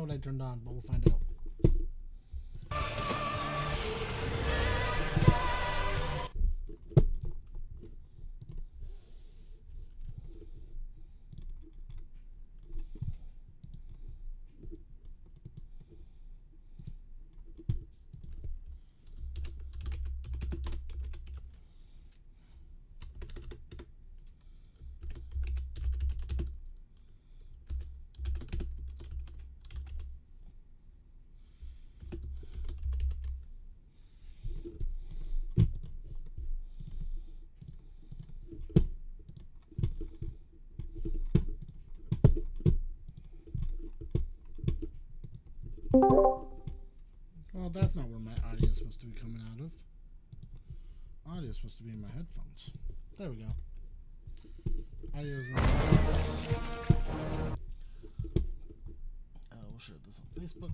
what I turned on, but we'll find out. Well, that's not where my audio is supposed to be coming out of. Audio is supposed to be in my headphones. There we go. Audio is in the headphones. We'll share this on Facebook.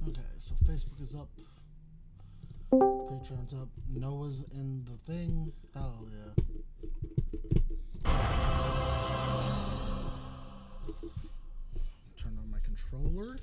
Okay, so Facebook is up. Patreon's up. Noah's in the thing. Hell yeah. Turn on my controller.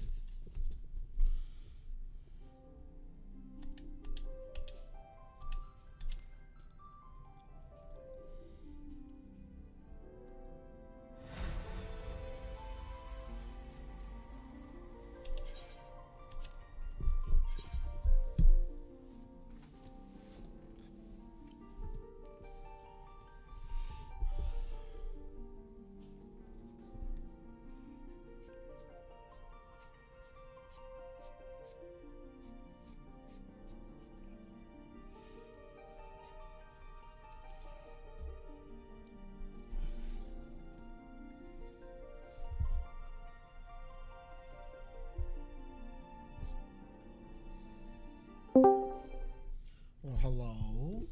Well, hello.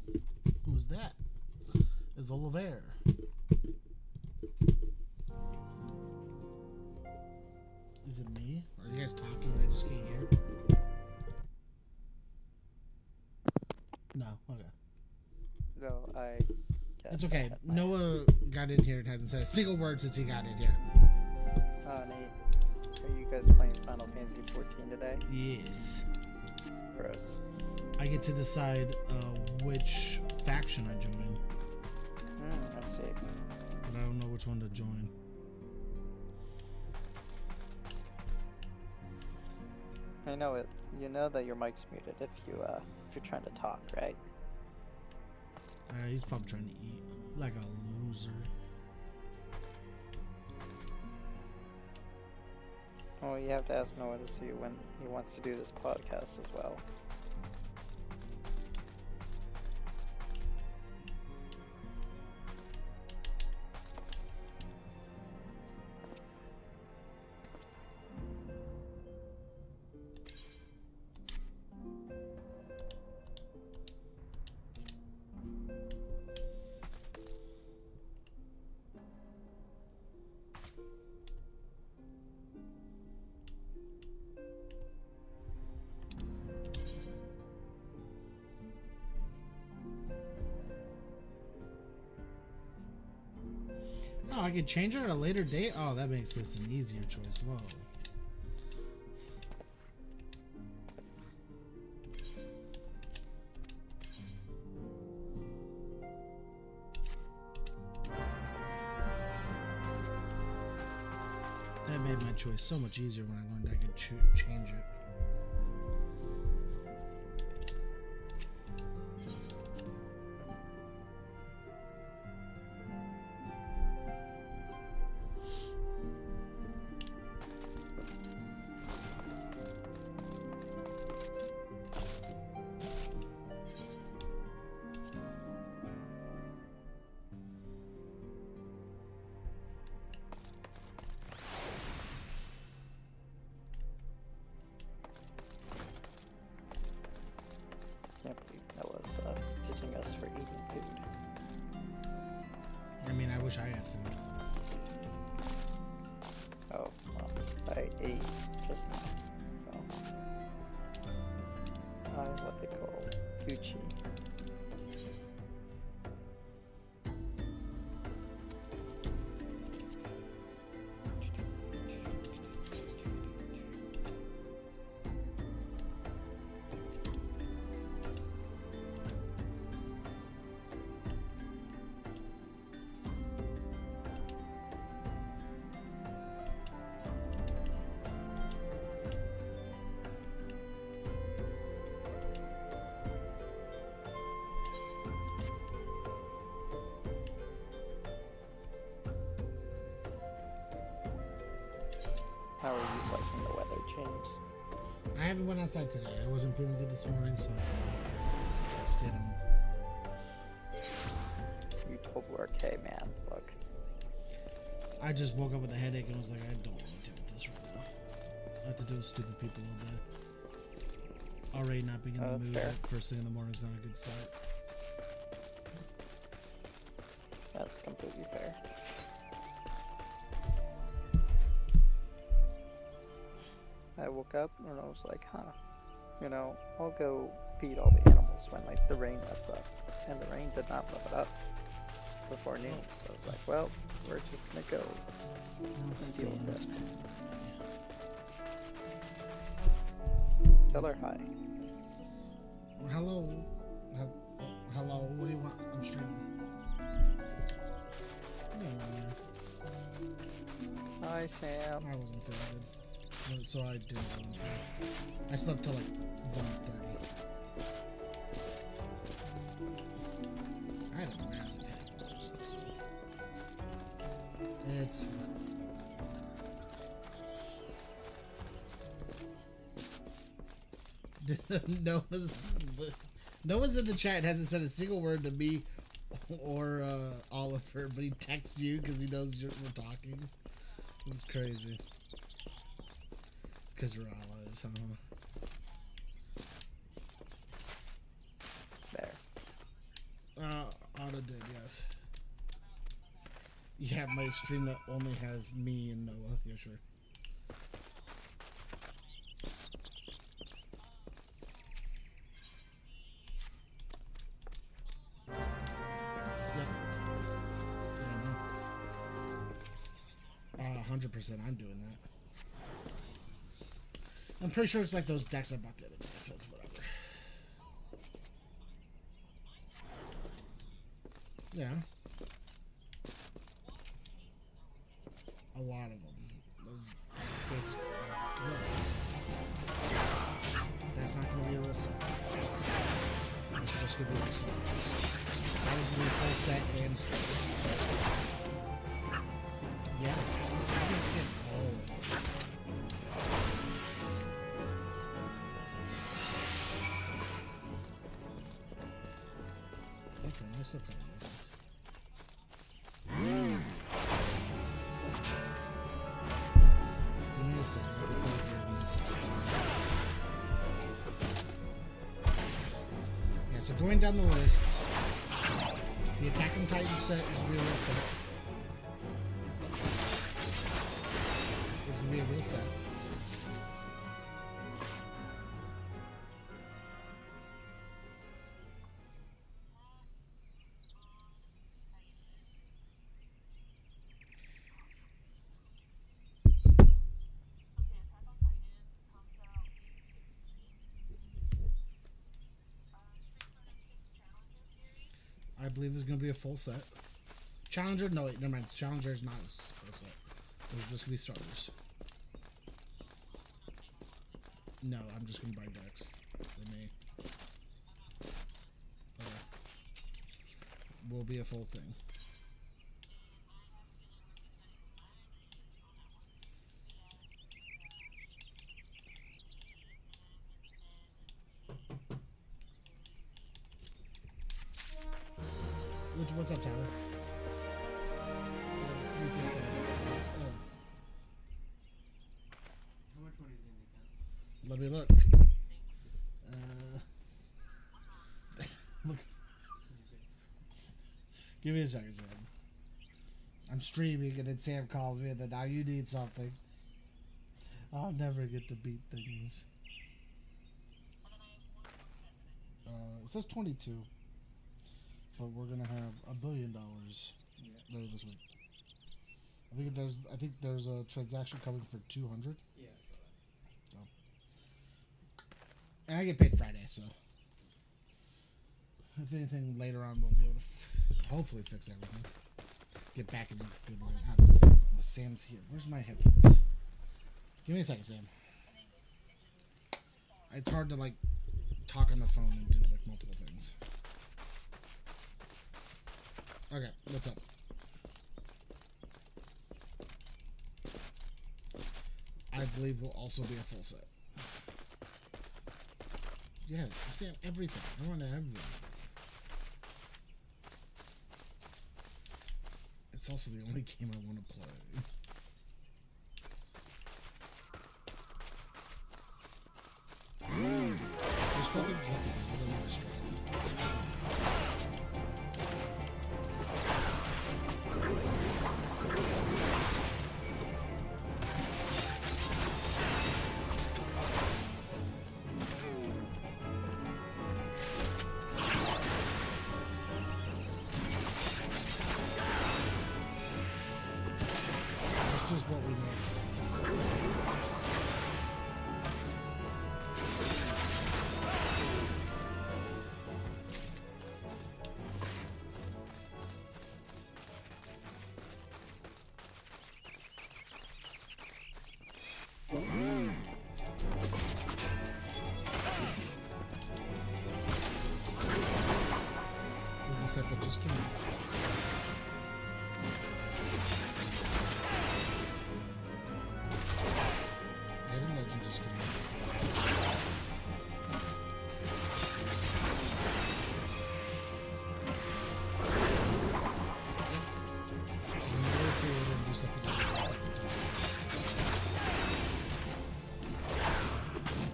Who's that? It's Oliver. Is it me? Are you guys talking and I just can't hear? No. Okay. No, I guess. It's okay. Noah got in here and hasn't said a single word since he got in here. Oh, Nate. Are you guys playing Final Fantasy 14 today? Yes. Gross. I get to decide which faction I join. I see. But I don't know which one to join. I know it. You know that your mic's muted if you're trying to talk, right? He's probably trying to eat like a loser. Well, you have to ask Noah to see when he wants to do this podcast as well. Oh, I could change it at a later date? Oh, that makes this an easier choice. Whoa. That made my choice so much easier when I learned I could change it. Can't believe Noah's teaching us for eating food. I mean, I wish I had food. Oh, well, I ate just now, so I what they call Gucci. How are you liking the weather, James? I haven't went outside today. I wasn't feeling good this morning, so I stayed home. You told work, hey man, look. I just woke up with a headache and was like, I don't want to deal with this right now. I have to deal with stupid people all day. Already not being in the mood first thing in the morning is not a good start. That's completely fair. I woke up and I was like, you know, I'll go feed all the animals when like the rain lets up. And the rain did not let up before noon. So I was like, well, we're just gonna go and deal with it. Tell her hi. Hello. Hello. What do you want? I'm streaming. Hi, Sam. I wasn't feeling good, so I didn't go into it. I slept till like 1:30. I had a massive headache, so it's. Noah's in the chat, hasn't said a single word to me or Oliver, but he texts you because he knows we're talking. It's crazy. It's because you're allies, huh? There. Otto did, yes. You have my stream that only has me and Noah. Yeah, sure. Yep. Yeah, I know. 100% I'm doing that. I'm pretty sure it's like those decks I bought the other day, so it's whatever. Yeah. A lot of them. There's that's not going to be a real set. That's just going to be the stores. That is going to be a full set and stores. Yes. This is getting all of it. That's fine. I still call it this. Give me a second. I have to play your messages. Yeah, so going down the list, the Attack on Titan set is going to be a real set. It's going to be a real set. I believe it's going to be a full set. Challenger? No, wait, never mind. Challenger is not a full set. There's just going to be starters. No, I'm just going to buy decks for me. Will be a full thing. What's up, Tyler? How much money is in the account? Let me look. Look. Give me a second, Sam. I'm streaming and then Sam calls me and then now you need something. I'll never get to beat things. It says 22. But we're gonna have $1 billion later this week. I think there's a transaction coming for 200. Yeah, I saw that. So, and I get paid Friday, so if anything later on, we'll be able to hopefully fix everything. Get back in good line. Sam's here. Where's my headphones? Give me a second, Sam. It's hard to like talk on the phone and do like multiple things. Okay, what's up? I believe will also be a full set. Yeah, you see everything. I want everything. It's also the only game I want to play. Just go to another strife. That's just what we need. This is the set that just came out. Hidden Legend just came out.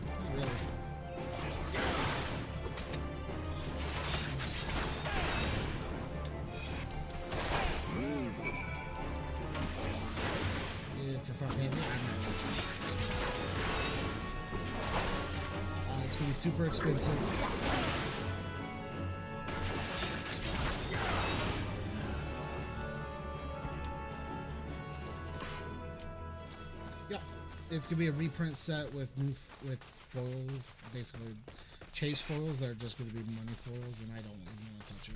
Not really. For Final Fantasy, I'm not going to try. It's going to be super expensive. Yeah, it's going to be a reprint set with with foils, basically chase foils that are just going to be money foils, and I don't even want to touch it.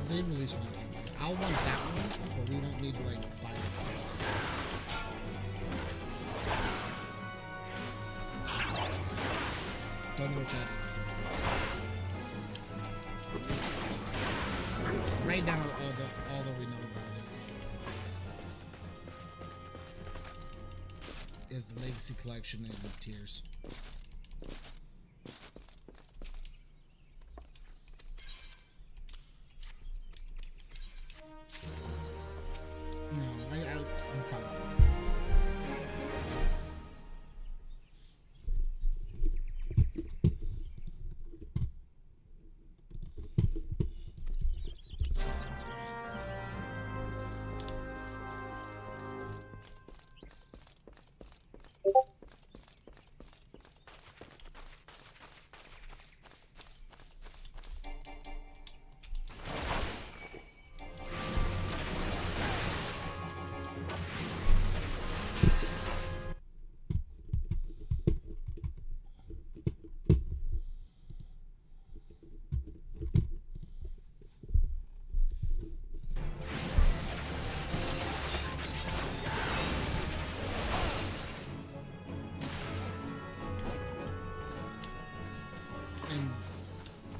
they release one giveaway. I'll want that one, but we don't need to like buy the set. Don't know what that is. So right now, all that we know about is the Legacy Collection and the tiers. No, I'm caught up.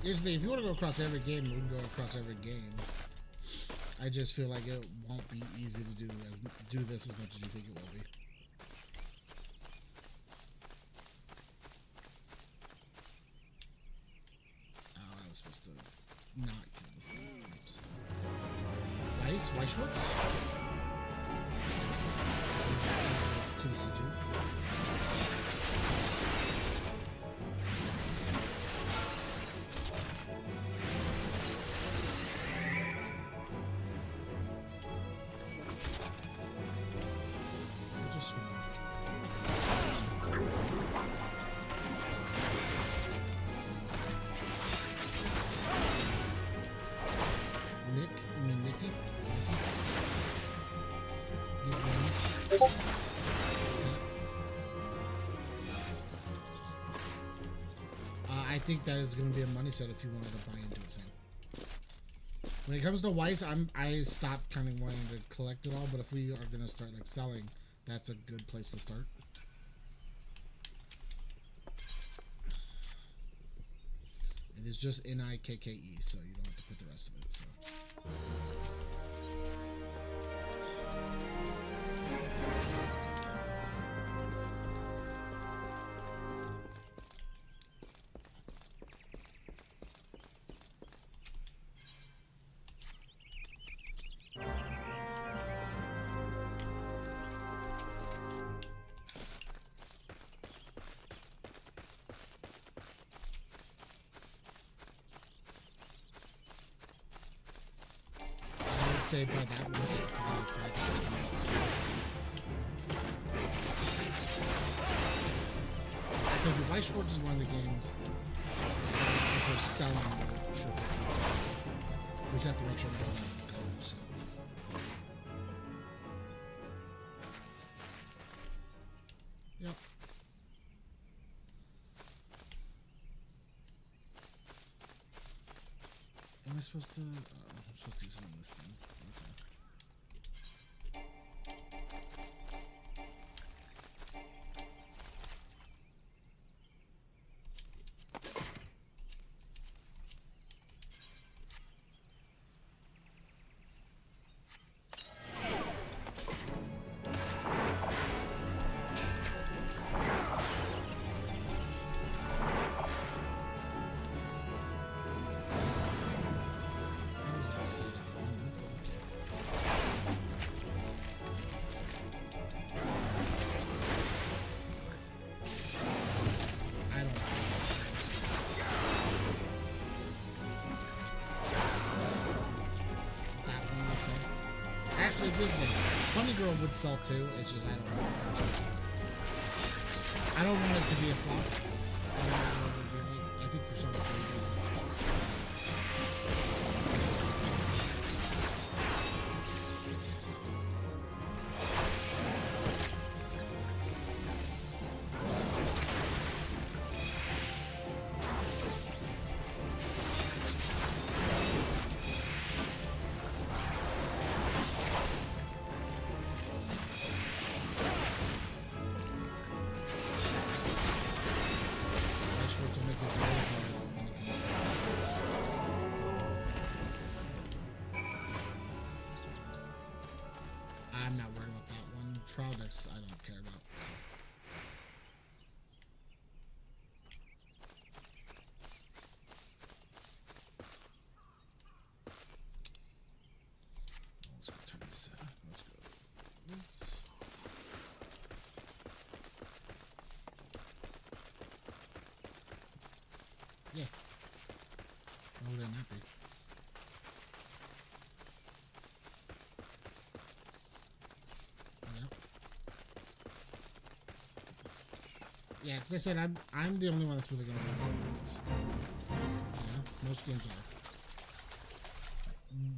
Here's the thing, if you want to go across every game, we can go across every game. I just feel like it won't be easy to do this as much as you think it will be. Oh, I was supposed to not kill this thing. Oops. Nice, white shorts. TCGU. I think that is going to be a money set if you wanted to buy into it. Same. When it comes to Weiss, I stopped kind of wanting to collect it all, but if we are going to start like selling, that's a good place to start. It is just NIKKE, so you don't have to put the rest of it. So. Say by that one, I told you, White Schwartz is one of the games if we're selling short so we just have to make sure we don't have gold sets. Yep. Am I supposed to? I'm supposed to use it on this thing. Okay. Actually, Disney. Funny Girl would sell too. It's just I don't want it to. I don't want it to be a flop. I don't want it to be like. I think Persona 3 is. I'm not worried about that one. Trial decks, I don't care about. So. Let's go turn this. Let's go. This. Yeah. Why would I not be? Yeah, because I said I'm the only one that's really going to be this. Yeah, most games are.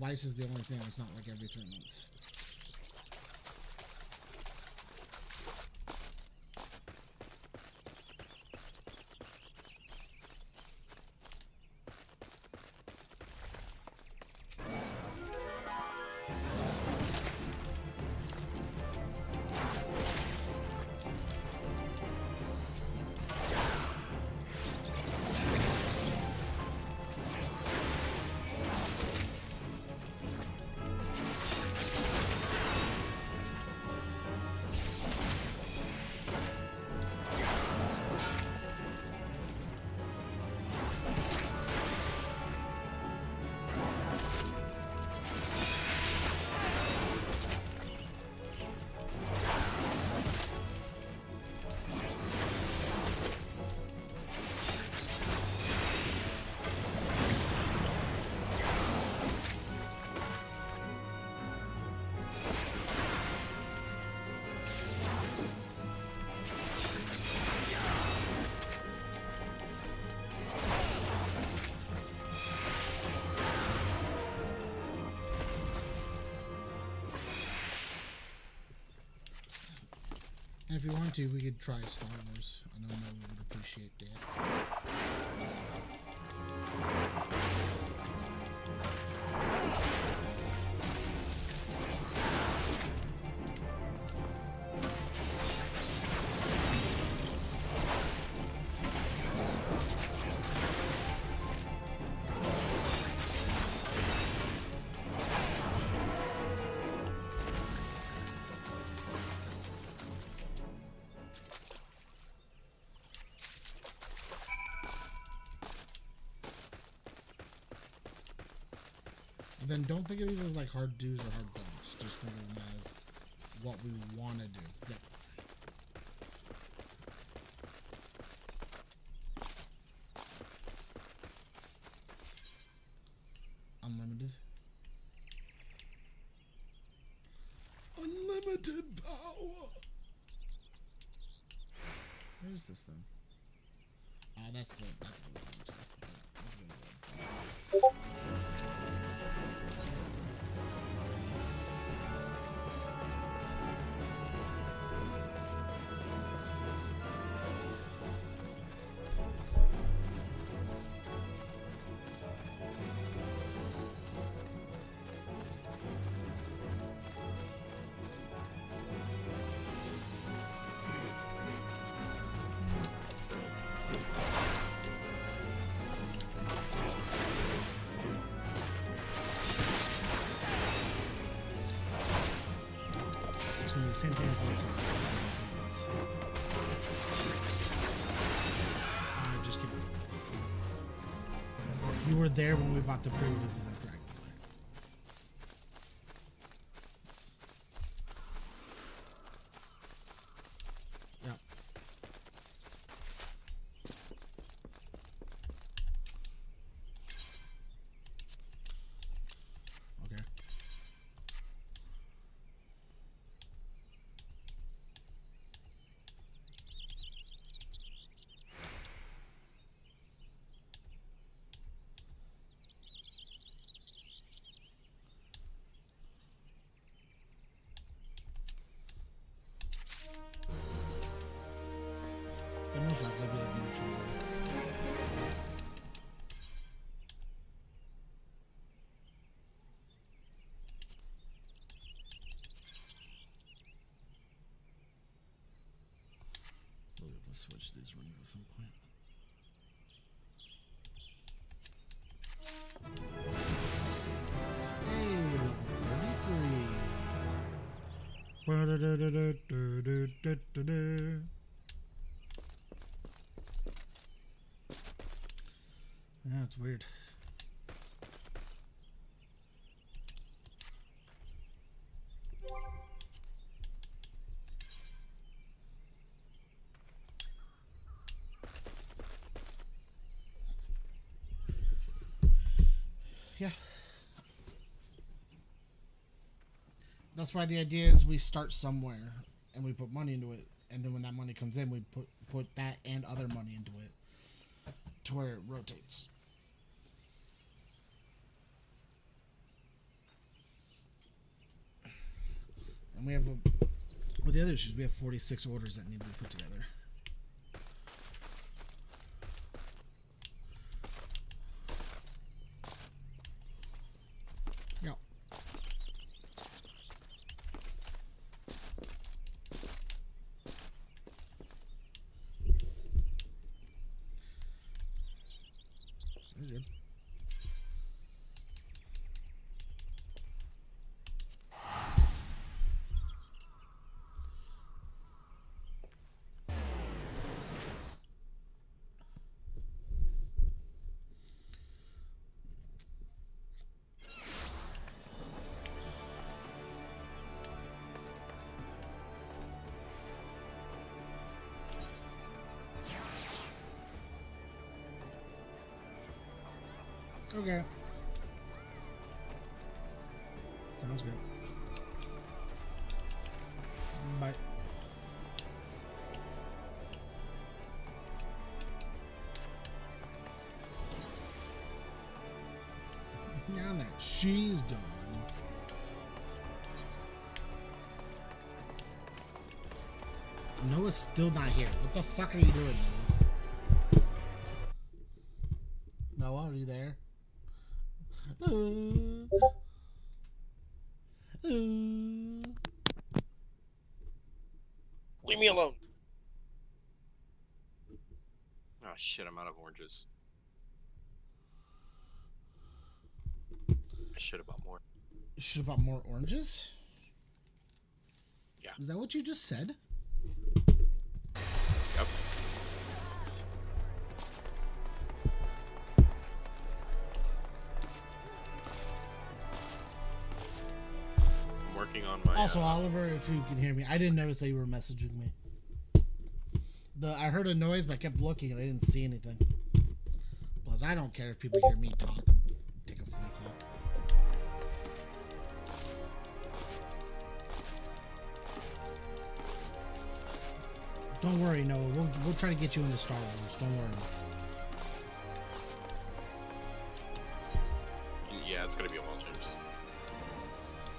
Weiss is the only thing that's not like every 3 months. And if you want to, we could try Star Wars. I know Mo would appreciate that. Then don't think of these as like hard do's or hard don'ts. Just think of them as what we want to do. Yeah. Unlimited. Unlimited power. Where is this thing? Oh, that's the stuff. It's going to be the same thing as the just kidding. You were there when we bought the pre-releases at Dragon's Lair. Yep. Okay. They're most likely to be like neutral. We'll have to switch these rings at some point. Hey, level 43. Yeah, it's weird. Yeah. That's why the idea is we start somewhere and we put money into it, and then when that money comes in, we put that and other money into it to where it rotates. And we have with the other issues, we have 46 orders that need to be put together. Yeah. You're good. Okay. Sounds good. Bye. Now that she's gone. Noah's still not here. What the fuck are you doing, Noah? Noah, are you there? Leave me alone. Oh shit, I'm out of oranges. I should have bought more. You should have bought more oranges? Yeah. Is that what you just said? Yep. I'm working on my... Also, Oliver, if you can hear me, I didn't notice that you were messaging me. I heard a noise, but I kept looking and I didn't see anything. Plus, I don't care if people hear me talk. Take a phone call. Don't worry, Noah. We'll try to get you into Star Wars. Don't worry. Yeah, it's gonna be a while, James.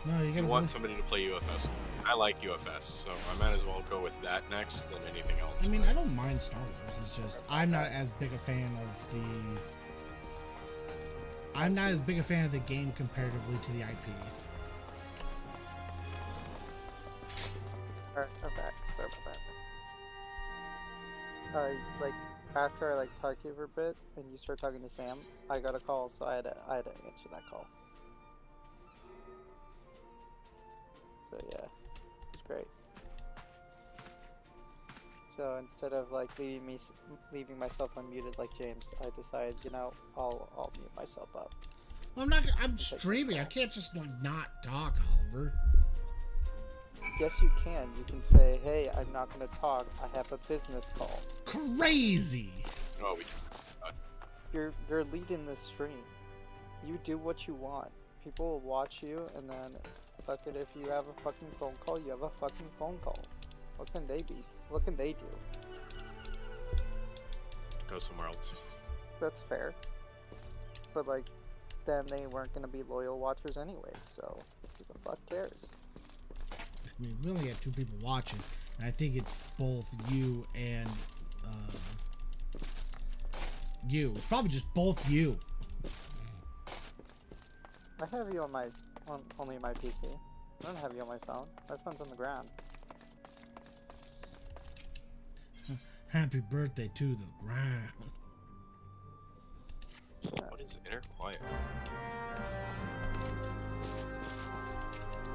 No, you I gotta. want somebody to play UFS. I like UFS, so I might as well go with that next than anything else. I mean, I don't mind Star Wars. It's just I'm not as big a fan of the. I'm not as big a fan of the game comparatively to the IP. Alright, I'm back. Sorry about that. Like after I talked to you for a bit and you start talking to Sam, I got a call, so I had to answer that call. So yeah, it's great. So instead of leaving myself unmuted like James, I decided, I'll mute myself up. Well, I'm streaming. I can't just not talk, Oliver. Yes, you can. You can say, "Hey, I'm not going to talk. I have a business call." Crazy. Oh, You're leading this stream. You do what you want. People will watch you, and then fuck it. If you have a fucking phone call, you have a fucking phone call. What can they be? What can they do? go somewhere else. That's fair. But then they weren't going to be loyal watchers anyways. So who the fuck cares? I mean, we only have 2 people watching, and I think it's both you and you. It's probably just both you. I have you on only my PC. I don't have you on my phone. My phone's on the ground. Happy birthday to the ground. What is inner quiet?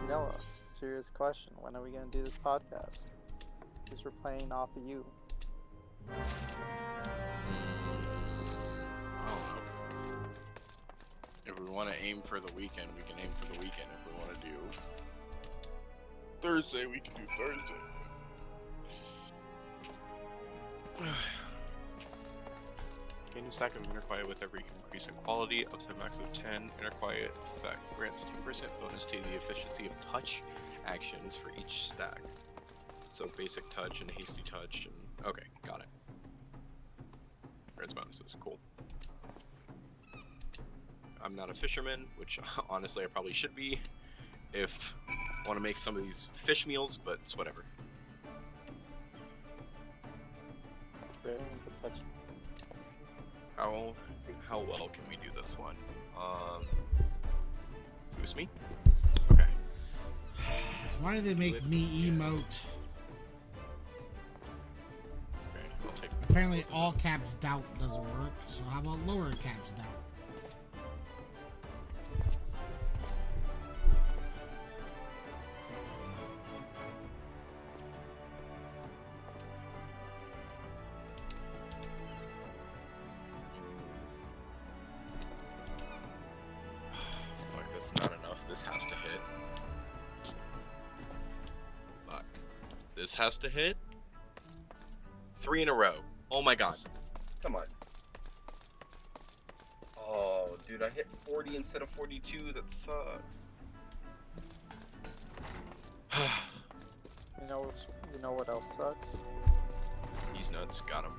Noah, serious question. When are we gonna do this podcast? Because we're playing off of you. I don't know. If we want to aim for the weekend, we can aim for the weekend. If we want to do Thursday, we can do Thursday. Gain a stack of inner quiet with every increase in quality, up to a max of 10. Inner quiet effect grants 2% bonus to the efficiency of touch actions for each stack. So basic touch and hasty touch and okay, got it. Grants bonuses, cool. I'm not a fisherman, which honestly I probably should be if I want to make some of these fish meals, but it's whatever. Really into touch. How well can we do this one? Boost me? Okay. Why do they make me emote? Okay, I'll take Apparently all caps doubt doesn't work, so how about lower caps doubt? Fuck, that's not enough. This has to hit. Fuck. This has to hit. 3 in a row. Oh my god. Come on. Oh, dude, I hit 40 instead of 42. That sucks. You know what else sucks? He's nuts. Got him.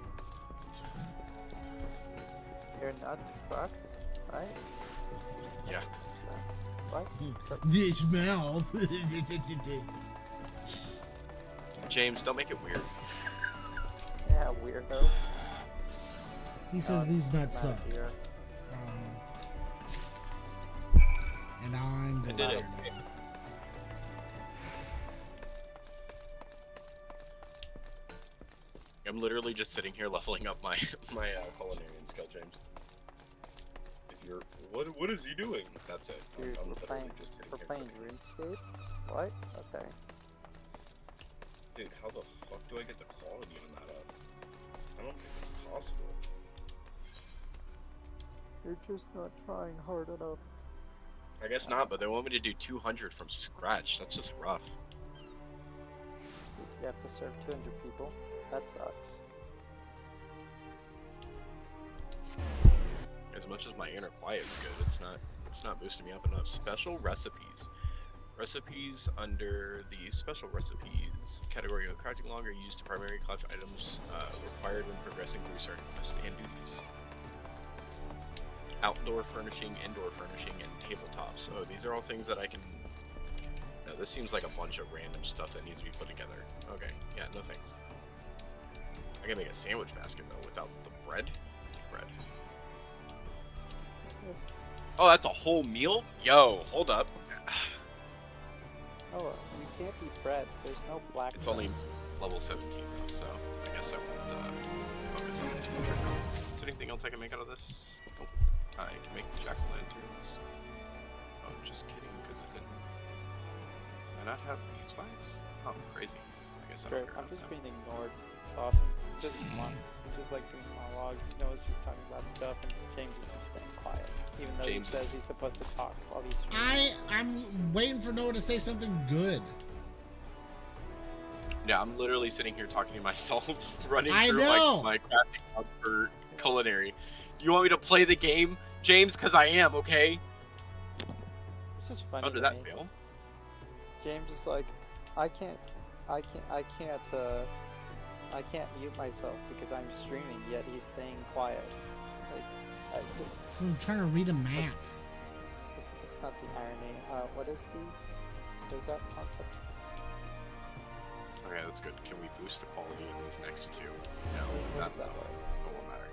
Your nuts suck, right? Yeah. Makes sense. What? So, This mouth. James, don't make it weird. yeah, weirdo. He says these nuts Not suck. here. And I'm the I did it. weirdo. I'm literally just sitting here leveling up my culinary skill, James. If you're what is he doing? That's it. Dude, I'm we're literally playing, just sitting we're here playing cooking. RuneScape? What? Okay. Dude, how the fuck do I get the quality on that up? I don't think it's possible. You're just not trying hard enough. I guess not, but they want me to do 200 from scratch. That's just rough. You have to serve 200 people. That sucks. As much as my inner quiet is good, it's not boosting me up enough. Special recipes. Recipes under the special recipes category of crafting log are used to primarily craft items required when progressing through certain quests and duties. Outdoor furnishing, indoor furnishing, and tabletops. Oh, these are all things that I can... No, this seems like a bunch of random stuff that needs to be put together. Okay, yeah, no thanks. I can make a sandwich basket, though, without the bread. Bread. Oh, that's a whole meal? Yo, hold up. Oh, you can't eat bread. There's no black It's bread. only level 17, though, so I guess I won't focus on it too much right now. Is there anything else I can make out of this? Nope. I can make jack-o'-lanterns. Oh, just kidding, because it didn't... Did I not have beeswax? Oh, crazy. I guess I Great. don't care I'm about just that. being ignored. It's awesome. Just fun. Just like doing monologues. Noah's just talking about stuff, and James is just staying quiet, even though James he says is- he's supposed to talk while he's streaming. I'm waiting for Noah to say something good. Yeah, I'm literally sitting here talking to myself, running I through know. my crafting log for culinary. You want me to play the game, James? Because I am, okay? This is funny. How did to that me. fail? James is like, I can't mute myself because I'm streaming. Yet he's staying quiet. Like, So I'm trying to read a map. it's not the irony. What is that concept? Okay, that's good. Can we boost the quality in these next two? No, What that's does that not. work? It won't matter.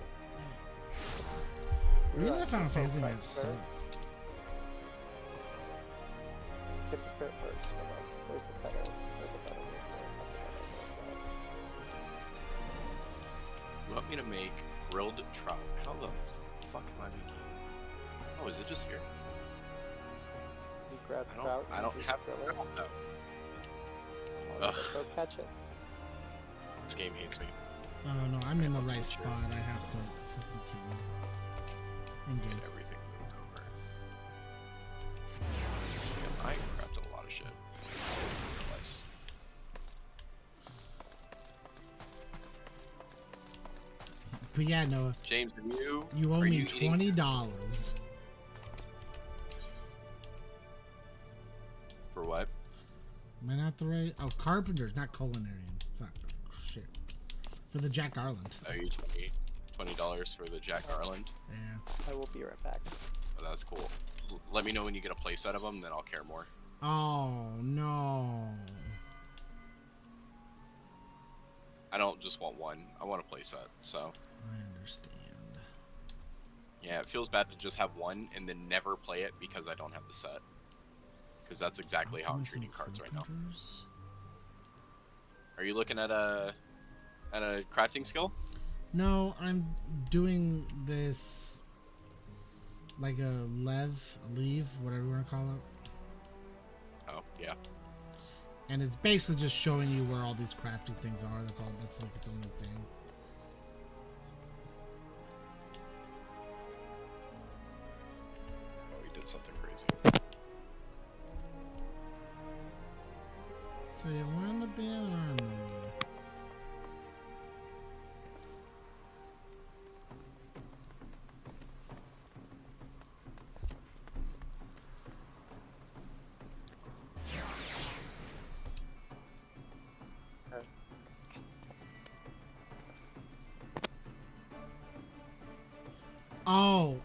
Reading the Yeah, Final Fantasy right, maps suck. right. Hypocrite works, but like, there's a better way for it. You want me to make grilled trout? How the fuck am I making? Oh, is it just here? You grab I trout don't and have just grill it. trout though. Ugh. Go catch it. This game hates me. Oh no, I'm in the Let's right make spot. sure. I have to fucking kill him. Engage. Everything moved over. Yeah, I crafted a lot of shit. I didn't realize. But yeah, Noah, James, you owe are me you eating- $20. For what? Am I not the right? Oh, carpenters, not culinarian. Fuck. Shit. For the Jack Garland. Oh, you $20 for the Jack Garland? Yeah. I will be right back. Oh, that's cool. Let me know when you get a playset of them, then I'll care more. Oh, no. I don't just want one. I want a playset, so... I understand. Yeah, it feels bad to just have one and then never play it because I don't have the set. Because that's exactly how I'm Alchemists and treating cards right now. carpenters? Are you looking at a crafting skill? No, I'm doing this like a leave, whatever you want to call it. Oh, yeah. And it's basically just showing you where all these crafting things are. That's all. That's like its only thing. Oh, we did something crazy. So you want to be an army. Oh,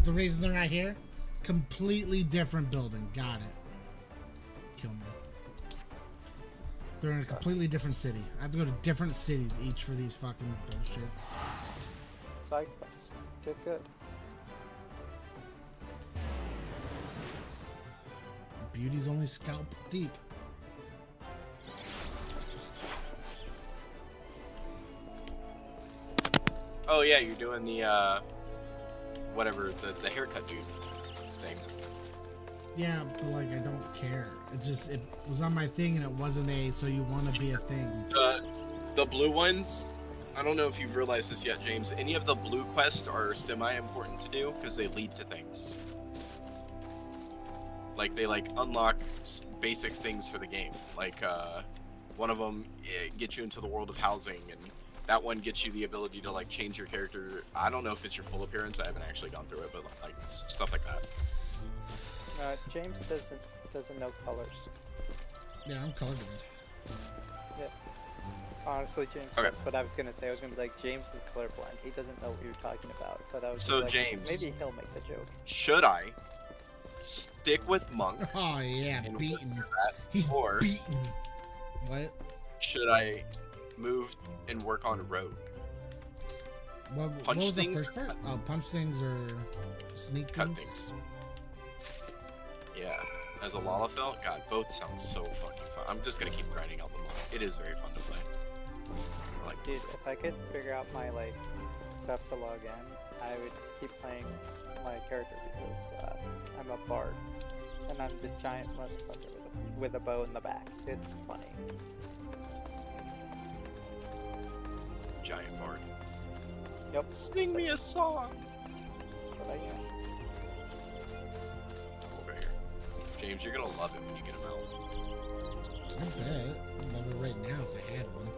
the reason they're not here? Completely different building. Got it. Kill me. They're in a completely different city. I have to go to different cities each for these fucking bullshits. Side quest. Good, good. Beauty's only scalp deep. Oh, yeah, you're doing the, whatever, the haircut dude thing. Yeah, but like I don't care. It was on my thing and it wasn't so you want to be a thing. The blue ones, I don't know if you've realized this yet, James. Any of the blue quests are semi-important to do because they lead to things. Like, they, like, unlock basic things for the game. Like, one of them gets you into the world of housing, and that one gets you the ability to, like, change your character. I don't know if it's your full appearance. I haven't actually gone through it, but, like, stuff like that. James doesn't know colors. Yeah, I'm colorblind. Yeah. Honestly, James, Okay. that's what I was gonna say. I was gonna be like, James is colorblind. He doesn't know what you're talking about. But I was So, like, James- maybe he'll make the joke. Should I stick with Monk? Oh yeah, And beaten. work that, He's or- beaten. What? Should I move and work on Rogue? What Punch was the things first or part? cut Oh, punch things or sneak Cut things? things. Yeah, as a Lalafell, God, both sound so fucking fun. I'm just gonna keep grinding out the mod. It is very fun to play. Like, Dude, if I could figure out my like stuff to log in, I would keep playing my character because I'm a bard and I'm the giant motherfucker with a bow in the back. It's funny. giant bard. Yep. Sing me a song. That's what I am. Over here. James, you're gonna love it when you get him out. I bet. I'd love it right now if I had one.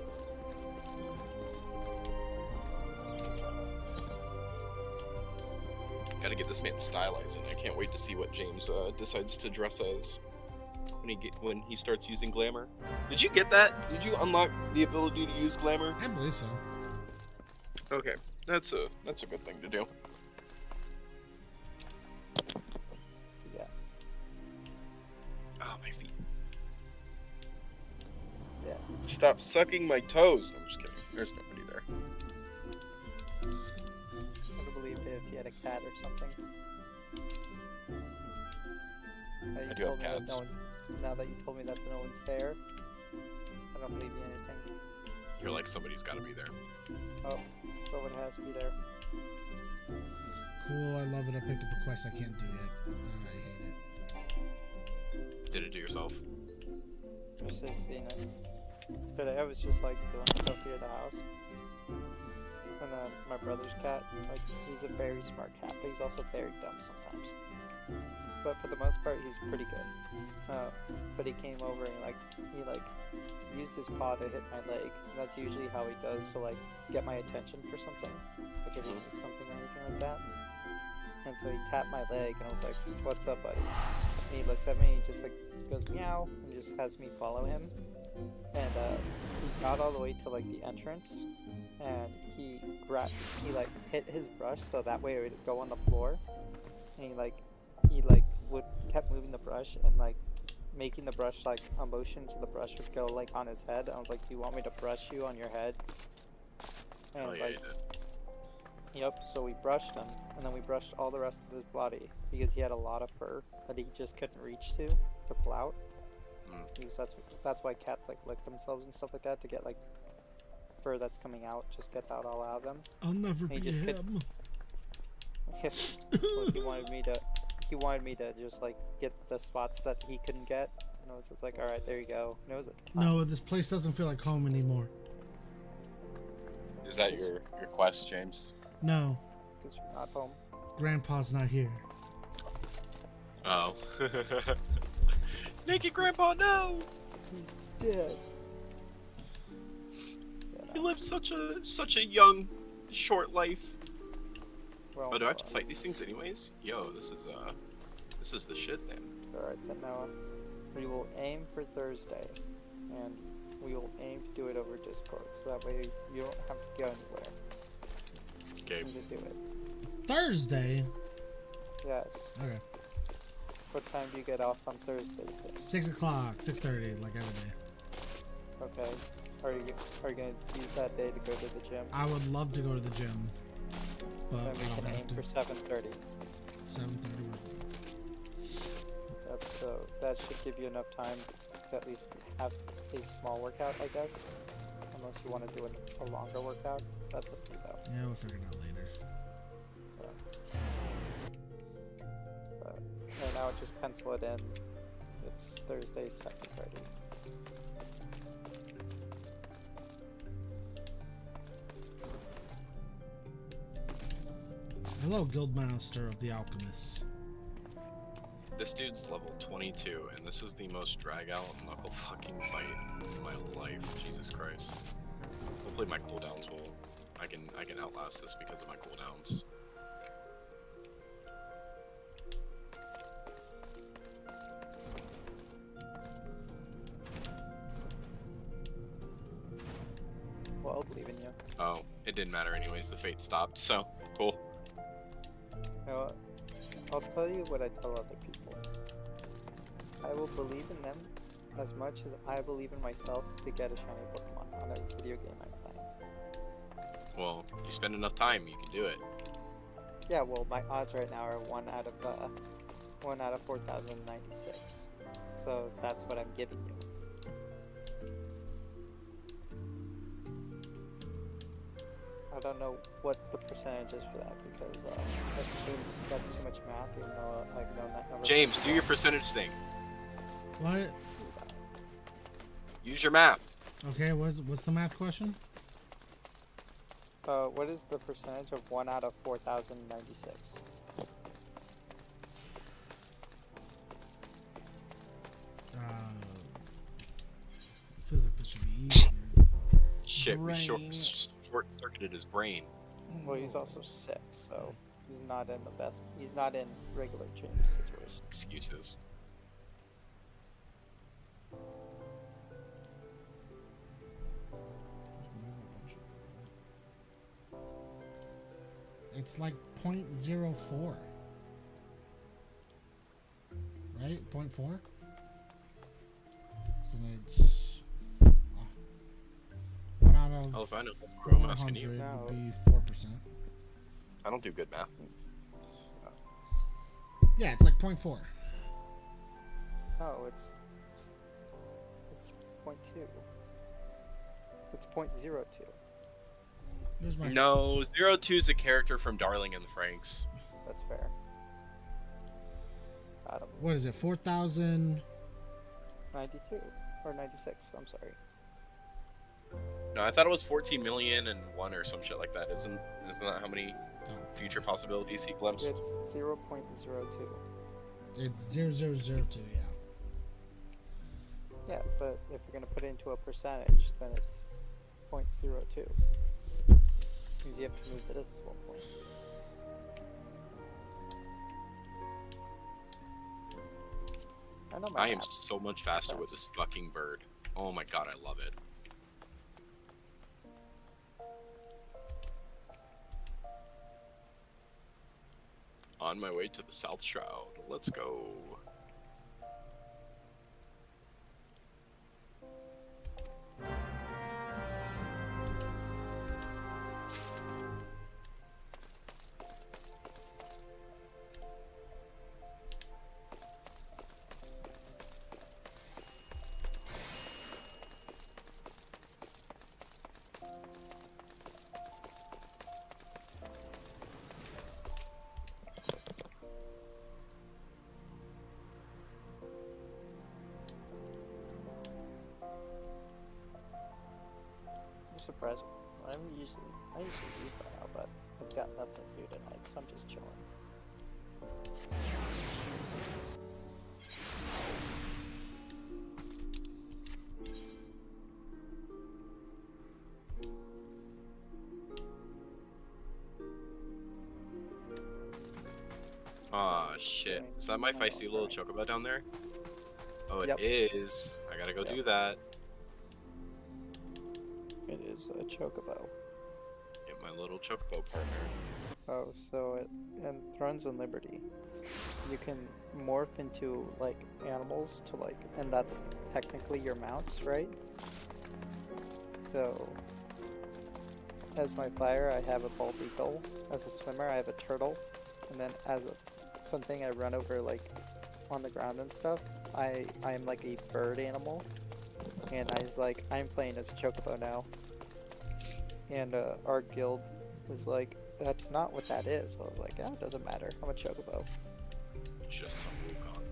Gotta get this man stylized, and I can't wait to see what James decides to dress as when he starts using glamour. Did you get that? Did you unlock the ability to use glamour? I believe so. Okay, that's a good thing to do. Yeah. Oh, my feet. Yeah. Stop sucking my toes. I'm just kidding. There's nobody there. I would believe if you had a cat or something. I do have cats. Now that you told me that no one's there, I don't believe you anything. You're like, somebody's gotta be there. Oh, someone has to be there. Cool, I love it. I picked up a quest I can't do yet. I hate it. Did it to yourself? Just has seen it. Today I was just like doing stuff here at the house. And then my brother's cat, like he's a very smart cat, but he's also very dumb sometimes. But for the most part, he's pretty good. But he came over and he used his paw to hit my leg. And that's usually how he does to like get my attention for something, like if he needs something or anything like that. And so he tapped my leg, and I was like, "What's up, buddy?" And he looks at me, and he just like goes meow, and just has me follow him. And he got all the way to like the entrance, and he hit his brush so that way it would go on the floor. And he kept moving the brush and like making the brush like a motion so the brush would go like on his head. I was like, "Do you want me to brush you on your head?" And Oh yeah, you did. Yep, so we brushed him, and then we brushed all the rest of his body because he had a lot of fur that he just couldn't reach to pull out. Because that's why cats like lick themselves and stuff like that to get like fur that's coming out, just get that all out of them. I'll never be him. Well, he wanted me to just like get the spots that he couldn't get, and I was just like, all right, there you go. And it was No, this place doesn't feel like home anymore. Is that your quest, James? No, because you're not home. Grandpa's not here. Oh. Naked Grandpa, no! He's dead. He lived such a young, short life. Well, Oh, do I have to fight these things anyways? Yo, this is the shit then. Alright, then now we will aim for Thursday, and we will aim to do it over Discord, so that way you don't have to go anywhere. Okay. To do it. Thursday? Yes. Okay. What time do you get off on Thursday? 6 o'clock, 6:30, like every day. Okay. Are you gonna use that day to go to the gym? I would love to go to the gym, but Then we I don't can aim have to. for 7:30. 7:30. So that should give you enough time to at least have a small workout, I guess. Unless you want to do a longer workout, that's up to you though. Yeah, we'll figure it out later. But right now, just pencil it in. It's Thursday, 7:30. Hello, Guildmaster of the Alchemists. This dude's level 22, and this is the most drag-out knuckle fucking fight in my life. Jesus Christ. Hopefully my cooldowns will... I can outlast this because of my cooldowns. Well, I believe in you. Oh, it didn't matter anyways. The fate stopped, so cool. You know what? I'll tell you what I tell other people. I will believe in them as much as I believe in myself to get a shiny Pokemon on a video game I'm playing. Well, you spend enough time, you can do it. Yeah, well, my odds right now are 1 out of 4,096. So that's what I'm giving you. I don't know what the percentage is for that because that's too much math, even though I've known that number. James, do your percentage thing. What? Use your math. Okay, what's the math question? What is the percentage of 1 out of 4,096? Feels like this should be easier. Shit, we Brain. short-circuited his brain. Well, he's also sick, so he's not in the best. He's not in regular James situation. Excuses. It's like 0.04. Right? 0.4? So it's 1 out of Oh, if I know. I'm asking 400 you. would be 4%. I don't do good math. Yeah, it's like 0.4. No, it's 0.2. It's 0.02. Here's my No, 02 is a character from Darling in the Franxx. That's fair. Got him. What is it? 4,000. 92. or 96. I'm sorry. No, I thought it was 14 million and one or some shit like that. Isn't that how many future possibilities he glimpsed? It's 0.02. It's 0002, yeah. Yeah, but if you're gonna put it into a percentage, then it's 0.02. Because you have to move the decimal point. I know my I am math. so much faster with this fucking bird. Oh my god, I love it. On my way to the South Shroud. Let's go. I'm surprised. I usually read by now, but I've got nothing to do tonight, so I'm just chilling. Aw, shit. Is that my feisty little chocobo down there? Oh, it Yep. is. I gotta go Yep. do that. It is a chocobo. Get my little chocobo partner. Oh, so in Thrones and Liberty, you can morph into like animals to like, and that's technically your mounts, right? So, as my flyer, I have a bald eagle. As a swimmer, I have a turtle, and then as something I run over like on the ground and stuff, I'm like a bird animal, and I was like, I'm playing as a chocobo now. And our guild is like, that's not what that is. I was like, yeah, it doesn't matter. I'm a chocobo. Just some Wukong.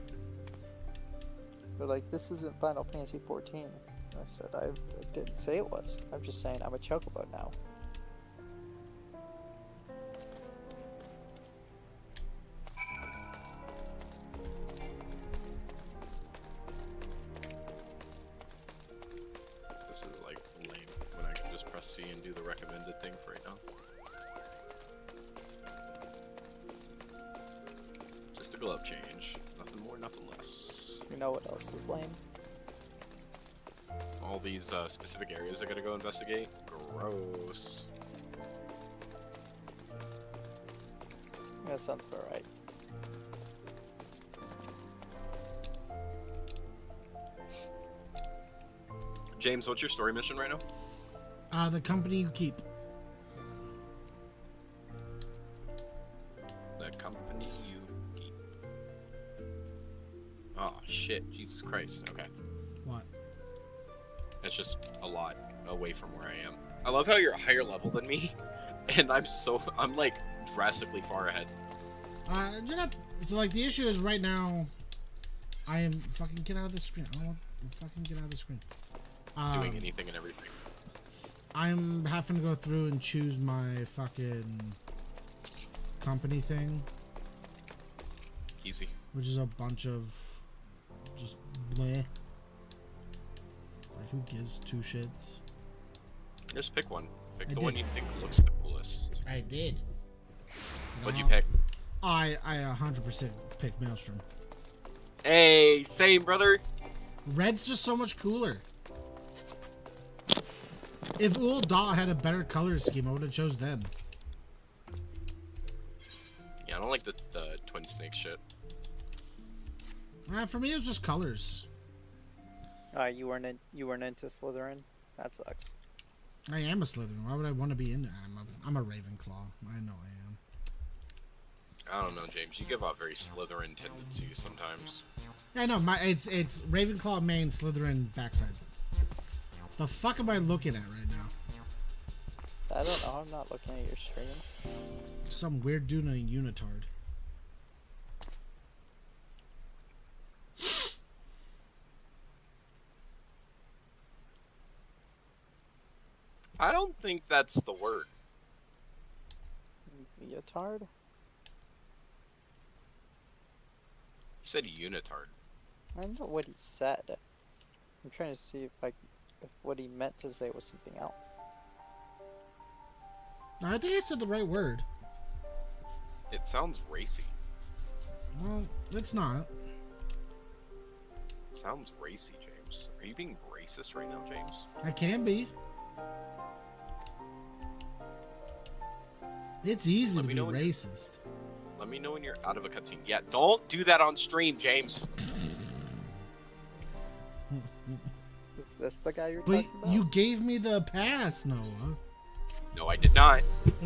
They're like, this isn't Final Fantasy 14. I said, I didn't say it was. I'm just saying I'm a chocobo now. This is like lame when I can just press C and do the recommended thing for right now. Just a glove change. Nothing more, nothing less. You know what else is lame? All these specific areas I gotta go investigate. Gross. That sounds about right. James, what's your story mission right now? The company you keep. The company you keep. Oh shit, Jesus Christ. Okay. What? It's just a lot away from where I am. I love how you're a higher level than me, and I'm like drastically far ahead. You're not. So like the issue is right now, I am fucking get out of the screen. I don't want fucking get out of the screen. Doing anything and everything. I'm having to go through and choose my fucking company thing, Easy. which is a bunch of just bleh. Like who gives two shits? Just pick one. Pick I the one did. you think looks the coolest. I did. What'd you pick? I 100% picked Maelstrom. Hey, same brother. Red's just so much cooler. If Ul'dah had a better color scheme, I would have chose them. Yeah, I don't like the twin snake shit. For me, it was just colors. You weren't into Slytherin? That sucks. I am a Slytherin. Why would I want to be in? I'm a Ravenclaw. I know I am. I don't know, James. You give off very Slytherin tendencies sometimes. I know. It's Ravenclaw main, Slytherin backside. The fuck am I looking at right now? I don't know. I'm not looking at your stream. Some weird dude in a unitard. I don't think that's the word. Leotard? He said unitard. I don't know what he said. I'm trying to see if what he meant to say was something else. I think I said the right word. It sounds racy. Well, it's not. It sounds racy, James. Are you being racist right now, James? I can be. It's easy to be racist. Let me know when you're out of a cutscene. Yeah, don't do that on stream, James. Is this the guy you're But talking about? you gave me the pass, Noah. No, I did not.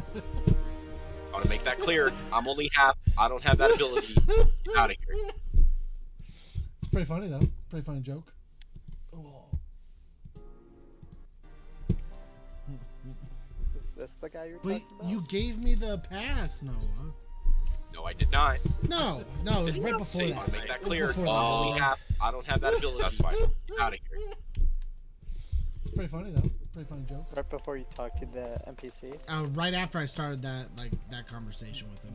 I want to make that clear. I'm only half. I don't have that ability. Get out of here. It's pretty funny, though. Pretty funny joke. Oh. Is this the guy you're But talking about? you gave me the pass, Noah. No, I did not. No, it was right before I that. want to make that It was clear. before I'm that. only half. I don't have that ability. That's fine. Get out of here. It's pretty funny, though. Pretty funny joke. Right before you talked to the NPC? Right after I started that conversation with him.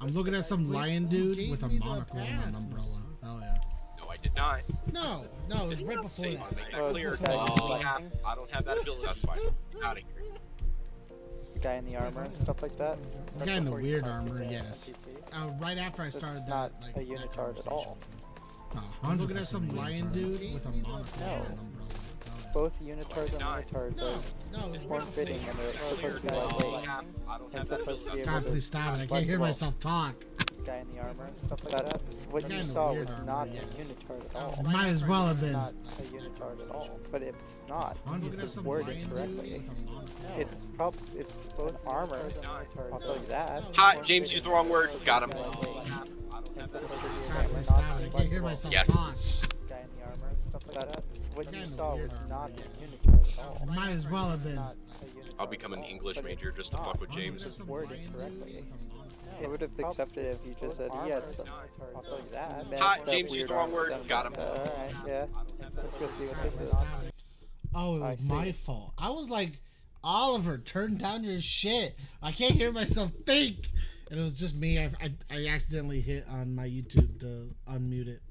I'm looking at some lion dude with a monocle and an umbrella. Oh yeah. No, I did not. No, it was right before I that. want to make Oh, that clear. it's the guy I'm you're only half. flexing? I don't have that ability. That's fine. Get out of here. The guy in the armor and stuff like that? The guy in the before you weird talked to armor, the yes. NPC? Right after I started not that a unitard at conversation all. with him. I'm looking at some lion dude with a monocle No. and an umbrella. Both unitards and leotards No, it was are form-fitting and they're supposed to be lightweight. I don't And have that supposed to be ability. able God, to please stop it. I can't flex hear well. myself talk. The guy in the armor and stuff like that. What guy you in the saw weird was armor, not yes. a unitard at all. Might as well have It's been. not a unitard at all. But it's not. I'm You looking at just some worded lion dude correctly. with a monocle. It's both armor and unitards. I'll tell you that. Ha! James used the wrong word. Got him. It's supposed to be God, armor, please not stop it. I can't hear myself Yes. talk. guy in the armor and stuff like that. What guy you in the saw weird was armor, not yes. a unitard at all. Might as well have been. Not a unitard I'll become an at all, English but major it's just to not. fuck with I'm looking at James. some worded lion dude correctly. with a monocle. I would have accepted it if you just said he had some. I'll tell you that. Ha! Messed up James weird used the wrong armor word. done Got him. by- Alright, yeah. Let's go see what this is. Oh, it I was my see. fault. I was like, Oliver, turn down your shit. I can't hear myself think. And it was just me. I accidentally hit on my YouTube to unmute it.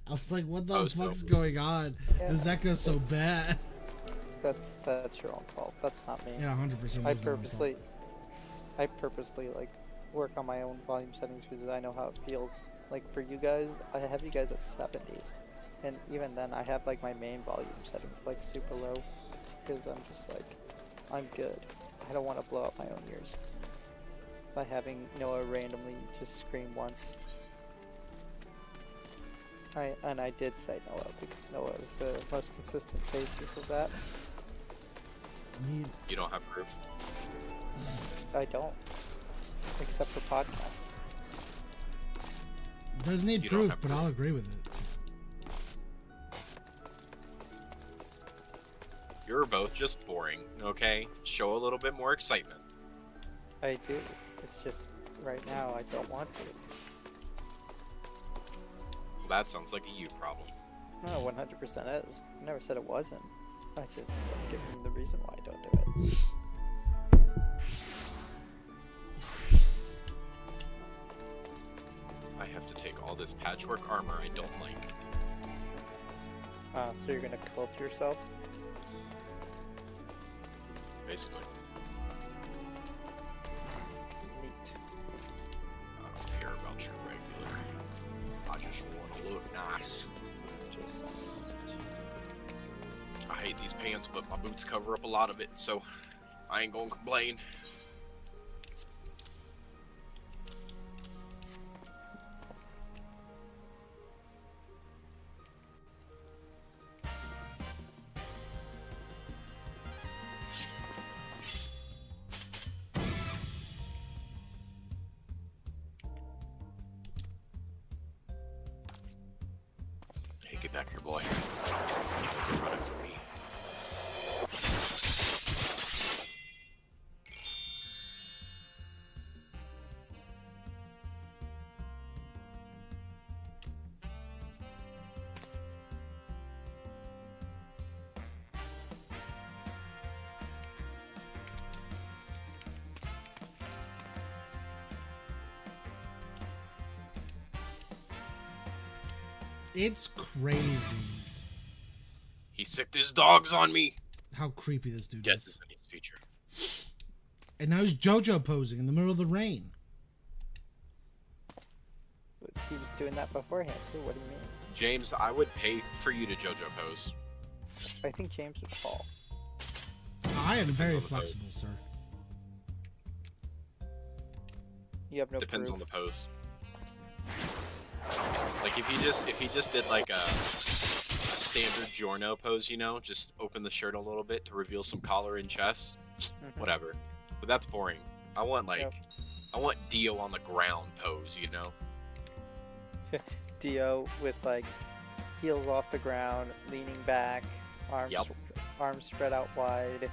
I was like, what the Oh, so- fuck's going on? This echo's so bad. That's your own fault. That's not me. Yeah, 100%. I is my own fault. purposely like work on my own volume settings because I know how it feels. Like for you guys, I have you guys at 70, and even then I have like my main volume settings like super low because I'm just like, I'm good. I don't want to blow out my own ears by having Noah randomly just scream once. I did say Noah because Noah is the most consistent basis of that. You don't have proof. I don't, except for podcasts. Doesn't need You don't proof, have but I'll agree with it. You're both just boring, okay? Show a little bit more excitement. I do. It's just right now I don't want to. Well, that sounds like a you problem. No, 100% is. I never said it wasn't. I just am giving the reason why I don't do it. I have to take all this patchwork armor I don't like. So you're gonna cult yourself? Basically. Neat. I don't care about your regular. I just want to look nice. Just I hate these pants, but my boots cover up a lot of it, so I ain't gonna complain. Hey, get back here, boy. You're running from me. It's crazy He sicked his dogs on me. how creepy this dude Guess is. his next feature. And now he's JoJo posing in the middle of the rain. But he was doing that beforehand too. What do you mean? James, I would pay for you to JoJo pose. I think James would fall. I am very flexible, sir. You have no Depends proof. on the pose. Like if he just did like a standard Giorno pose, you know, just open the shirt a little bit to reveal some collar and chest, whatever. But that's boring. I want like Yep. I want Dio on the ground pose, you know. Dio with like heels off the ground, leaning back, arms Yep. arms spread out wide.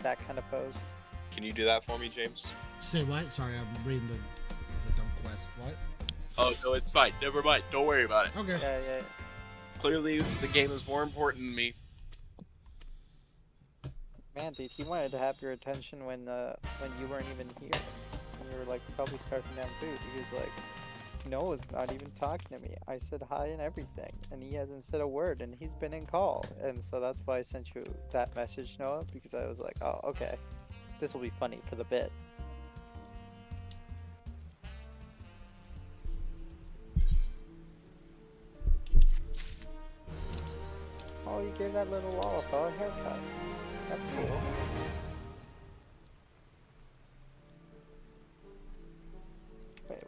That kind of pose. Can you do that for me, James? Say what? Sorry, I'm reading the dumb quest. What? Oh no, it's fine. Never mind. Don't worry about it. Okay. Yeah. Clearly, the game is more important than me. Man, dude, he wanted to have your attention when you weren't even here. And you were like probably scarfing down food. He was like, Noah's not even talking to me. I said hi and everything, and he hasn't said a word, and he's been in call. And so that's why I sent you that message, Noah, because I was like, oh, okay, this will be funny for the bit. Oh, you gave that little Lollapalooza a haircut. That's cool.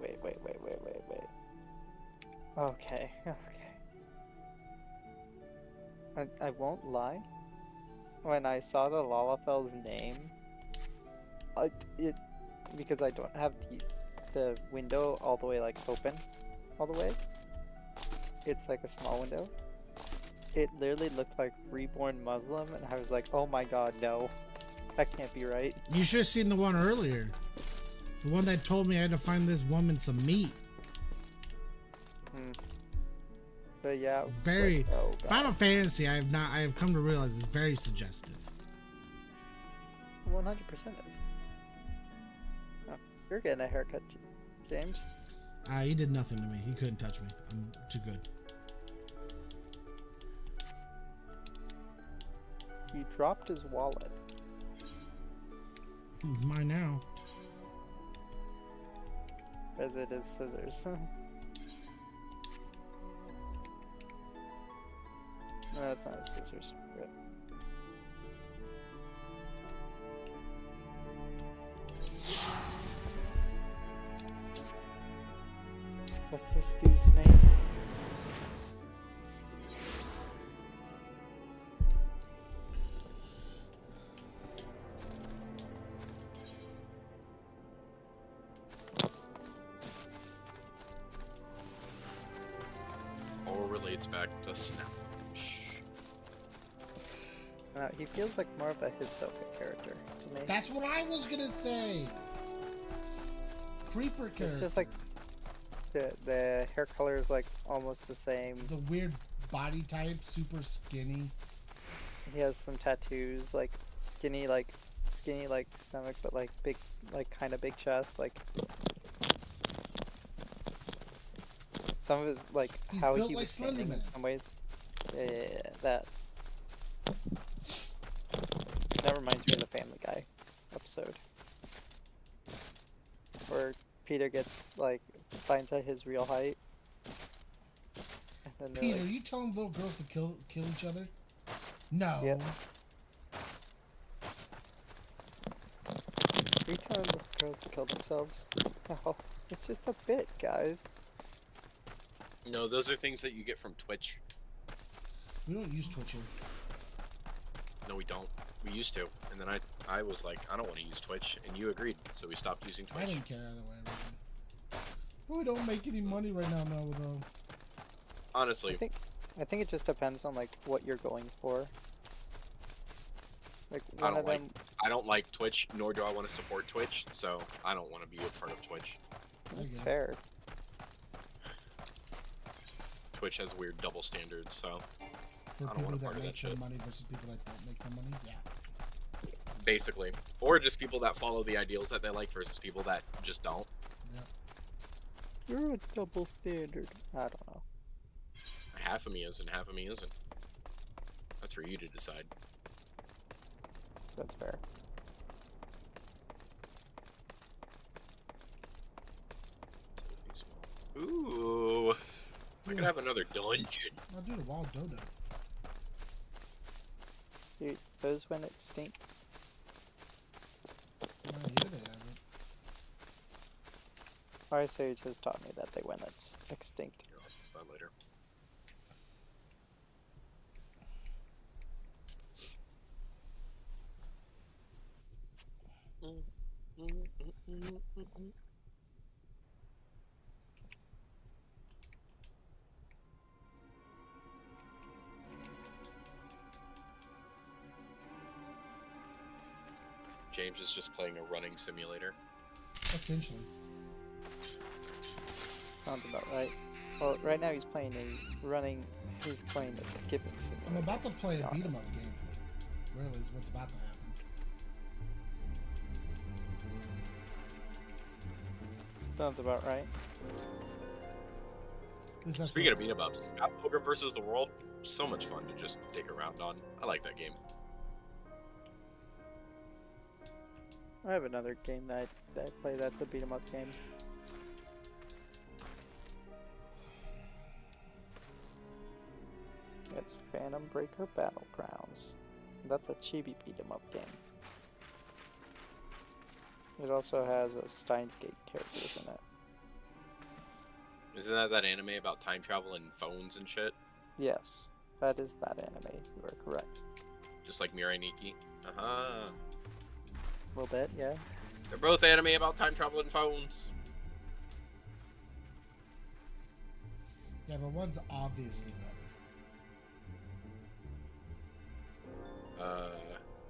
Wait. Okay. I won't lie. When I saw the Lalafell's name, because I don't have the window all the way like open, all the way. It's like a small window. It literally looked like Reborn Muslim, and I was like, oh my god, no. That can't be right. You should have seen the one earlier. The one that told me I had to find this woman some meat. But yeah, it was Very like, oh god. Final Fantasy. I have come to realize is very suggestive. 100% is. Oh, you're getting a haircut, James. He did nothing to me. He couldn't touch me. I'm too good. He dropped his wallet. Mine now. As it is scissors. No, that's not scissors. Rip. What's this dude's name? All relates back to Snap. He feels like more of a Hisoka character to me. That's what I was gonna say. Creeper character. It's just like the hair color is like almost the same. The weird body type, super skinny. He has some tattoos, like skinny like stomach, but like big, like kind of big chest. Like some of his like He's how built he like was standing in Slenderman. some ways. Yeah, that. That reminds me of the Family Guy episode where Peter gets like finds out his real height. And then they're Peter, like, you telling little girls to kill each other? No. Yep. We telling the girls to kill themselves? No, it's just a bit, guys. No, those are things that you get from Twitch. We don't use Twitch here. No, we don't. We used to, and then I was like, I don't want to use Twitch, and you agreed, so we stopped using I Twitch. didn't care either way. Really. But we don't make any money right now, though. Honestly, I think it just depends on like what you're going for. Like I one don't of like them. I don't like Twitch, nor do I want to support Twitch, so I don't want to be a part of Twitch. That's get it. fair. Twitch has weird double standards, so For I don't people want a that part of make that their shit. money versus people that don't make their money, yeah. Basically, or just people that follow the ideals that they like versus people that just don't. You're a double standard. I don't know. half of me is and half of me isn't. That's for you to decide. That's fair. Ooh, I could have another dungeon. I'll do the wild dodo. Dude, those went extinct. Oh, yeah, they have it. RSA just taught me that they went extinct. Here, I'll find later. James is just playing a running simulator. Essentially. Sounds about right. Well, right now he's playing he's playing a skipping I'm simulator. about to play a be beat 'em honest. up game. Really is what's about to happen. Sounds about right. At least that's Speaking what- of beat 'em ups, Scott Pilgrim vs. the World, so much fun to just dig around on. I like that game. I have another game that I play that's a beat 'em up game. It's Phantom Breaker Battlegrounds. That's a chibi beat 'em up game. It also has a Steins Gate characters in it. Isn't that anime about time travel and phones and shit? Yes, that is that anime. You are correct. Just like Mirai Nikki. Uh-huh. A little bit, yeah. They're both anime about time travel and phones. Yeah, but one's obviously better.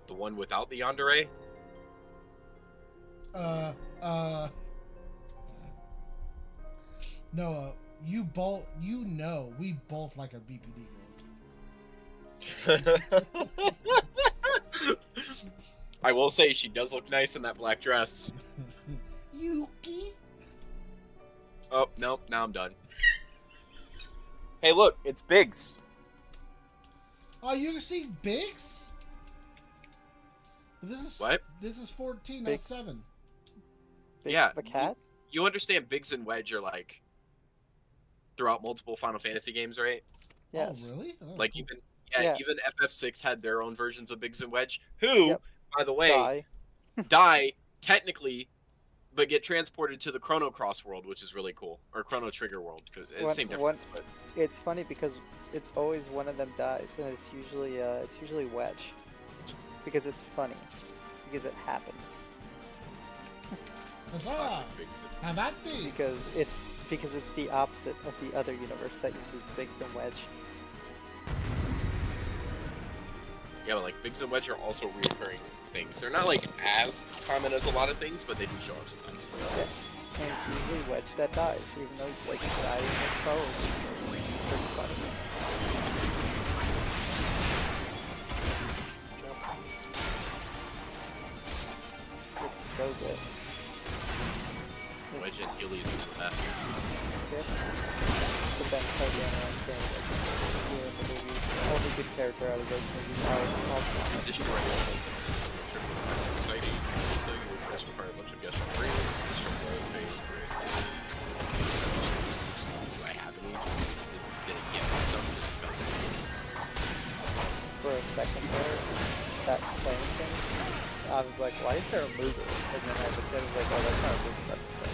The one without the yandere? Noah, we both like our BPD girls. I will say she does look nice in that black dress. Yuki? Oh, nope, now I'm done. Hey, look, it's Biggs. Oh, you're seeing Biggs? This is What? This is 14, not Biggs. 7. Biggs Yeah, the cat? You understand Biggs and Wedge are like throughout multiple Final Fantasy games, right? Yes. Oh, really? Oh, Like cool. Yeah. even FF6 had their own versions of Biggs and Wedge, who, Yep. by the way, Die. die technically, but get transported to the Chrono Cross world, which is really cool, or Chrono Trigger world, because it's the same difference. But It's funny because it's always one of them dies, and it's usually Wedge, because it's funny, because it happens, Huzzah! classic Biggs and Avanti! because it's the opposite of the other universe that uses Biggs and Wedge. yeah, but like Biggs and Wedge are also reoccurring things. They're not like as common as a lot of things, but they do show up sometimes. Yeah. And it's usually Wedge that dies, even though he's like dying in foes. It's pretty funny. It's so good. Wedge and Healy's is the best. Yep. The best Titanium thing that you in the movies. The only good character out of those movies are all Thomas. Addition to regular exciting. So you will first require a bunch of guest friends. This should go phase 3. Do I have any? Didn't get myself just because. For a second there, that plane thing, I was like, why is there a movie? And then I looked at it, like, oh, that's not a movie, that's a plane.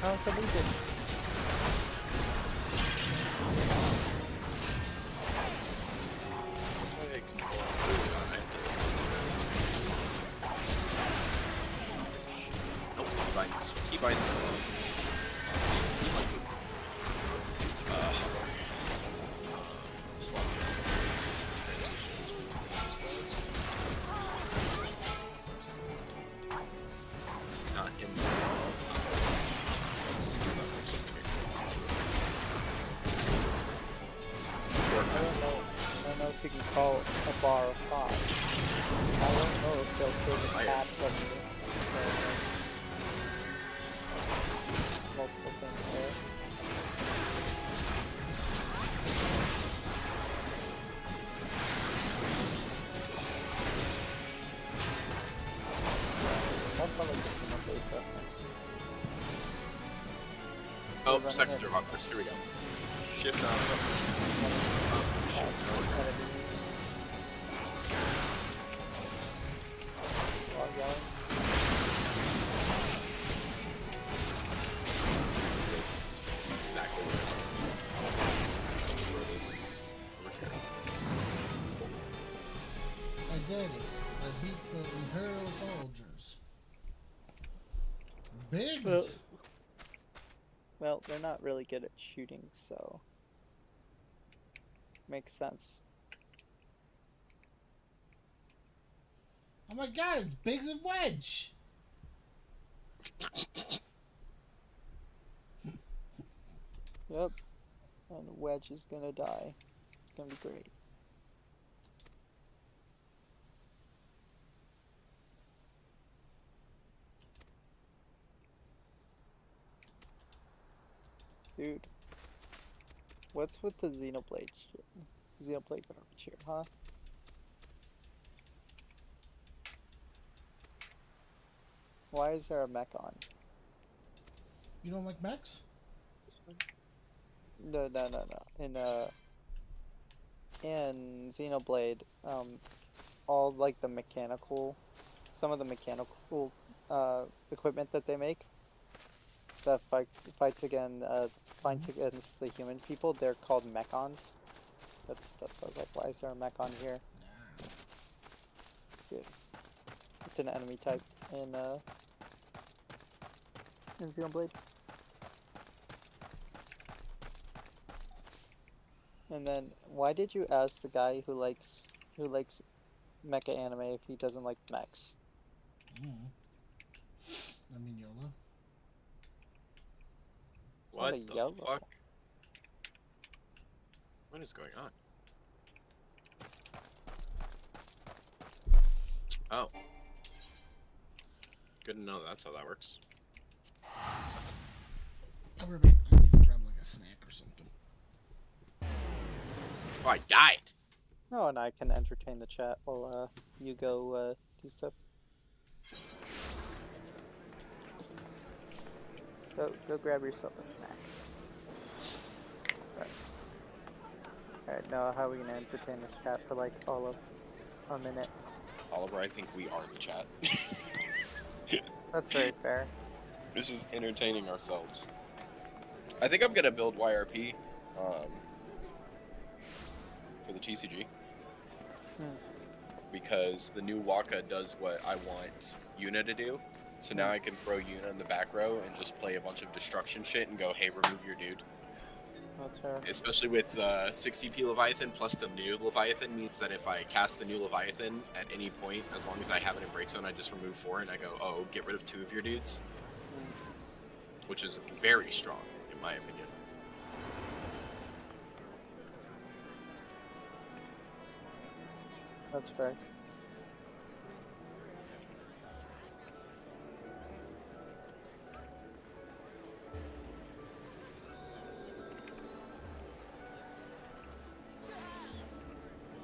How to lose it? Keybinds. Not in I don't know if you can call a bar a pod. I don't know if they'll take a cat from you. multiple things there. I'll probably get some update preference. Oh, running second it. hoppers. Here we go. Shift on. Enemies. Log yelling. Exactly what I this over here. I did it. I beat the Imperial soldiers. Biggs. Well, they're not really good at shooting, so makes sense. Oh my god, it's Biggs and Wedge. Yep. And Wedge is gonna die. It's gonna be great. Dude. What's with the Xenoblade shit? Xenoblade garbage here, huh? Why is there a mech on? You don't like mechs? No. In Xenoblade, all like the mechanical, some of the mechanical equipment that they make that fights against the human people, they're called mechons. That's what I was like. Why is there a mech on here? Good. It's an enemy type in Xenoblade. And then, why did you ask the guy who likes mecha anime if he doesn't like mechs? I mean, YOLO. What not a the yellow. fuck? What is going on? Oh. Good to know that's how that works. I'll be right back. I need to grab like a snack or something. Oh, I died! Oh, and I can entertain the chat while you go do stuff. Go grab yourself a snack. Alright, now how are we gonna entertain this chat for like all of a minute? Oliver, I think we are the chat. That's very fair. This is entertaining ourselves. I think I'm gonna build YRP for the TCG. Because the new Waka does what I want Yuna to do. So now I can throw Yuna in the back row and just play a bunch of destruction shit and go, hey, remove your dude. That's fair. Especially with 60p Leviathan plus the new Leviathan means that if I cast the new Leviathan at any point, as long as I have it in break zone, I just remove 4 and I go, oh, get rid of 2 of your dudes. Which is very strong, in my opinion. That's fair.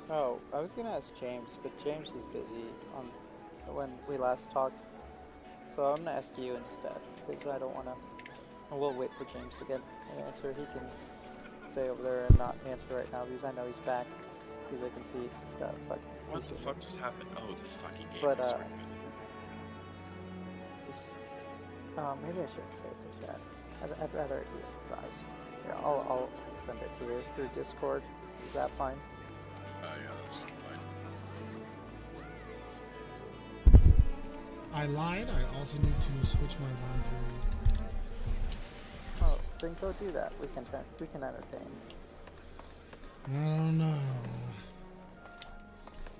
Oh, I was gonna ask James, but James is busy on when we last talked. So I'm gonna ask you instead, because I don't wanna. We'll wait for James to get an answer. He can stay over there and not answer right now because I know he's back. Because I can see the fucking. What the fuck just happened? Oh, this fucking game. But, I swear maybe I shouldn't say it to chat. I'd rather it be a surprise. Yeah, I'll send it to you through Discord. Is that fine? yeah, that's fine. I lied. I also need to switch my laundry. Oh, then go do that. We can entertain. I don't know.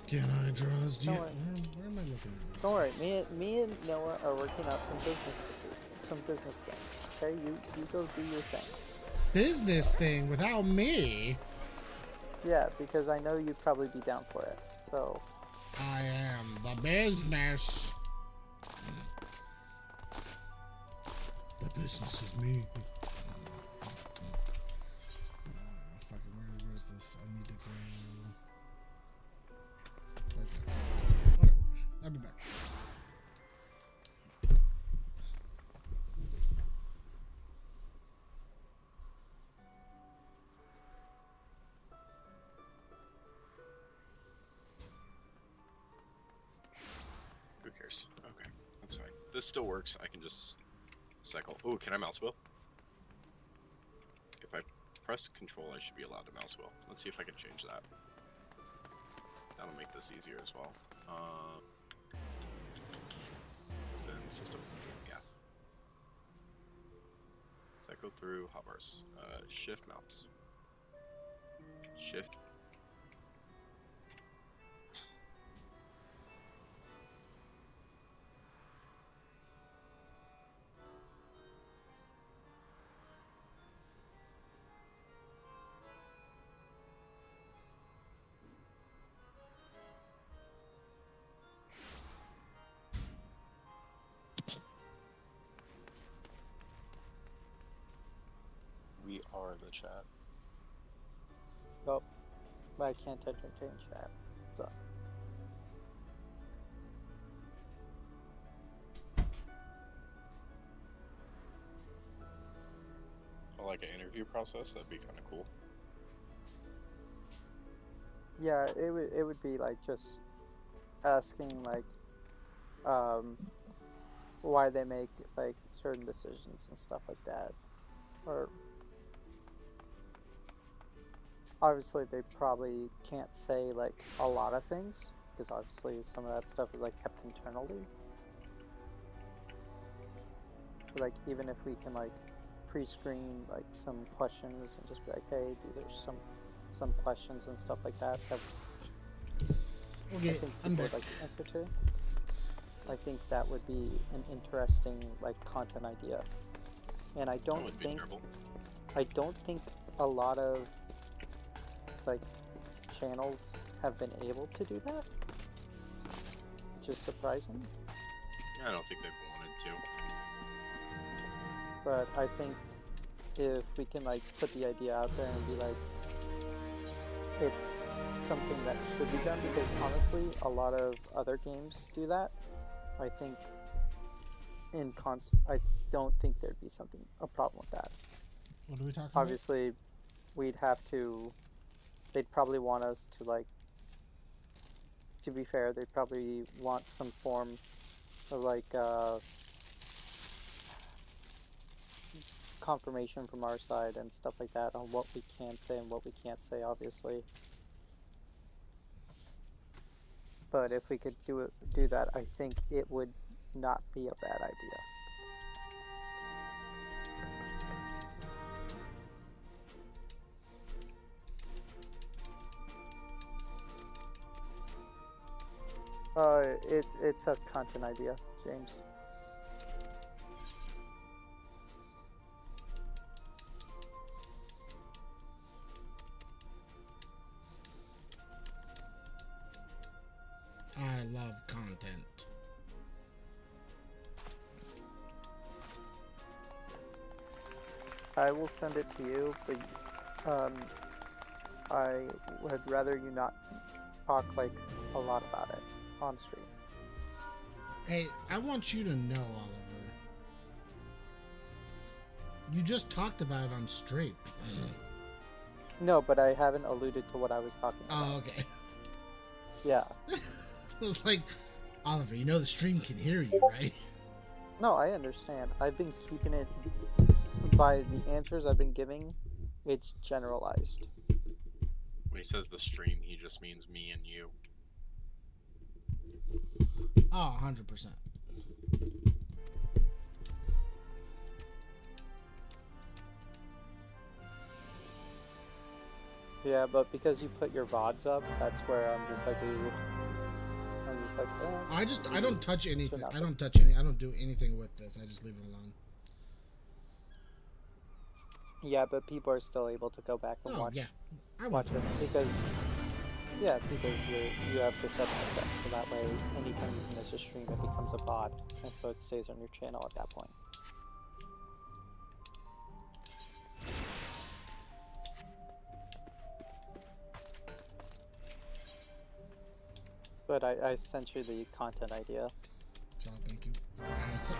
Can I trust you? Don't worry. Where am I looking? Don't worry. Me and Noah are working out some business thing. Okay, you go do your thing. Business thing without me? Yeah, because I know you'd probably be down for it. So. I am the business. The business is me. Fucking, where is this? I need to go. Right there. Okay, I'll be back. Who cares? Okay, that's fine. This still works. I can just cycle. Oh, can I mouse wheel? If I press control, I should be allowed to mouse wheel. Let's see if I can change that. That'll make this easier as well. Then system. Yeah. Cycle through hotbars. Shift mouse. Shift. We are the chat. Nope. But I can't entertain chat. So. Like an interview process, that'd be kind of cool. Yeah, it would be like just asking like why they make like certain decisions and stuff like that. Or obviously they probably can't say like a lot of things because obviously some of that stuff is like kept internally. But, like even if we can like pre-screen like some questions and just be like, hey, these are some questions and stuff like that Okay, I think I'm people back. would like to answer to. I think that would be an interesting like content idea. And I That don't wouldn't be think terrible. a lot of like channels have been able to do that, which is surprising. I don't think they've wanted to. But I think if we can like put the idea out there and be like, it's something that should be done, because honestly a lot of other games do that. I think I don't think there'd be a problem with that. What are we talking about? Obviously they'd probably want us to like, to be fair, they'd probably want some form of like confirmation from our side and stuff like that on what we can say and what we can't say, obviously. But if we could do that, I think it would not be a bad idea. It's a content idea, James. I love content. I will send it to you, but I would rather you not talk like a lot about it on stream. Hey, I want you to know, Oliver. You just talked about it on stream. No, but I haven't alluded to what I was talking about. Oh, okay. Yeah. I was like, Oliver, you know the stream can hear you, right? No, I understand. I've been keeping it, by the answers I've been giving, it's generalized. When he says the stream, he just means me and you. Oh, 100%. Yeah, but because you put your VODs up, that's where I'm just like, ooh. I'm just like, I don't touch anything. nothing. I don't do anything with this. I just leave it alone. Yeah, but people are still able to go back and Oh, watch yeah. I watch watch it because you have the set set, so that way anytime you miss a stream, it becomes a VOD, and so it stays on your channel at that point. But I sent you the content idea. So thank you.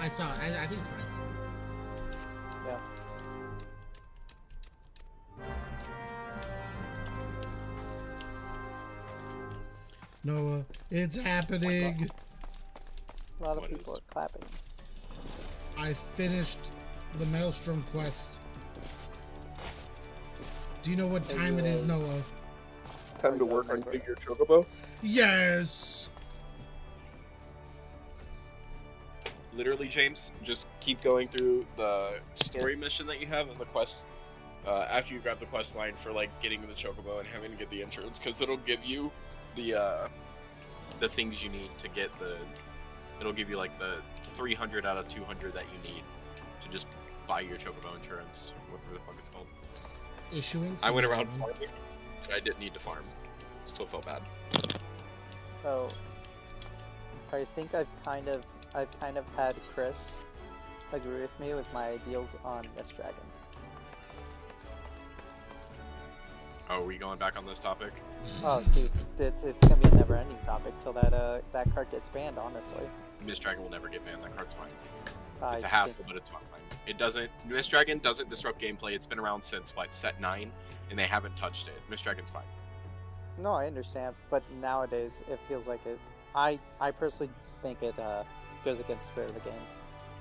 I saw it. I think it's fine. Yeah. Noah, it's happening. A lot of What people is- are clapping. I finished the Maelstrom quest. Do you know what time it is, Noah? Time to work on getting your chocobo. Yes. Literally, James, just keep going through the story mission that you have and the quest. After you grab the quest line for like getting the chocobo and having to get the insurance, because it'll give you the things you need to get the. It'll give you like the 300 out of 200 that you need to just buy your chocobo insurance, whatever the fuck it's called. Issuance. I went around farming, and I didn't need to farm. Still felt bad. So I think I've kind of had Chris agree with me with my ideals on Mist Dragon. Oh, are we going back on this topic? Oh, dude, it's gonna be a never-ending topic till that card gets banned. Honestly, Mist Dragon will never get banned. That card's fine. I It's a hassle, but it's fine. It doesn't. Mist Dragon doesn't disrupt gameplay. It's been around since what, set 9, and they haven't touched it. Mist Dragon's fine. No, I understand, but nowadays it feels like it. I personally think it goes against the spirit of the game,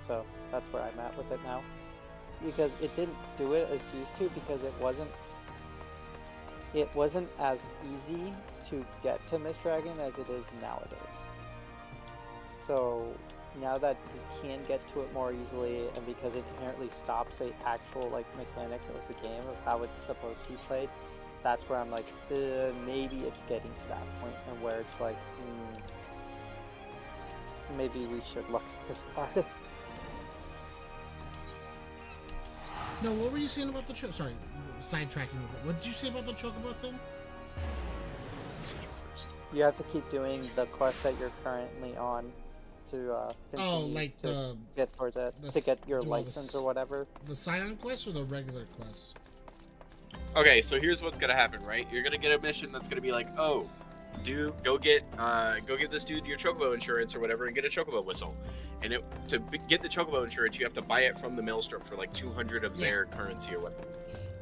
so that's where I'm at with it now. Because it didn't do it as used to, because it wasn't as easy to get to Mist Dragon as it is nowadays. So now that you can get to it more easily, and because it inherently stops a actual like mechanic of the game of how it's supposed to be played, that's where I'm like, maybe it's getting to that point, and where it's like, maybe we should look at this card. No, what were you saying about the chocobo? Sorry, sidetracking. What did you say about the chocobo thing? You have to keep doing the quest that you're currently on to continue like to get towards it, the to get your do all the license or whatever. The Scion quest or the regular quest? Okay, so here's what's gonna happen, right? You're gonna get a mission that's gonna be like, oh, go get this dude your chocobo insurance or whatever, and get a chocobo whistle. And get the chocobo insurance, you have to buy it from the Maelstrom for like 200 of their currency or whatever.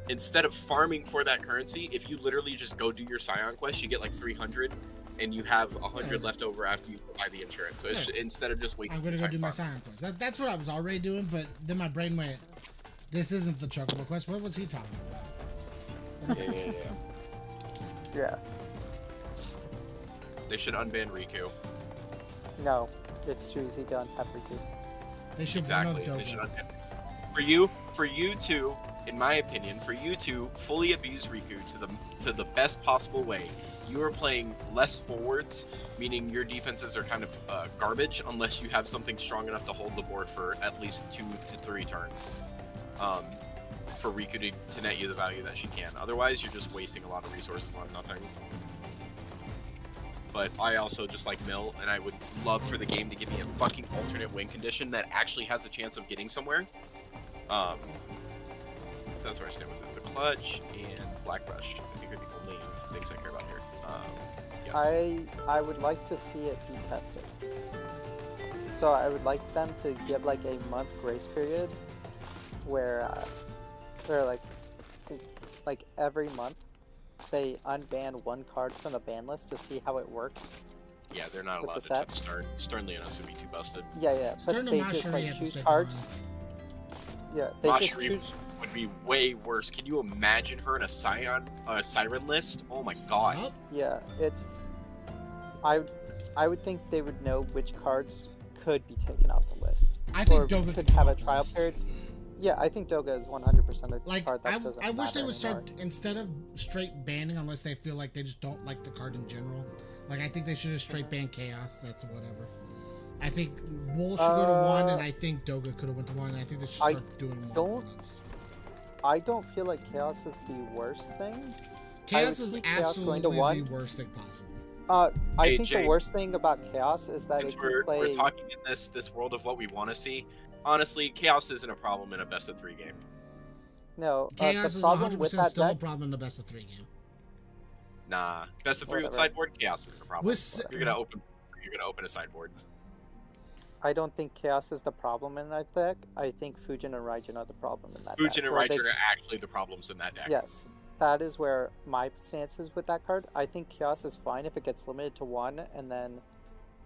Instead of farming for that currency, if you literally just go do your Scion quest, you get like 300, and you have 100 left over after you buy the insurance. So it's instead of just waiting. I'm gonna go do my Scion quest. That's what I was already doing, but then my brain went, "This isn't the chocobo quest. What was he talking about?" Yeah. They should unban Riku. No, it's too easy to untap Riku. They should Exactly. run They should Doga. unban. For you to, in my opinion, for you to fully abuse Riku to the best possible way, you are playing less forwards, meaning your defenses are kind of garbage unless you have something strong enough to hold the board for at least 2 to 3 turns. For Riku to net you the value that she can. Otherwise, you're just wasting a lot of resources on nothing. But I also just like Mill, and I would love for the game to give me a fucking alternate win condition that actually has a chance of getting somewhere. That's where I stand with it. The Clutch and Black Rush, I think are the only things I care about here. Yes. I would like to see it be tested. So I would like them to give like a month grace period where they're like every month they unban one card from the ban list to see how it works. Yeah, they're not with allowed the to set. touch Stern Leonis would be too busted. Yeah, but Stern they and just Mashiri like have to choose stick cards. on. Yeah, they just Mashiri choose. would be way worse. Can you imagine her in a Siren list? Oh my god. Yup. Yeah, it's. I would think they would know which cards could be taken off the list. I think or Doga could could have come a off the trial list. period. Yeah, I think Doga is 100% a Like, card that doesn't I wish they matter would start, anymore. instead of straight banning unless they feel like they just don't like the card in general. Like, I think they should just straight ban Chaos. That's whatever. I think Wool should go to 1, and I think Doga could have went to 1, and I think they should start doing more don't- ones. I don't feel like Chaos is the worst thing. Chaos would is see Chaos going to absolutely 1. the worst thing possible. I Hey, think Jake. the worst thing about Chaos is that Since it can play. we're talking in this world of what we want to see, honestly, Chaos isn't a problem in a best of 3 game. No, Chaos the is problem 100% with that still a deck. problem in the best of 3 game. Nah, best of 3 with Whatever. sideboard. Chaos is the problem. With You're gonna open a sideboard. I don't think Chaos is the problem in that deck. I think Fujin and Raijin are the problem in that deck. Fujin and where they- Raijin are actually the problems in that deck. Yes, that is where my stance is with that card. I think Chaos is fine if it gets limited to 1, and then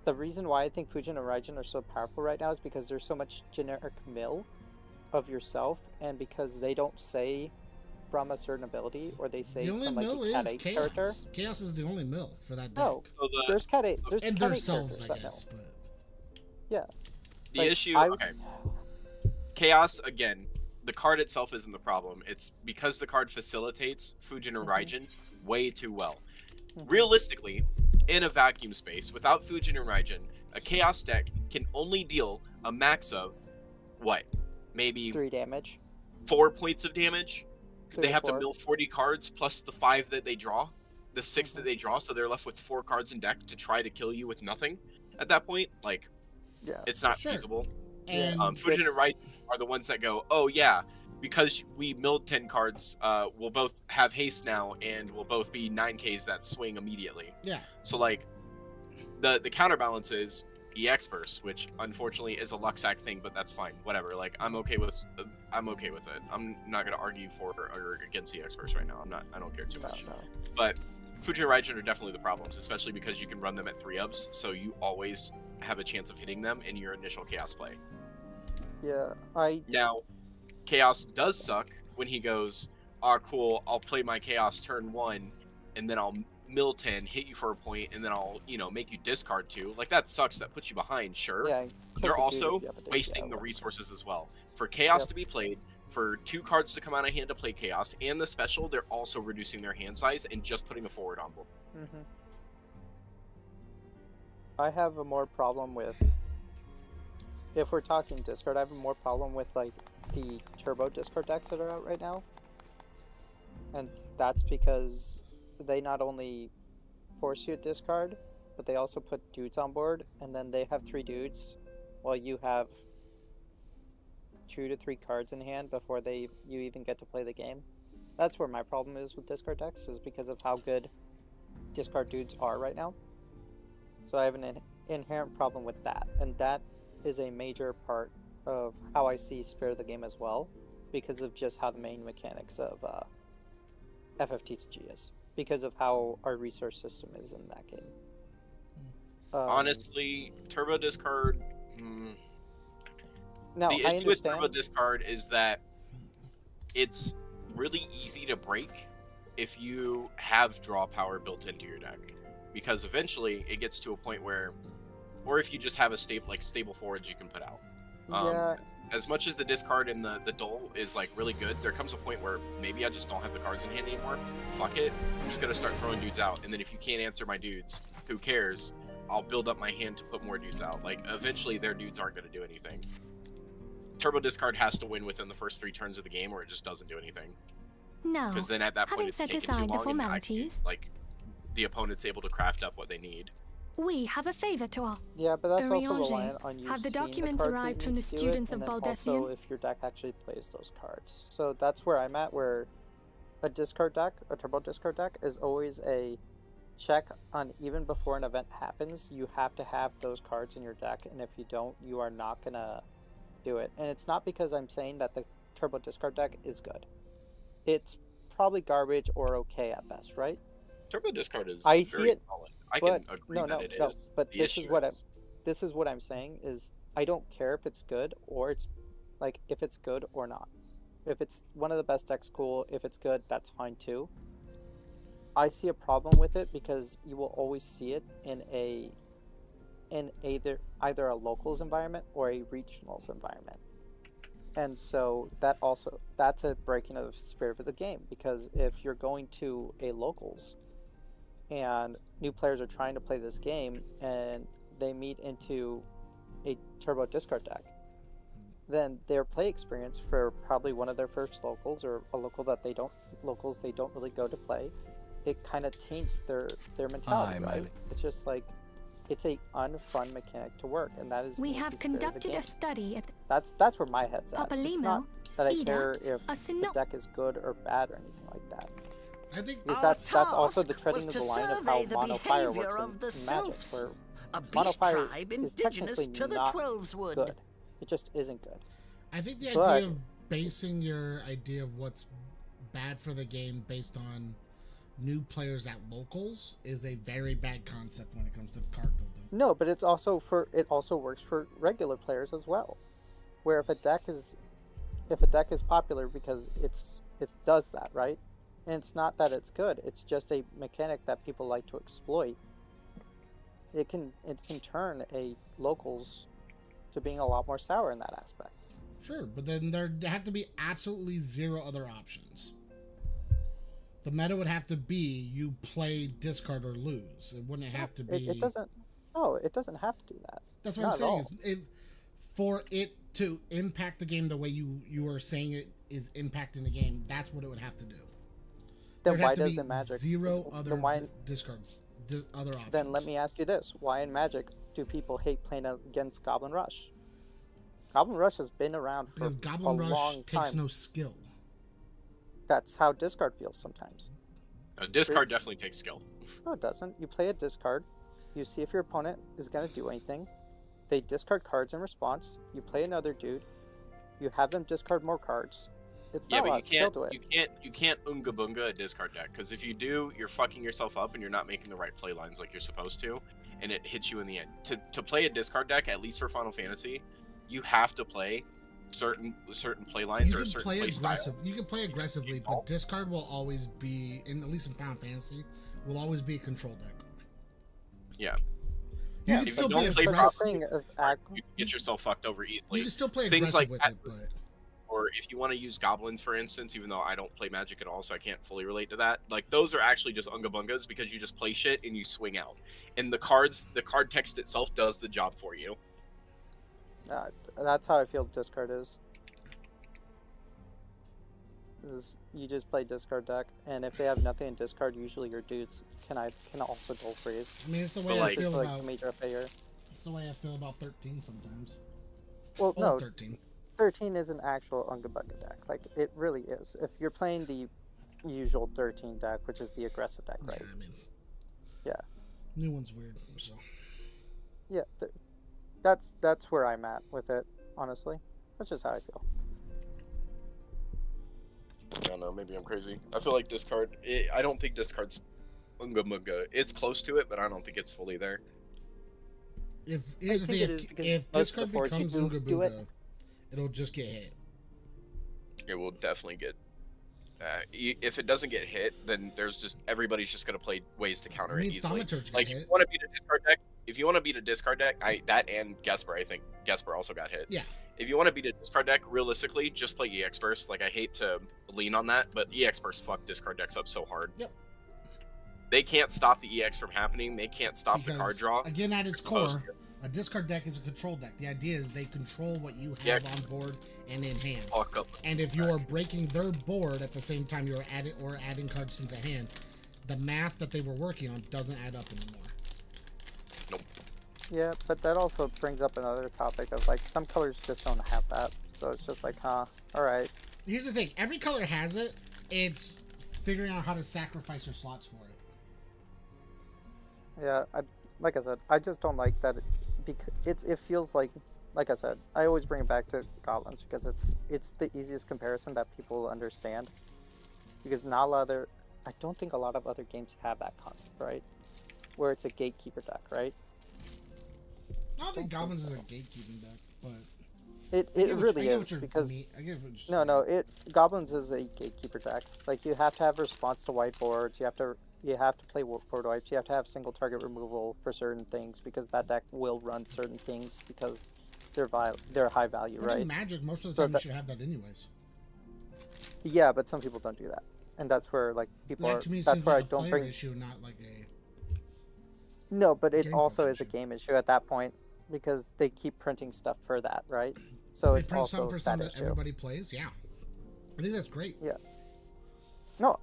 the reason why I think Fujin and Raijin are so powerful right now is because there's so much generic mill of yourself, and because they don't say from a certain ability, or they say the only from like mill a Cat is 8 chaos. character. Chaos is the only mill for that deck. No, So the there's Cat 8. There's and Cat 8 themselves, characters I that mill. guess. But Yeah. the Like, issue. I Okay. Chaos, again, the card itself isn't the problem. It's because the card facilitates Fujin and Raijin way too well. Realistically, in a vacuum space, without Fujin and Raijin, a Chaos deck can only deal a max of, what? Maybe 3 damage. 4 points of damage? 3 They or have to 4. mill 40 cards plus the 5 that they draw, the 6 that they draw, so they're left with 4 cards in deck to try to kill you with nothing. At that point, like, Yeah. it's not Sure. feasible. and Fujin and Raijin are the ones that go, oh yeah, because we milled 10 cards, we'll both have haste now, and we'll both be 9Ks that swing immediately. yeah, So like, the counterbalance is EX Burst, which unfortunately is a Luxac thing, but that's fine. Whatever. Like, I'm okay with it. I'm not gonna argue for or against EX Burst right now. I don't care too No, much. no. But Fujin and Raijin are definitely the problems, especially because you can run them at 3-ups, so you always have a chance of hitting them in your initial Chaos play. Yeah, Now, Chaos does suck when he goes, "Ah, cool, I'll play my Chaos turn 1, and then I'll mill 10, hit you for a point, and then I'll, make you discard 2." Like, that sucks. That puts you behind, sure. yeah. They're kills the dude also if you have a dude, wasting yeah, the well. resources as well. For Chaos Yep. to be played, for 2 cards to come out of hand to play Chaos, and the special, they're also reducing their hand size and just putting a forward on board. Mhm. I have a more problem with, if we're talking discard, I have a more problem with like the turbo discard decks that are out right now. And that's because they not only force you to discard, but they also put dudes on board, and then they have 3 dudes while you have 2 to 3 cards in hand before you even get to play the game. That's where my problem is with discard decks, is because of how good discard dudes are right now. So I have an inherent problem with that, and that is a major part of how I see Spirit of the Game as well, because of just how the main mechanics of FFTCG is, because of how our resource system is in that game. Honestly, Turbo Discard... no, the I issue with Turbo understand. Discard is that it's really easy to break if you have draw power built into your deck, because eventually it gets to a point where, or if you just have a stable forwards you can put out. Yeah, As much as the discard and the dole is like really good, there comes a point where maybe I just don't have the cards in hand anymore. Fuck it, I'm just gonna start throwing dudes out, and then if you can't answer my dudes, who cares? I'll build up my hand to put more dudes out. Like, eventually their dudes aren't gonna do anything. Turbo discard has to win within the first 3 turns of the game, or it just doesn't do anything. Now, Because then at that point having it's set taken too aside the long, and I can, formalities, like, the opponent's able to craft up what they need. we have a favor to ask. yeah, but that's also Urianger, reliant on you have the seeing documents cards that arrived you from need the to do students it, and of then also Baldessian? if your deck actually plays those cards. So that's where I'm at, where a discard deck, a turbo discard deck, is always a check on, even before an event happens, you have to have those cards in your deck, and if you don't, you are not gonna do it. And it's not because I'm saying that the turbo discard deck is good. It's probably garbage or okay at best, right? Turbo discard is I see very it, solid. I but can agree no, that it no. is. But The this is issue what is- this is what I'm saying is I don't care if it's good or it's like if it's good or not. If it's one of the best decks, cool. If it's good, that's fine too. I see a problem with it because you will always see it in either a locals environment or a regionals environment. And so that's a breaking of the spirit of the game, because if you're going to a locals and new players are trying to play this game and they meet into a turbo discard deck, then their play experience for probably one of their first locals or a local that they don't really go to play, it kind of taints their mentality, right? It's just like it's a unfun mechanic to work, and that is We going to have be the spirit of the conducted game. a study at That's where my head's at. Papa It's Limo, not that I Ida, care if a the deck is good or bad or anything like that. I think Because Our that's also the task treading was of to the line of survey how the mono fire behavior works of in the Magic, sylphs, where a mono beast fire tribe is indigenous technically to the not Twelveswood. good. It just isn't good. I think the But- idea of basing your idea of what's bad for the game based on new players at locals is a very bad concept when it comes to card building. No, but it also works for regular players as well. Where if a deck is popular because it does that, right? And it's not that it's good, it's just a mechanic that people like to exploit. It can turn a locals to being a lot more sour in that aspect. Sure, but then there have to be absolutely zero other options. The meta would have to be you play, discard, or lose. It wouldn't have to be. It doesn't. No, it doesn't have to do that. That's what Not I'm at saying. all. Is if for it to impact the game the way you are saying it is impacting the game, that's what it would have to do. Then There'd why have to be doesn't Magic? zero other then why, discard other options? Then let me ask you this: why in Magic do people hate playing against Goblin Rush? Goblin Rush has been around for because a Goblin Rush long takes time. no skill. That's how discard feels sometimes. Discard definitely takes skill. No, it doesn't. You play a discard. You see if your opponent is going to do anything. They discard cards in response. You play another dude. You have them discard more cards. It's Yeah, not a lot but of skill to it. you can't unga bunga a discard deck, because if you do, you're fucking yourself up and you're not making the right play lines like you're supposed to, and it hits you in the end. To play a discard deck, at least for Final Fantasy, you have to play certain play lines You or a can certain play play aggressive. style. You can play aggressively, but discard will always be, at least in Final Fantasy, will always be a control deck. Yeah. You Yeah, can if still you play don't play aggressive. You can get yourself fucked over easily. You can still play Things aggressive like with that. it, but Or if you want to use goblins, for instance, even though I don't play Magic at all, so I can't fully relate to that. Like, those are actually just unga bungas because you just play shit and you swing out. And the card text itself does the job for you. That's how I feel discard is. You just play discard deck, and if they have nothing in discard, usually your dudes can also dual freeze. I mean, it's the But, way I like- It's feel like about. major failure. It's the way I feel about 13 sometimes. Well, Oh, no, 13. 13 is an actual Unga Bunga deck. Like, it really is. If you're playing the usual 13 deck, which is the aggressive deck, right? Yeah, I mean, Yeah. new one's weird. So Yeah, that's where I'm at with it, honestly. That's just how I feel. I don't know, maybe I'm crazy. I feel like discard. I don't think discard's unga bunga. It's close to it, but I don't think it's fully there. here's the think it is thing: because if most of the discard boards you becomes do Unga it. Bunga, it'll just get hit. It will definitely get. If it doesn't get hit, then there's just everybody's just gonna play ways to counter I mean, it easily. Thaumaturge Like, got if hit. you want to beat a discard deck, that and Gasper, I think Gasper also got hit. Yeah. If you want to beat a discard deck, realistically, just play EX Burst. Like, I hate to lean on that, but EX Burst fuck discard decks up so hard. Yep. They can't stop the EX from happening. They can't stop the card Because, draw. again, at its Supposed core, a discard deck is a control deck. The idea is they control what you have Yeah. on board and in hand. Fuck up. And if you're breaking their board at the same time you're adding cards into hand, the math that they were working on doesn't add up anymore. Yeah, but that also brings up another topic of, like, some colors just don't have that. So it's just like, alright. Here's the thing: every color has it. It's figuring out how to sacrifice your slots for it. Yeah, like I said, I just don't like that. It feels like I said, I always bring it back to goblins because it's the easiest comparison that people will understand. Because not a lot of I don't think a lot of other games have that concept, right? Where it's a gatekeeper deck, right? I don't think Goblins is a gatekeeping deck, but It really is because Goblins is a gatekeeper deck. Like, you have to have response to whiteboards. You have to play board wipes. You have to have single target removal for certain things because that deck will run certain things because they're high value, in right? Magic, most of the So time you should have that anyways. Yeah, but some people don't do that, and that's where, like, people That are. to me That's seems where like I a don't player bring. issue, not like a. No, but it game also coach is a issue. game issue at that point because they keep printing stuff for that, right? So They it's print also something for something that that issue. everybody plays. Yeah, I think that's great. Yeah. No,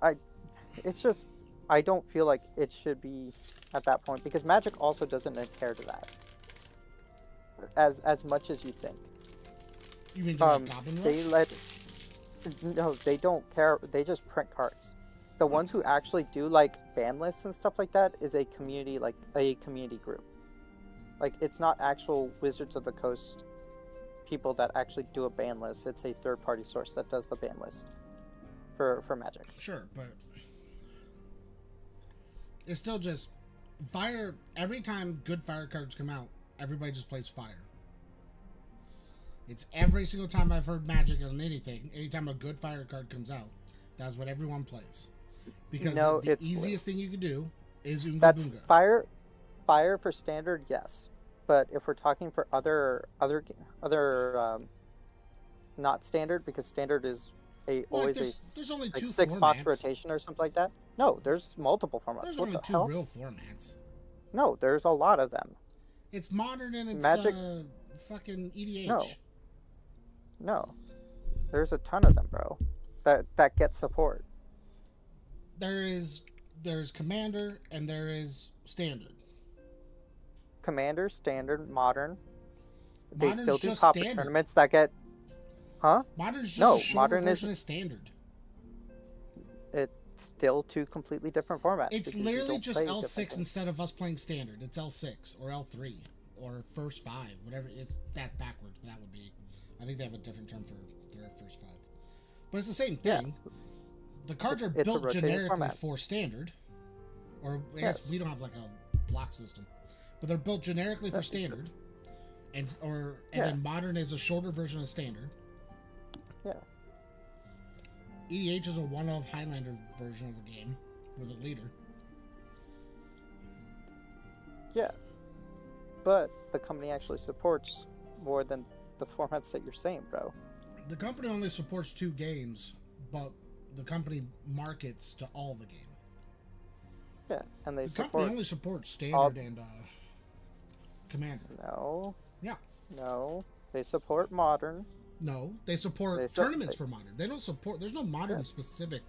it's just I don't feel like it should be at that point because Magic also doesn't adhere to that as much as you think. You mean like Goblin Rush? No, they don't care. They just print cards. the ones who actually do like ban lists and stuff like that is a community group. Like it's not actual Wizards of the Coast people that actually do a ban list. It's a third party source that does the ban list for Magic. Sure, but it's still just fire. Every time good fire cards come out, everybody just plays fire. It's every single time I've heard Magic on anything. Anytime a good fire card comes out, that's what everyone plays. Because the easiest thing you can do is Unga That's Bunga. fire for standard, yes. But if we're talking for other not standard, because standard is There's only like two 6 box formats. rotation or something like that. No, there's multiple formats. There's What only the two hell? real formats. No, there's a lot of them. It's Modern and it's Magic- fucking EDH. No, there's a ton of them, bro. That get support. There's Commander and there is Standard. Commander, standard, modern. They Modern's still do just Pauper standard. tournaments that get. Huh? Modern's just No, a shorter Modern version is- of Standard. It's still two completely different formats. It's because you literally don't just play different L6 things. instead of us playing Standard. It's L6 or L3 or First 5, whatever. It's that backwards, but that would be. I think they have a different term for their First 5. But it's the same Yeah. thing. The cards It's are a built rotating generically format. for Standard. Or I guess Yes. we don't have like a block system. But they're built generically for Standard. And Yeah. then Modern is a shorter version of Standard. Yeah. EDH is a one-off Highlander version of the game with a leader. Yeah. But the company actually supports more than the formats that you're saying, bro. The company only supports 2 games, but the company markets to all the game. Yeah, and they The support. company only supports Standard and Commander. No. Yeah. No. They support modern. No, they support They tournaments for Modern. They don't support. There's no Modern Yes. specific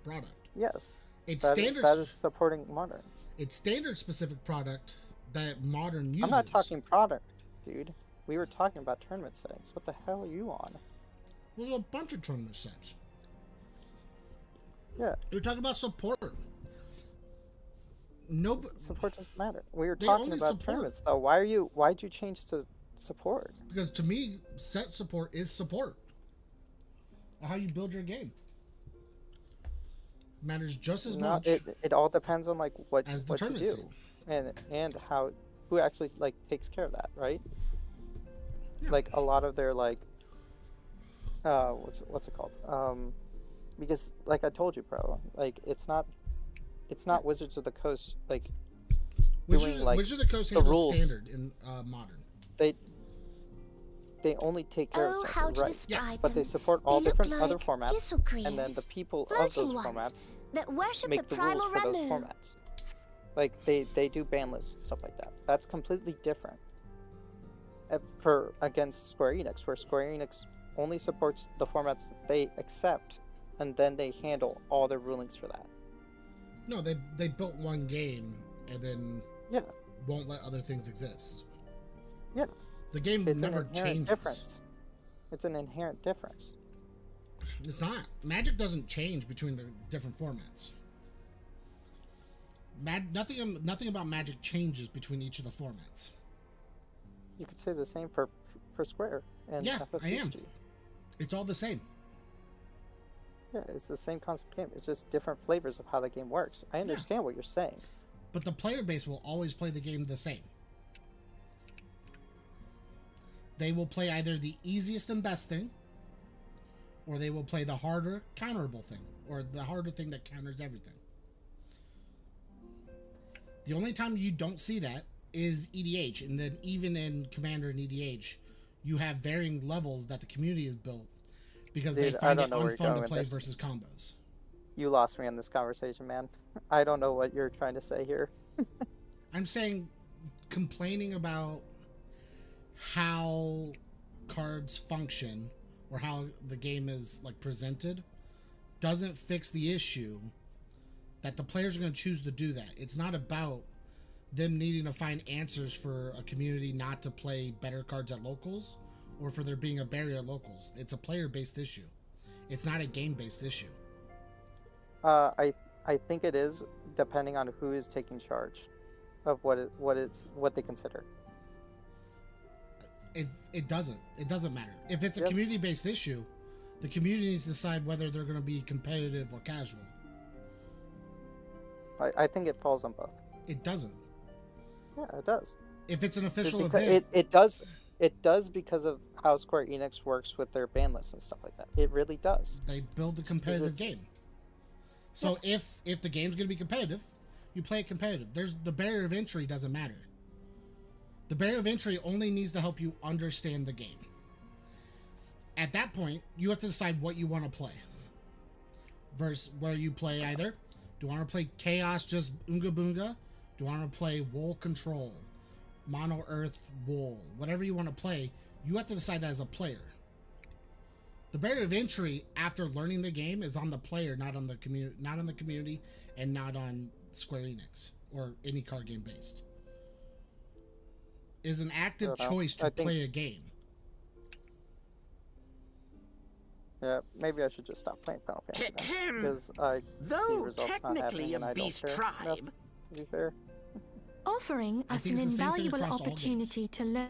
product. Yes. It's That Standard. that is supporting modern. It's Standard specific product that Modern uses. I'm not talking product, dude. We were talking about tournament settings. What the hell are you on? Well, there's a bunch of tournament sets. Yeah. You're talking about support. No, Support doesn't matter. We were They talking only about support- tournaments, though. Why'd you change to support? because to me, set support is support. How you build your game matters just as No, much. it all depends on like what As the you tournament do, scene. and who actually like takes care of that, right? Yeah. Like a lot of their like, what's it called? Because like I told you, bro, like it's not Wizards of the Coast like doing like Wizard of the Coast the handles rules. Standard in Modern. they only take care Oh, of how standard, to right? describe But they them. support all They look different other like formats, thistle and then the creams, people of floating those ones formats that worship make the the rules primal for those Ramu. formats. Like they do ban lists and stuff like that. That's completely different. For against Square Enix, where Square Enix only supports the formats that they accept, and then they handle all their rulings for that. No, they built one game and then Yeah, won't let other things exist. yeah. The game It's never an inherent changes. difference. It's an inherent difference. It's not. Magic doesn't change between the different formats. Nothing about Magic changes between each of the formats. You could say the same for Square and Yeah, I am. FFPG. It's all the same. Yeah, it's the same concept game. It's just different flavors of how the game works. I understand what you're saying. But the player base will always play the game the same. They will play either the easiest and best thing, or they will play the harder, counterable thing, or the harder thing that counters everything. The only time you don't see that is EDH, and then even in Commander and EDH, you have varying levels that the community has built because they Dude, I find don't it know where you're unfun going to with play this. versus combos. You lost me on this conversation, man. I don't know what you're trying to say here. I'm saying complaining about how cards function or how the game is like presented doesn't fix the issue that the players are going to choose to do that. It's not about them needing to find answers for a community not to play better cards at locals or for there being a barrier at locals. It's a player-based issue. It's not a game-based issue. I think it is, depending on who is taking charge of what they consider. It doesn't matter. If it's a Yes. community-based issue, the community needs to decide whether they're going to be competitive or casual. I think it falls on both. It doesn't. Yeah, it does. If it's an official Because event, it does. It does because of how Square Enix works with their ban lists and stuff like that. It really does. they build a competitive it's- game. So if the game's going to be competitive, you play it competitive. The barrier of entry doesn't matter. The barrier of entry only needs to help you understand the game. At that point, you have to decide what you want to play. Versus where you play either, do I want to play Chaos just Oonga Boonga? Do I want to play Wool Control? Mono Earth Wool? Whatever you want to play, you have to decide that as a player. The barrier of entry after learning the game is on the player, not on the community, and not on Square Enix or any card game based. Is an active choice to play a game. Yeah, maybe I should just stop playing Final Fantasy then, because I see Though results not technically happening a and I don't beast care enough, tribe, to be fair. Offering I us think an it's the same thing invaluable across all games. opportunity to learn.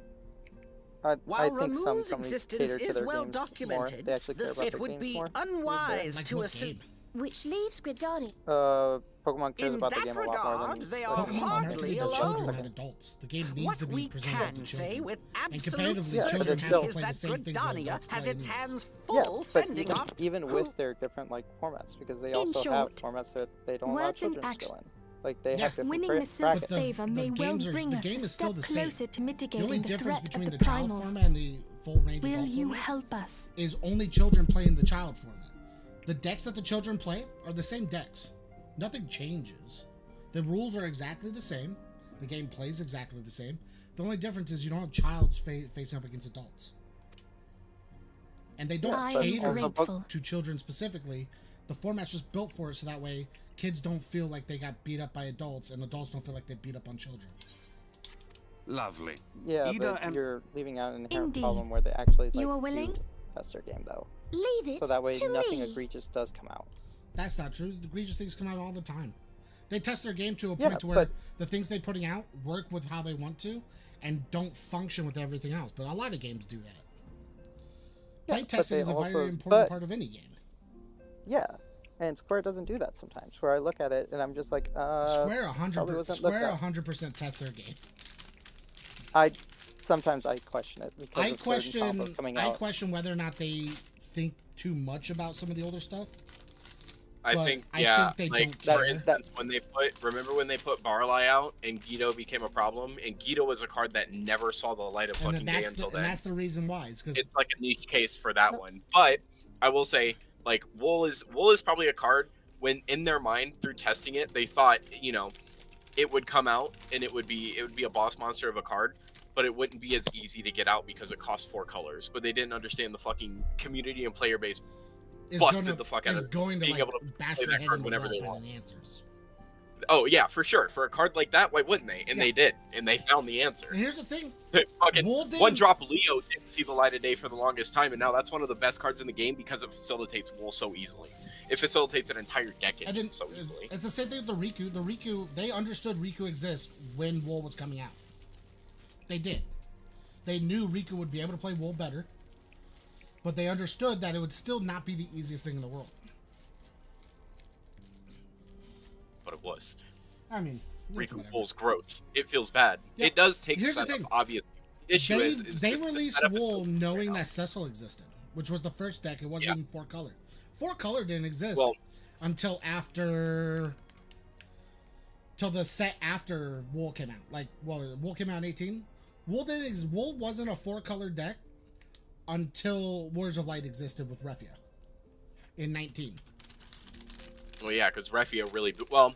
I while think some Ramu's companies existence cater to is their well games more. documented, They actually the care about Sith their would games be more. unwise Like to what assume. game? Which leaves Gridani. Pokemon cares In about the that game a lot more regard, than they like, are Pokemon's Pokemon hardly marketed to children alone. and adults. The game needs What to be we presented can to say children. with And absolute competitively, Yeah, but children it's have to still- play the is same that things that Gridania adults has play its anyways. hands Yeah, full but fending off even who- with their different formats, because they In also have short, formats that they don't allow words and children to go action. in. Like they Yeah. have different Winning the Silver brackets. But the- Favor the may well games are- bring the us game a is still step the same. closer to The mitigating only the difference threat between of the the child primals. format and the full range Will adult you format help us? is only children playing the child format. The decks that the children play are the same decks. Nothing changes. The rules are exactly the same. The game plays exactly the same. The only difference is you don't have childs facing up against adults. And they don't I am cater grateful. to children specifically. The format's just built for it so that way kids don't feel like they got beat up by adults and adults don't feel like they beat up on children. Lovely. Yeah, Ida but and- you're leaving out an inherent Indeed. problem where they actually You like are willing? do test their game though, Leave it so that way to nothing me. egregious does come out. That's not true. The egregious things come out all the time. They test their game to a Yeah, point to where but- the things they're putting out work with how they want to and don't function with everything else. But a lot of games do that. Yeah, Play but testing they is a also- very important but- part of any game. Yeah, and Square doesn't do that sometimes. Where I look at it and I'm just like, Square probably wasn't looked at. 100% tests their game. Sometimes I question it because I of certain combos coming out. question whether or not they think too much about some of the older stuff. I But think, I yeah, think they like, don't for care. instance, when they remember when they put Barley out and Guido became a problem, and Guido was a card that never saw the light of And fucking day that's until and then. that's the reason why. It's because It's like a niche case for that one. But I will say, like, Wool is probably a card when in their mind through testing it, they thought, you know, it would come out and it would be a boss monster of a card, but it wouldn't be as easy to get out because it costs 4 colors. But they didn't understand the fucking community and player base busted the fuck out of going to being like able to bash play your that head card in the whenever wall they finding want. answers. Oh yeah, for sure. For a card like that, why wouldn't they? And Yeah. they did, and they found the answer. And here's the thing: The fucking Wool didn't- one drop Leo didn't see the light of day for the longest time, and now that's one of the best cards in the game because it facilitates Wool so easily. It facilitates an entire deck I didn't. so easily. It's the same thing with the Riku. The Riku, they understood Riku exists when Wool was coming out. They did. They knew Riku would be able to play Wool better, but they understood that it would still not be the easiest thing in the world. But it was. I mean, Riku whatever. Wool's gross. It feels bad. Yeah. It does take Here's the setup, thing. obviously. The issue is They if the released setup is Wool so knowing figured that out. Cecil existed, which was the first deck. It wasn't Yeah. even 4-color. 4-color didn't exist Well- until after... Till the set after Wool came out. Like, well, Wool came out in 18. Wool wasn't a 4-color deck until Warriors of Light existed with Refia in 19. Well, yeah, because Refia really... Well,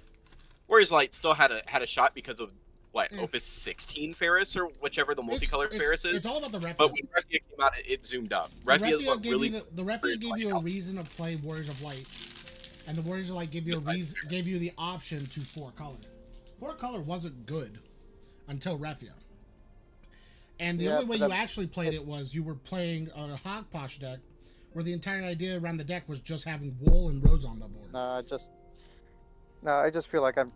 Warriors Light still had a shot because of, what, Yeah. Opus 16 Ferris, or whichever the multicolored Ferris is? It's all about the Refia. But when Refia came out, it zoomed up. The Refia is what gave really... you the Refia gave you a reason to play Warriors of Light, and the Warriors of Light gave you gave you the option to 4-color. 4-color wasn't good until Refia, and the Yeah, only way but you that's- actually played it was you were playing a Hogposh deck, where the entire idea around the deck was just having Wool and Rose on the board. Just No, I just feel like I'm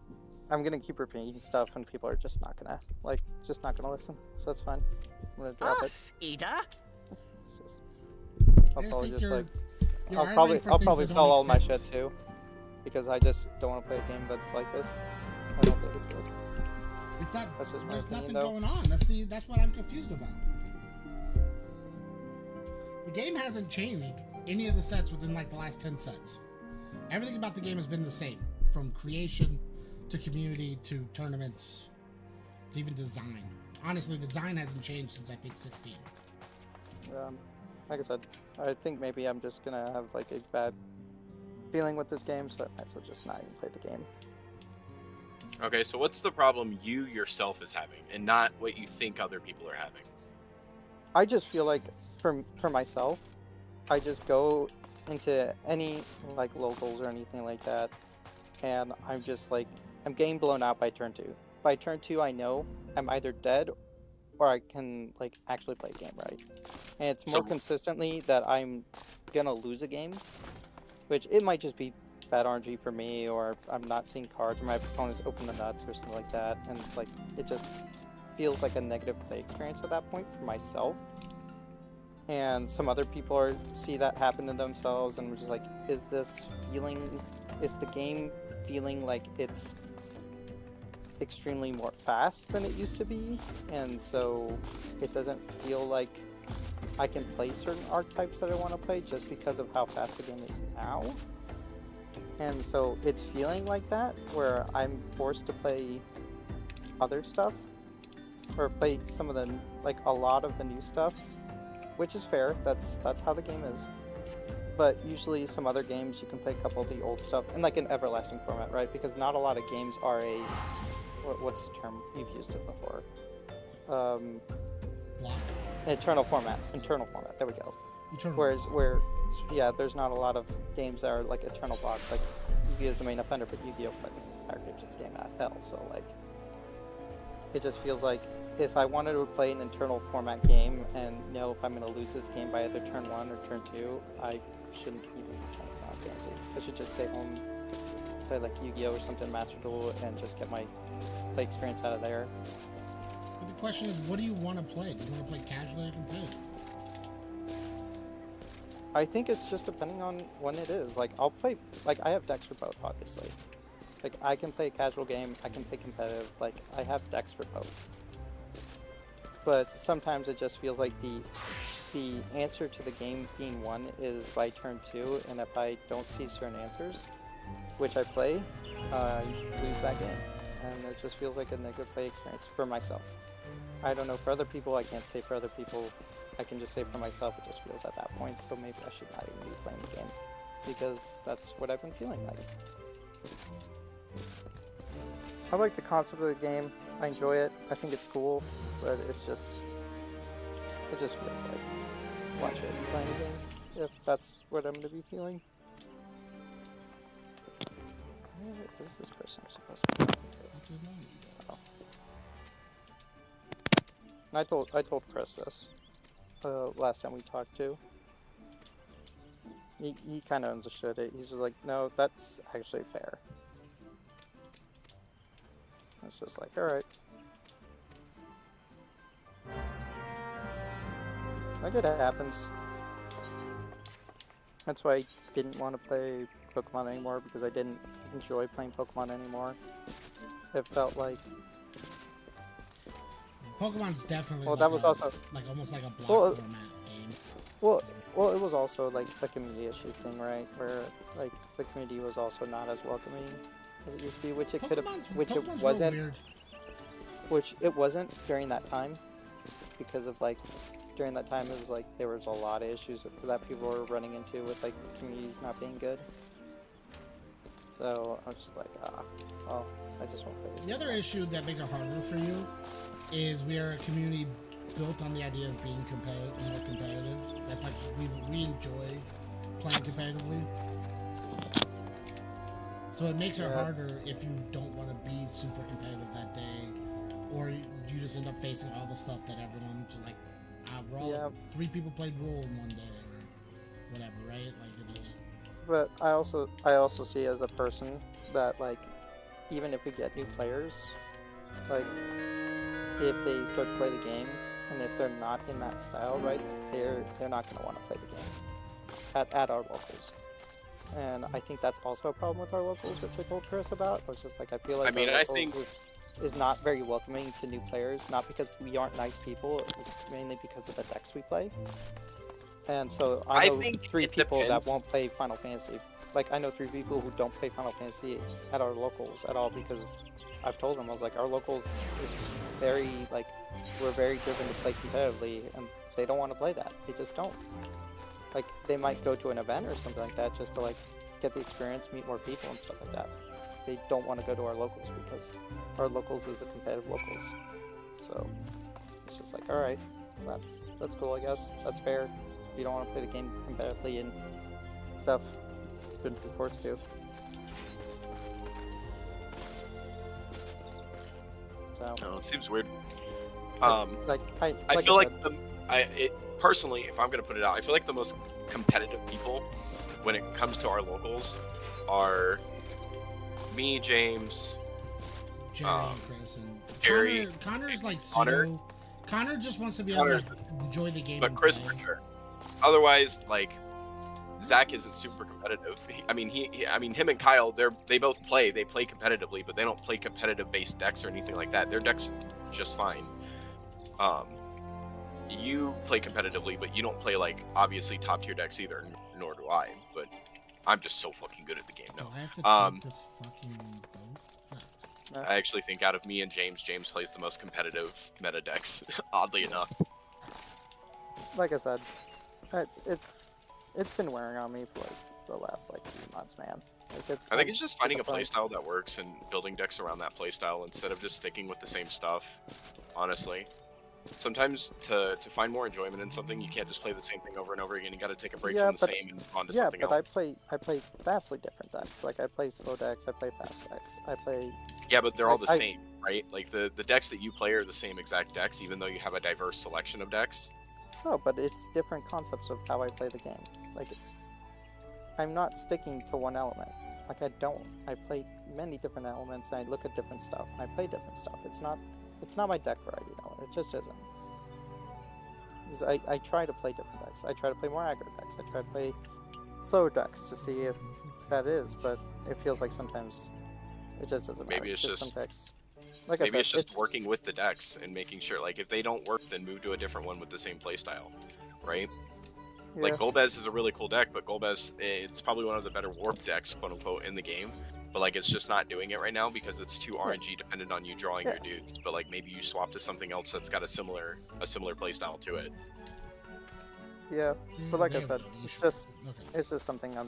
gonna keep repeating stuff, and people are just not gonna listen. So that's fine. I'm gonna drop Us, Ida? it. It's just I I'll just probably think just you're, like you're I'll arguing for I'll things probably that sell don't all make my shit sense. too, because I just don't want to play a game that's like this. I don't think it's good. It's not. That's just my There's opinion, nothing though. going on. That's what I'm confused about. The game hasn't changed any of the sets within like the last 10 sets. Everything about the game has been the same, from creation to community to tournaments to even design. Honestly, the design hasn't changed since I think 16. Like I said, I think maybe I'm just gonna have like a bad feeling with this game, so I might as well just not even play the game. Okay, so what's the problem you yourself is having, and not what you think other people are having? I just feel like for myself, I just go into any like locals or anything like that, and I'm just like I'm getting blown out by turn 2. By turn 2, I know I'm either dead or I can like actually play a game right. And it's more So- consistently that I'm gonna lose a game, which it might just be bad RNG for me, or I'm not seeing cards, or my opponents open the nuts or something like that, and like it just feels like a negative play experience at that point for myself. And some other people see that happen to themselves, and we're just like, is the game feeling like it's extremely more fast than it used to be, and so it doesn't feel like I can play certain archetypes that I want to play just because of how fast the game is now. And so it's feeling like that, where I'm forced to play other stuff, or play some of the, like a lot of the new stuff, which is fair. That's how the game is. But usually some other games you can play a couple of the old stuff in like an everlasting format, right? Because not a lot of games are a, what's the term? You've used it before. Block. Internal format. There we go. Eternal. Whereas yeah, there's not a lot of games that are like eternal blocks. Like Yu-Gi-Oh is the main offender, but Yu-Gi-Oh fucking Power Grid just game out of hell. So like, it just feels like if I wanted to play an internal format game and know if I'm going to lose this game by either turn 1 or turn 2, I shouldn't even be playing Final Fantasy. I should just stay home, play like Yu-Gi-Oh or something, Master Duel, and just get my play experience out of there. But the question is, what do you want to play? Do you want to play casually or competitive? I think it's just depending on when it is. Like, I'll play, like, I have decks for both, obviously. Like, I can play a casual game, I can play competitive, like, I have decks for both. But sometimes it just feels like the answer to the game being won is by turn 2, and if I don't see certain answers, which I play, lose that game. And it just feels like a negative play experience for myself. I don't know for other people, I can't say for other people. I can just say for myself, it just feels at that point, so maybe I should not even be playing the game. Because that's what I've been feeling like. I like the concept of the game, I enjoy it, I think it's cool, but it just feels like, why should I be playing a game if that's what I'm going to be feeling? Where is this person I'm supposed to be talking to? Oh. I told Chris this last time we talked to. He kind of understood it. He's just like, no, that's actually fair. It's just like, alright. Like, it happens. That's why I didn't want to play Pokemon anymore, because I didn't enjoy playing Pokemon anymore. It felt like... Pokemon's definitely Well, like that was also... like almost like a block Well, format game. Well, it was also like a community issue thing, right? Where like the community was also not as welcoming as it used to be, which it could have, which Pokemon's it real wasn't, weird. which it wasn't during that time, because of like during that time it was like there was a lot of issues that people were running into with like communities not being good. So I was just like, well, I just won't play this. The other issue that makes it harder for you is we are a community built on the idea of being competitive. That's like we enjoy playing competitively. So it makes it harder if you don't want to be super competitive that day, or you just end up facing all the stuff that everyone's like. We're all 3 people played Roll in one day, or whatever, right? Like it just. But I also see as a person that like even if we get new players, like if they start to play the game, and if they're not in that style, right, they're not going to want to play the game at our locals. And I think that's also a problem with our locals, which I told Chris about. I was just like, I feel like our locals is not very welcoming to new players, not because we aren't nice people, it's mainly because of the decks we play. And so I know think 3 it people depends. that won't play Final Fantasy. Like, I know 3 people who don't play Final Fantasy at our locals at all, because I've told them, I was like, our locals is very, like, we're very driven to play competitively, and they don't want to play that. They just don't. Like, they might go to an event or something like that just to, like, get the experience, meet more people and stuff like that. They don't want to go to our locals because our locals is the competitive locals. So it's just like, all right, that's cool, I guess. That's fair. If you don't want to play the game competitively and stuff, good supports too. So No, it seems weird. I feel said, like personally, if I'm gonna put it out, I feel like the most competitive people when it comes to our locals are me, James, Jerry and Chris and Jerry, Connor's like Connor. pseudo. Connor just wants to be able to enjoy the game. but and Chris play. for sure. Otherwise, like Zach isn't super competitive. Him and Kyle, they both play. They play competitively, but they don't play competitive based decks or anything like that. Their decks just fine. You play competitively, but you don't play like obviously top tier decks either, nor do I. But I'm just so fucking good at the game now. I have to take this fucking boat. Fuck. I actually think out of me and James plays the most competitive meta decks. Oddly enough. like I said, it's been wearing on me for like the last like 3 months, man. Like I think it's just finding a point. playstyle that works and building decks around that playstyle instead of just sticking with the same stuff. Honestly, sometimes to find more enjoyment in something, you can't just play the same thing over and over again. You got to take a break from the same and move on to Yeah, something but else. I play vastly different decks. Like I play slow decks, I play fast decks, I play. Yeah, but they're all the I- same, right? Like the decks that you play are the same exact decks, even though you have a diverse selection of decks. No, but it's different concepts of how I play the game. Like, I'm not sticking to one element. Like I don't. I play many different elements, and I look at different stuff, and I play different stuff. It's not my deck variety, no. It just isn't. 'Cause I try to play different decks. I try to play more aggro decks. I try to play slower decks to see if that is, but it feels like sometimes it just doesn't matter. Maybe it's Because just- some decks. Like I Maybe said, it's just working with the decks and making sure, like, if they don't work, then move to a different one with the same playstyle, right? Yeah. Like, Golbez is a really cool deck, but Golbez, it's probably one of the better warp decks, quote unquote, in the game. But, like, it's just not doing it right now because it's too RNG dependent on you drawing your dudes. But, like, maybe you swap to something else that's got a similar playstyle to it. Yeah, but like I There said, we go. it's just something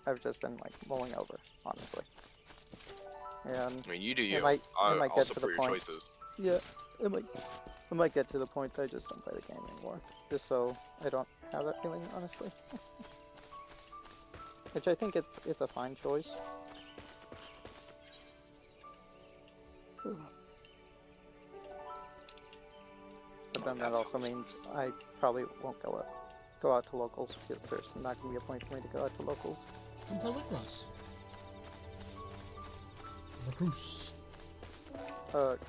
I've just been like mulling over, honestly. And I mean, you do you. It might I'll get to the support your point. choices. yeah, it might get to the point that I just don't play the game anymore, just so I don't have that feeling, honestly. Which I think it's a fine choice. But then that also means I probably won't go out to locals because there's not going to be a point for me to go out to locals. Come play with Russ. Recruits.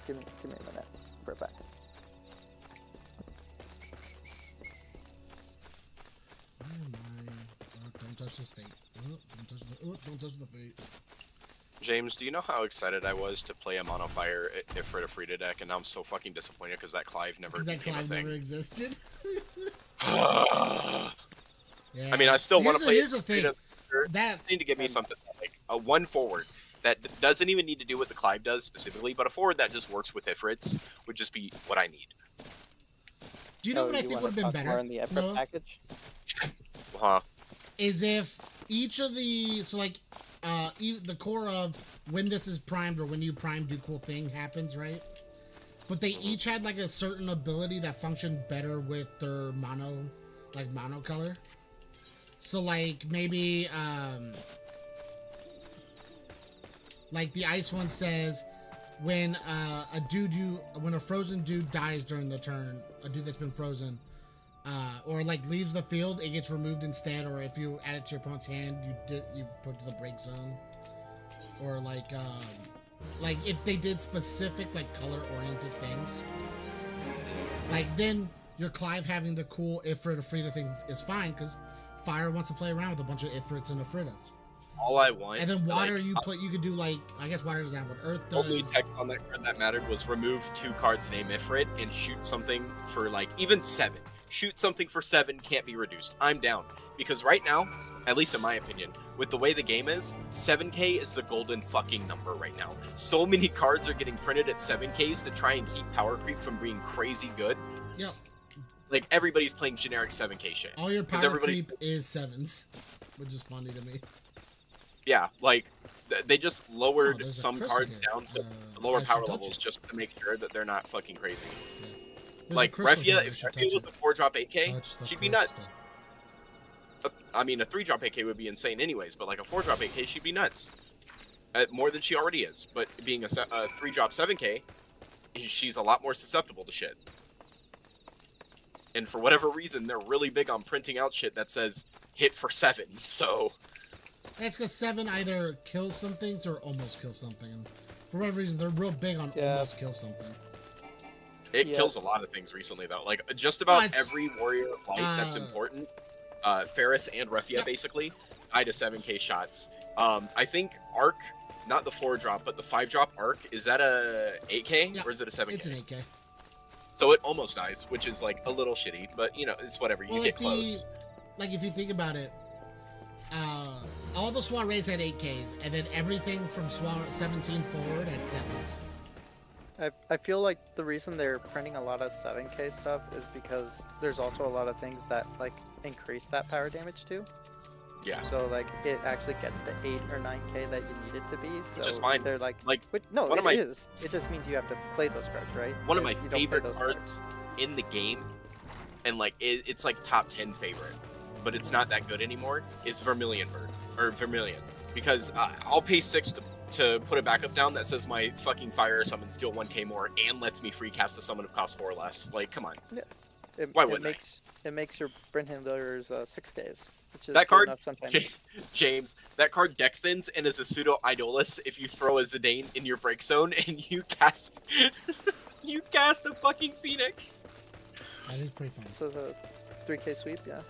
Give me a minute. We're back. Where am I? Don't touch this fate. Don't touch the fate. James, do you know how excited I was to play a Mono Fire Ifrit Afrida deck, and now I'm so fucking disappointed because that Clive never Because that became a Clive thing. never existed. Yeah. I mean, I still want to play. Here's the thing. Ifrit. That They need to give me something like a 1 forward that doesn't even need to do what the Clive does specifically, but a forward that just works with Ifrits would just be what I need. do you know Oh, what I you think wanna would have been talk better? more in the effort Noah? package? Huh? Is if each of the the core of when this is primed or when you prime do cool thing happens, right? But they each had like a certain ability that functioned better with their mono color. So like maybe like the ice one says when when a frozen dude dies during the turn, a dude that's been frozen, or like leaves the field, it gets removed instead. Or if you add it to your opponent's hand, you put it to the break zone. Or like like if they did specific like color oriented things, like then your Clive having the cool Ifrit Afrita thing is fine because Fire wants to play around with a bunch of Ifrits and Afritas. All I want. And then Water, like, you could do like, I guess Water doesn't have what Earth the only does. text on that card that mattered was remove 2 cards named Ifrit and shoot something for like even 7. Shoot something for 7 can't be reduced. I'm down. Because right now, at least in my opinion, with the way the game is, 7k is the golden fucking number right now. So many cards are getting printed at 7ks to try and keep power creep from being crazy good. Yep. Like everybody's playing generic 7k shit. All your 'Cause power everybody's- creep is 7s, which is funny to me. Yeah, like they just lowered there's a some crystal cards here. down to I lower should power touch levels it. just to make sure that they're not fucking crazy. There's Like a crystal here, Refia, I if should Refia touch was it. a 4-drop 8k, Touch the she'd be crystal. nuts. I mean, a 3-drop 8k would be insane anyways, but like a 4-drop 8k, she'd be nuts. More than she already is. But being a 3-drop 7k, she's a lot more susceptible to shit. And for whatever reason, they're really big on printing out shit that says hit for 7. So That's because 7 either kills some things or almost kills something. And for whatever reason, they're real big on Yeah. almost kill something. it Yeah. kills a lot of things recently, though. Like just about it's- every warrior light that's important, Ferris and Refia Yep. basically, die to 7k shots. I think Arc, not the 4-drop, but the 5-drop Arc, is that a 8k Yeah, or is it a 7k? It's an 8k. So it almost dies, which is like a little shitty, but you know, it's whatever. You Well, get like close. like if you think about it, all the soirees had 8Ks, and then everything from soiree 17 forward had 7s. I feel like the reason they're printing a lot of 7k stuff is because there's also a lot of things that like increase that power damage too. Yeah. So like it actually gets to 8 or 9k that you need it to be. So is fine. they're like Like, no, one of it my- is. It just means you have to play those cards, right? One of If my you don't play favorite those cards in the game, and like it's like top 10 favorite, but it's not that good anymore. Is Vermilion Bird or Vermilion, because I'll pay 6 to put a backup down that says my fucking fire summons deal 1k more and lets me free cast a summon of cost 4 less. Like, come on. Why wouldn't I? it makes your Brynhilders 6ks, which is That good card- enough sometimes. James, that card deck thins and is a pseudo Idolus if you throw a Zidane in your break zone and you cast you cast a fucking Phoenix. That is pretty funny. So the 3k sweep, yeah.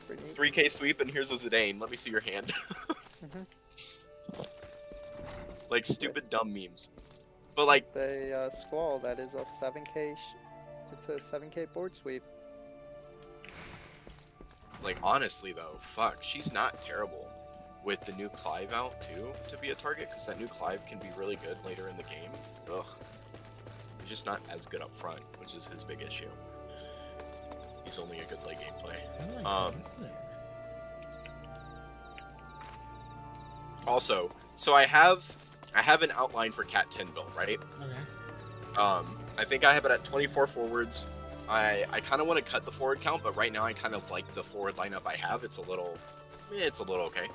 Pretty neat. 3k sweep and here's a Zidane. Let me see your hand. Mhm. Like stupid dumb memes. But like The Squall, that is a 7k. It's a 7k board sweep. honestly though, fuck, she's not terrible with the new Clive out too to be a target, because that new Clive can be really good later in the game. Ugh. He's just not as good up front, which is his big issue. He's only a good late game play. How do I get up there? Also, so I have an outline for Cat 10 build, right? Okay. I think I have it at 24 forwards. I kind of want to cut the forward count, but right now I kind of like the forward lineup I have. It's a little okay.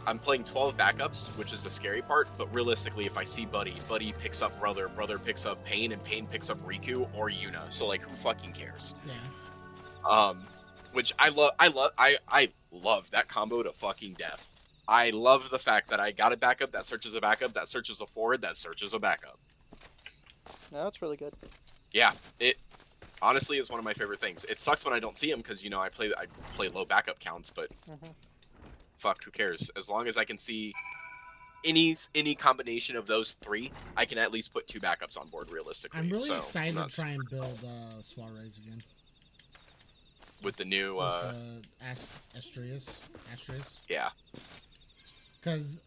I'm playing 12 backups, which is the scary part, but realistically, if I see Buddy picks up Brother picks up Pain, and Pain picks up Riku or Yuna, so like, who fucking cares? Yeah. Which I love that combo to fucking death. I love the fact that I got a backup that searches a backup, that searches a forward, that searches a backup. No, it's really good. Yeah, it honestly is one of my favorite things. It sucks when I don't see them because, you know, I play low backup counts, but fuck, who cares? As long as I can see any combination of those 3, I can at least put 2 backups on board realistically. I'm really So, excited not to try and build soirees again. with the new Astrius. yeah. Because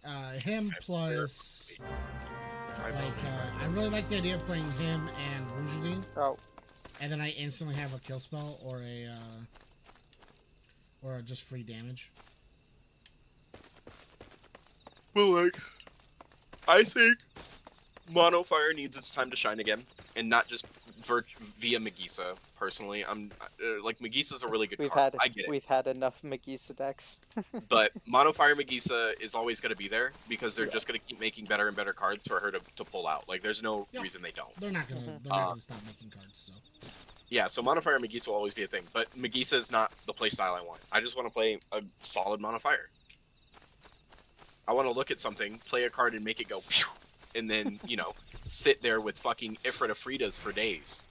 him plus, Try like, building. I really like the idea of playing him and Rujadine, Oh, and then I instantly have a kill spell or a just free damage. Well, like, I think Mono Fire needs its time to shine again, and not just via Megisa. Personally, I'm like, Megisa's a really good card. I get it, we've had enough Megisa decks. but Mono Fire Megisa is always going to be there because they're just going to keep making better and better cards for her to pull out. Like, there's no Yep. reason they don't. They're not gonna. They're not gonna stop making cards. So. Yeah, so Mono Fire Megisa will always be a thing, but Megisa is not the playstyle I want. I just want to play a solid Mono Fire. I want to look at something, play a card, and make it go, pew, and then sit there with fucking Ifrit Afritas for days.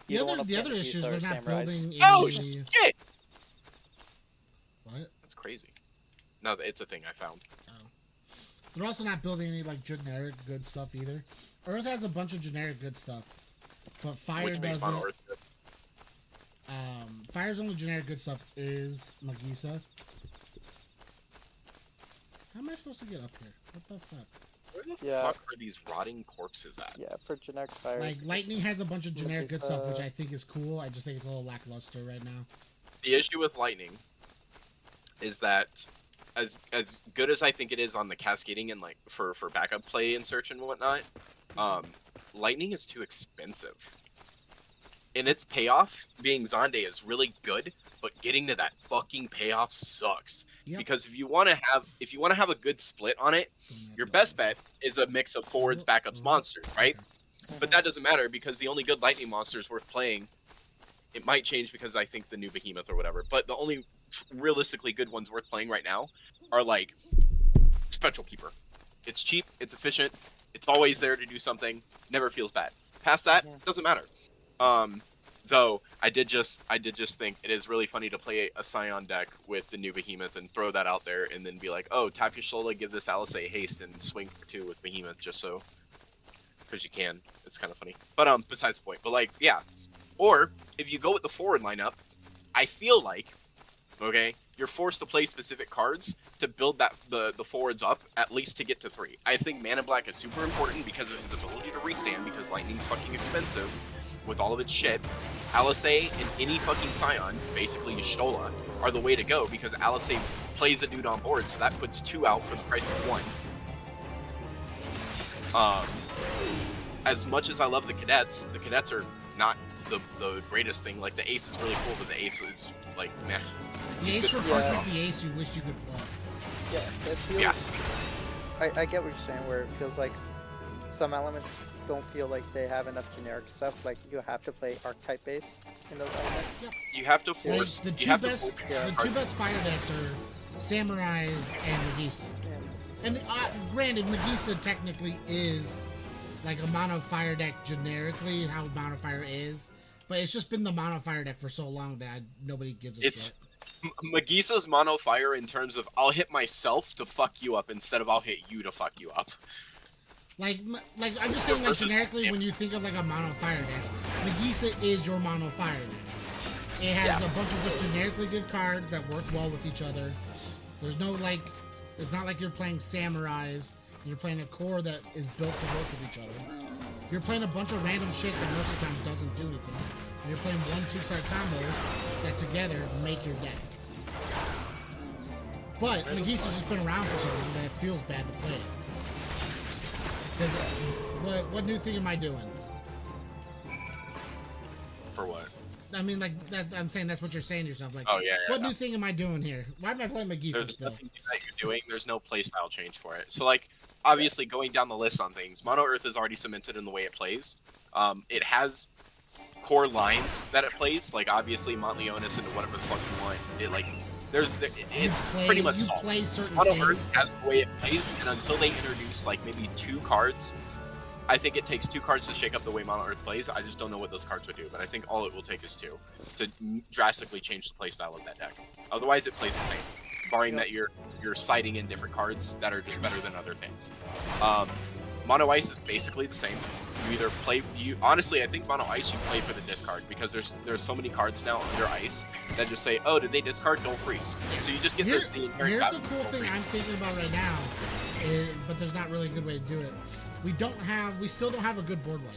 You don't The wanna other play issue is Nagisa we're or not Samurais. building Oh any. shit! What? That's crazy. No, it's a thing I found. They're also not building any like generic good stuff either. Earth has a bunch of generic good stuff, but Fire Which makes doesn't. Mono Earth good. Fire's only generic good stuff is Magisa. How am I supposed to get up here? What the fuck? Where the Yeah. fuck are these rotting corpses at? Yeah, for generic fire. Like Lightning has a bunch of generic good stuff, which Magisa. I think is cool. I just think it's a little lackluster right now. The issue with Lightning is that as good as I think it is on the cascading and like for backup play and search and whatnot, Lightning is too expensive. And its payoff, being Zonde, is really good, but getting to that fucking payoff sucks. Yep. Because if you want to have a good split on it, your best bet is a mix of forwards, backups, monsters, right? But that doesn't matter because the only good Lightning monsters worth playing, it might change because I think the new Behemoth or whatever, but the only realistically good ones worth playing right now are like Spectral Keeper. It's cheap, it's efficient, it's always there to do something, never feels bad. Past that, doesn't matter. Though I did just think it is really funny to play a Scion deck with the new Behemoth and throw that out there and then be like, oh, tap your Shola, give this Alice haste and swing for 2 with Behemoth just so, because you can. It's kind of funny. But besides the point. But like, yeah. Or if you go with the forward lineup, I feel like, okay, you're forced to play specific cards to build that the forwards up at least to get to 3. I think Mana Black is super important because of his ability to restand because Lightning's fucking expensive with all of its shit. Alice and any fucking Scion, basically Y'shtola, are the way to go because Alice plays a dude on board, so that puts 2 out for the price of 1. As much as I love the cadets are not the greatest thing. Like the ace is really cool, but the ace is like meh. The ace replaces the ace you wish you could play. Yeah, it feels. Yeah. I get what you're saying. Where it feels like some elements don't feel like they have enough generic stuff. Like you have to play archetype base in those elements. Yep. You have to Like force. the you two have best, to the two best fire decks are Samurais and Magisa. And granted, Magisa technically is like a mono fire deck generically, how mono fire is, but it's just been the mono fire deck for so long that nobody gives a shit. Magisa's mono fire in terms of I'll hit myself to fuck you up instead of I'll hit you to fuck you up. Like I'm just saying, like generically, when you think of like a mono fire deck, Magisa is your mono fire deck. It has a bunch of just generically good cards that work well with each other. There's no like, it's not like you're playing Samurais. You're playing a core that is built to work with each other. You're playing a bunch of random shit that most of the time doesn't do anything. And you're playing 1-2 card combos that together make your deck. But Magisa's just been around for so long that it feels bad to play it. Because what new thing am I doing? For what? I mean, like that, I'm saying that's what you're saying to yourself. Like, what new thing am I doing here? Why am I playing Magisa There's still? nothing that you're doing. There's no playstyle change for it. So like, obviously, going down the list on things, Mono Earth is already cemented in the way it plays. It has core lines that it plays, like obviously Montleonis and whatever the fuck you want. It like, it's pretty much solved. Play certain Mono things. Earth has the way it plays, and until they introduce like maybe 2 cards, I think it takes 2 cards to shake up the way Mono Earth plays. I just don't know what those cards would do, but I think all it will take is 2 to drastically change the playstyle of that deck. Otherwise, it plays the same, barring that you're siding in different cards that are just better than other things. Mono Ice is basically the same. You either play, honestly, I think Mono Ice you play for the discard because there's so many cards now under Ice that just say, oh, did they discard? Don't freeze. So you just get the inherent Here's value the cool of don't thing freeze. I'm thinking about right now, but there's not really a good way to do it. We still don't have a good board wipe.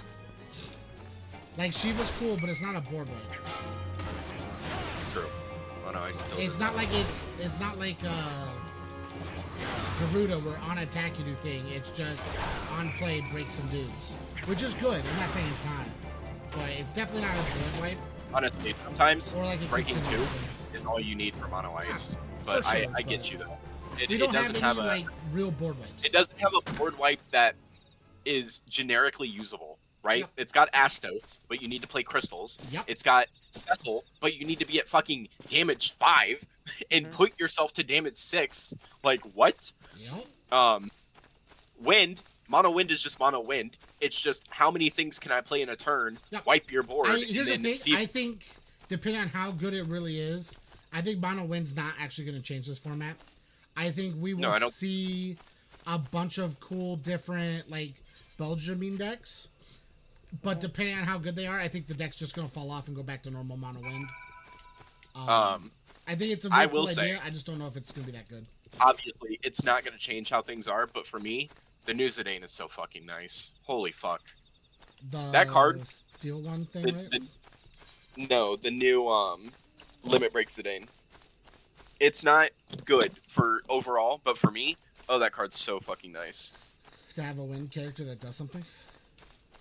Like Shiva's cool, but it's not a board wipe. True. Mono Ice still It's not like Garuda where on attack you do thing. It's just on play break some dudes, which is good. I'm not saying it's not, but it's definitely not a board wipe. Honestly, sometimes Or like a breaking 2 continuous thing. is all you need for Mono Ice. Yeah, But for sure, I get but you though. We It don't doesn't have have any a like real board wipes. it doesn't have a board wipe that is generically usable, right? Yep. It's got Astos, but you need to play crystals. Yep. It's got Cecil, but you need to be at fucking damage 5 and put yourself to damage 6. Like what? Yep. Wind, mono wind is just mono wind. It's just how many things can I play in a turn, Yep. wipe your board, Here's the and then thing. see if I think, depending on how good it really is, I think mono wind's not actually going to change this format. I think we will No, I don't- see a bunch of cool, different, like, Belgiumine decks. But depending on how good they are, I think the deck's just going to fall off and go back to normal mono wind. I think it's a I really cool will say- idea. I just don't know if it's going to be that good. obviously it's not going to change how things are, but for me, the new Zidane is so fucking nice. Holy fuck. That card- Steel one thing, right? The new Limit Break Zidane. It's not good for overall, but for me, oh, that card's so fucking nice. To have a wind character that does something?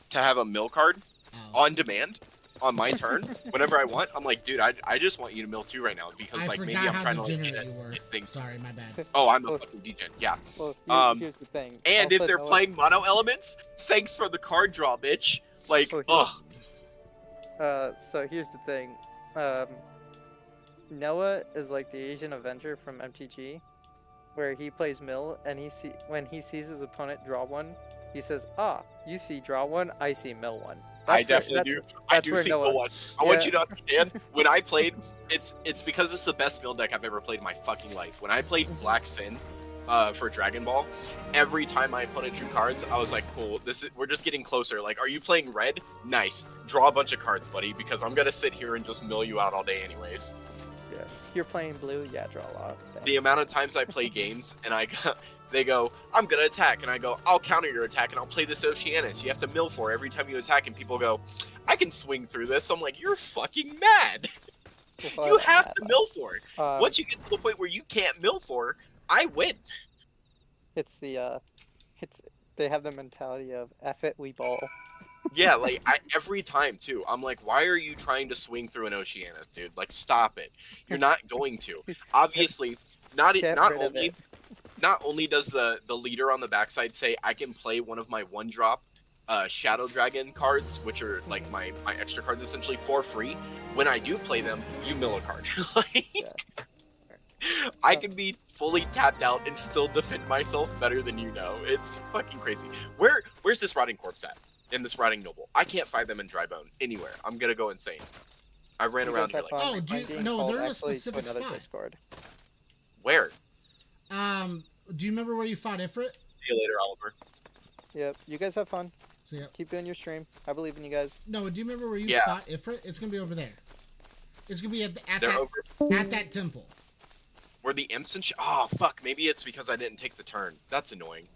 To have a mill card Oh. on demand on my turn whenever I want, I'm like, dude, I just want you to mill 2 right now because I like maybe forgot I'm how trying to like, degenerate you were. hit things. Sorry, my bad. Oh, I'm a Well- fucking degen. Yeah. Well, here's the thing. And if Also, they're Noah- playing mono elements, thanks for the card draw, bitch. Like, Well, ugh. So here's the thing. Noah is like the Asian Avenger from MTG, where he plays mill, and when he sees his opponent draw one, he says, "Ah, you see draw one, I see mill one." I That's where- definitely that's- do. I that's do where see Noah- Mill one. I want Yeah. you to understand. When I played, it's because it's the best mill deck I've ever played in my fucking life. When I played Black Sin, for Dragon Ball, every time my opponent drew cards, I was like, cool. We're just getting closer. Like, are you playing red? Nice. Draw a bunch of cards, buddy, because I'm gonna sit here and just mill you out all day anyways. Yeah. You're playing blue, yeah, draw a lot. The Thanks. amount of times I play games and they go, I'm gonna attack, and I go, I'll counter your attack and I'll play this Oceanus. You have to mill for every time you attack, and people go, I can swing through this. I'm like, you're fucking mad. Well, You have yeah, to mill for it. um, Once you get to the point where you can't mill for, I win. It's they have the mentality of F it, we ball. Yeah, like every time too. I'm like, why are you trying to swing through an Oceanus, dude? Like, stop it. You're not going to. Obviously, not Get not rid of only it. not only does the leader on the backside say I can play one of my 1-drop Shadow Dragon cards, which are like my extra cards essentially for free. When I do play them, you mill a card. Like, Yeah. I can be fully tapped out and still defend myself better than you know. It's fucking crazy. Where's this rotting corpse at? And this rotting noble? I can't find them in Drybone anywhere. I'm gonna go insane. I ran You around guys here have like, fun Oh, do you- being no, called they're in a actually to specific another spot. Discord. where? Do you remember where you fought Ifrit? See you later, Oliver. Yep. You guys have fun. So yeah. Keep doing your stream. I believe in you guys. No, do you remember where you Yeah. fought Ifrit? It's gonna be over there. It's gonna be They're over at that temple. where the imps and oh fuck, maybe it's because I didn't take the turn. That's annoying.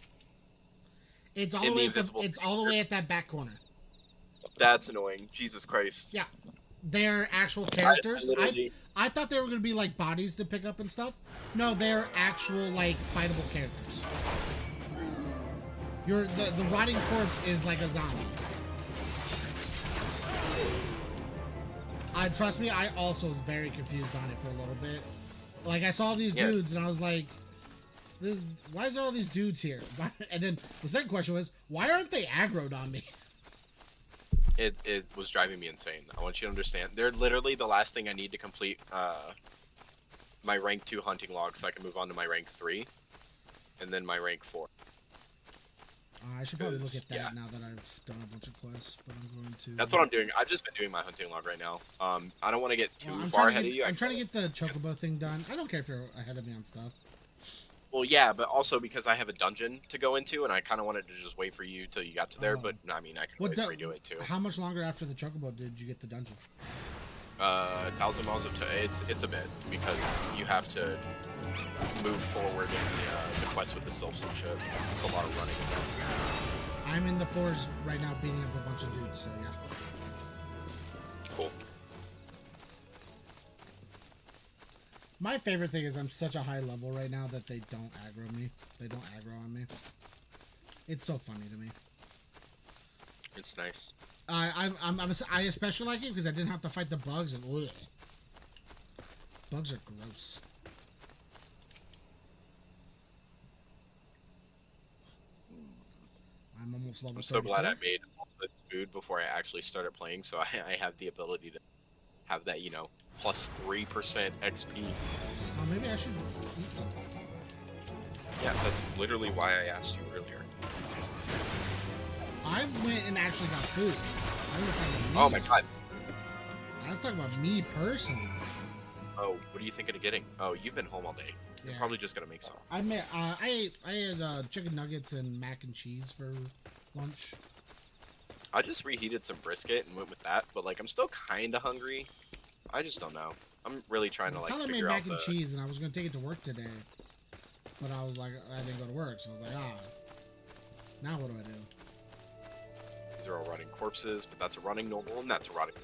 It's all In the the way invisible it's all the way at that back corner. That's annoying. Jesus Christ. Yeah. They're actual characters. literally- I thought they were gonna be like bodies to pick up and stuff. No, they're actual like fightable characters. The rotting corpse is like a zombie. Trust me, I also was very confused on it for a little bit. Like I saw these Yeah. dudes and I was like, why is there all these dudes here? And then the second question was, why aren't they aggroed on me? It was driving me insane. I want you to understand. They're literally the last thing I need to complete my rank 2 hunting log so I can move on to my rank 3 and then my rank 4. I should probably look at that Yeah. now that I've done a bunch of quests, but I'm going to. That's what I'm doing. I've just been doing my hunting log right now. I don't want to get too Well, far ahead of you. I'm trying to get the chocobo thing done. I don't care if you're ahead of me on stuff. Well, yeah, but also because I have a dungeon to go into, and I kind of wanted to just wait for you till you got to there. Oh. But I mean, I can What always redo it too. How much longer after the chocobo did you get the dungeon? 1,000 miles of it's a bit because you have to move forward in the quest with the sylphs and shit. It's a lot of running. I'm in the floors right now beating up a bunch of dudes, so yeah. Cool. My favorite thing is I'm such a high level right now that they don't aggro me. They don't aggro on me. It's so funny to me. It's nice. I especially like it because I didn't have to fight the bugs and ugh. Bugs are gross. I'm almost level I'm so glad I 34. made all this food before I actually started playing, so I have the ability to have that, you know, plus 3% XP. Oh, maybe I should eat something. Yeah, that's literally why I asked you earlier. I went and actually got food. I was talking about me. Oh my god. I was talking about me personally. Oh, what are you thinking of getting? Oh, you've been home all day. You're Yeah. probably just gonna make some. I had chicken nuggets and mac and cheese for lunch. I just reheated some brisket and went with that, but like I'm still kind of hungry. I just don't know. I'm really trying to like Tyler made figure out mac and the. cheese, and I was gonna take it to work today, but I was like, I didn't go to work, so I was like, now what do I do? These are all rotting corpses, but that's a rotting noble and that's a rotting.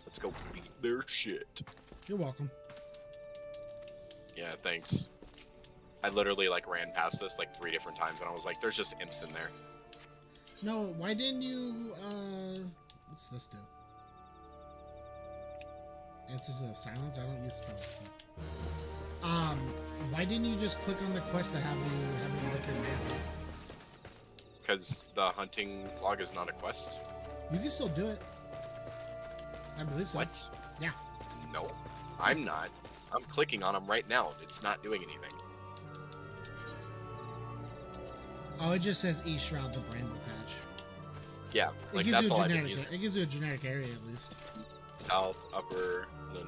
Let's go beat their shit. You're welcome. Yeah, thanks. I literally like ran past this like 3 different times, and I was like, "There's just imps in there." No, why didn't you? What's this do? Answers of silence. I don't use spells. So. Why didn't you just click on the quest to have it work your map? Because the hunting log is not a quest. You can still do it. I believe so. What? Yeah. No, I'm not. I'm clicking on them right now. It's not doing anything. Oh, it just says East Shroud, the Bramble Patch. Yeah, It like gives that's you a all I've been generic. using. It gives you a generic area at least. South, upper, then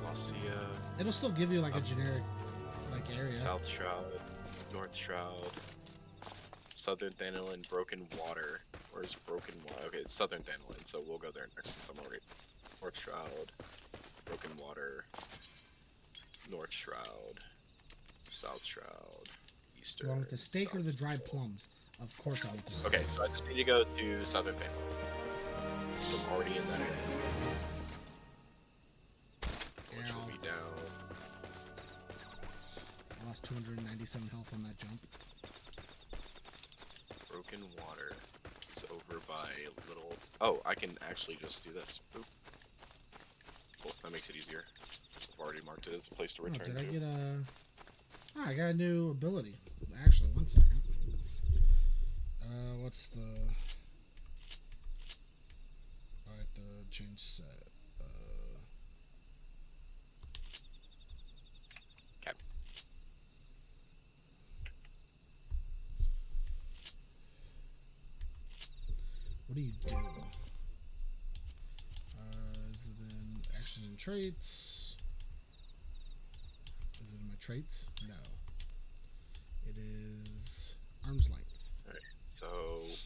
Lucia, It'll still give you like a generic like area. South Shroud, North Shroud, Southern Thanalan, Broken Water. Where's Broken Water? Okay, it's Southern Thanalan, so we'll go there next since I'm already. North Shroud, Broken Water, North Shroud, South Shroud, Eastern. Do you want the steak or South the dried Shroud. plums? Of course I want the steak. Okay, so I just need to go to Southern Thanalan. So I'm already in that area. Which Ow. will be down. I lost 297 health on that jump. Broken Water is over by little. Oh, I can actually just do this. Boop. Cool, that makes it easier. I've already marked it as a place to Oh, return did I to. get a... Oh, I got a new ability. Actually, one second. What's the... I have to change set. Okay. What do you do? Is it in actions and traits? Is it in my traits? No. It is arm's length. So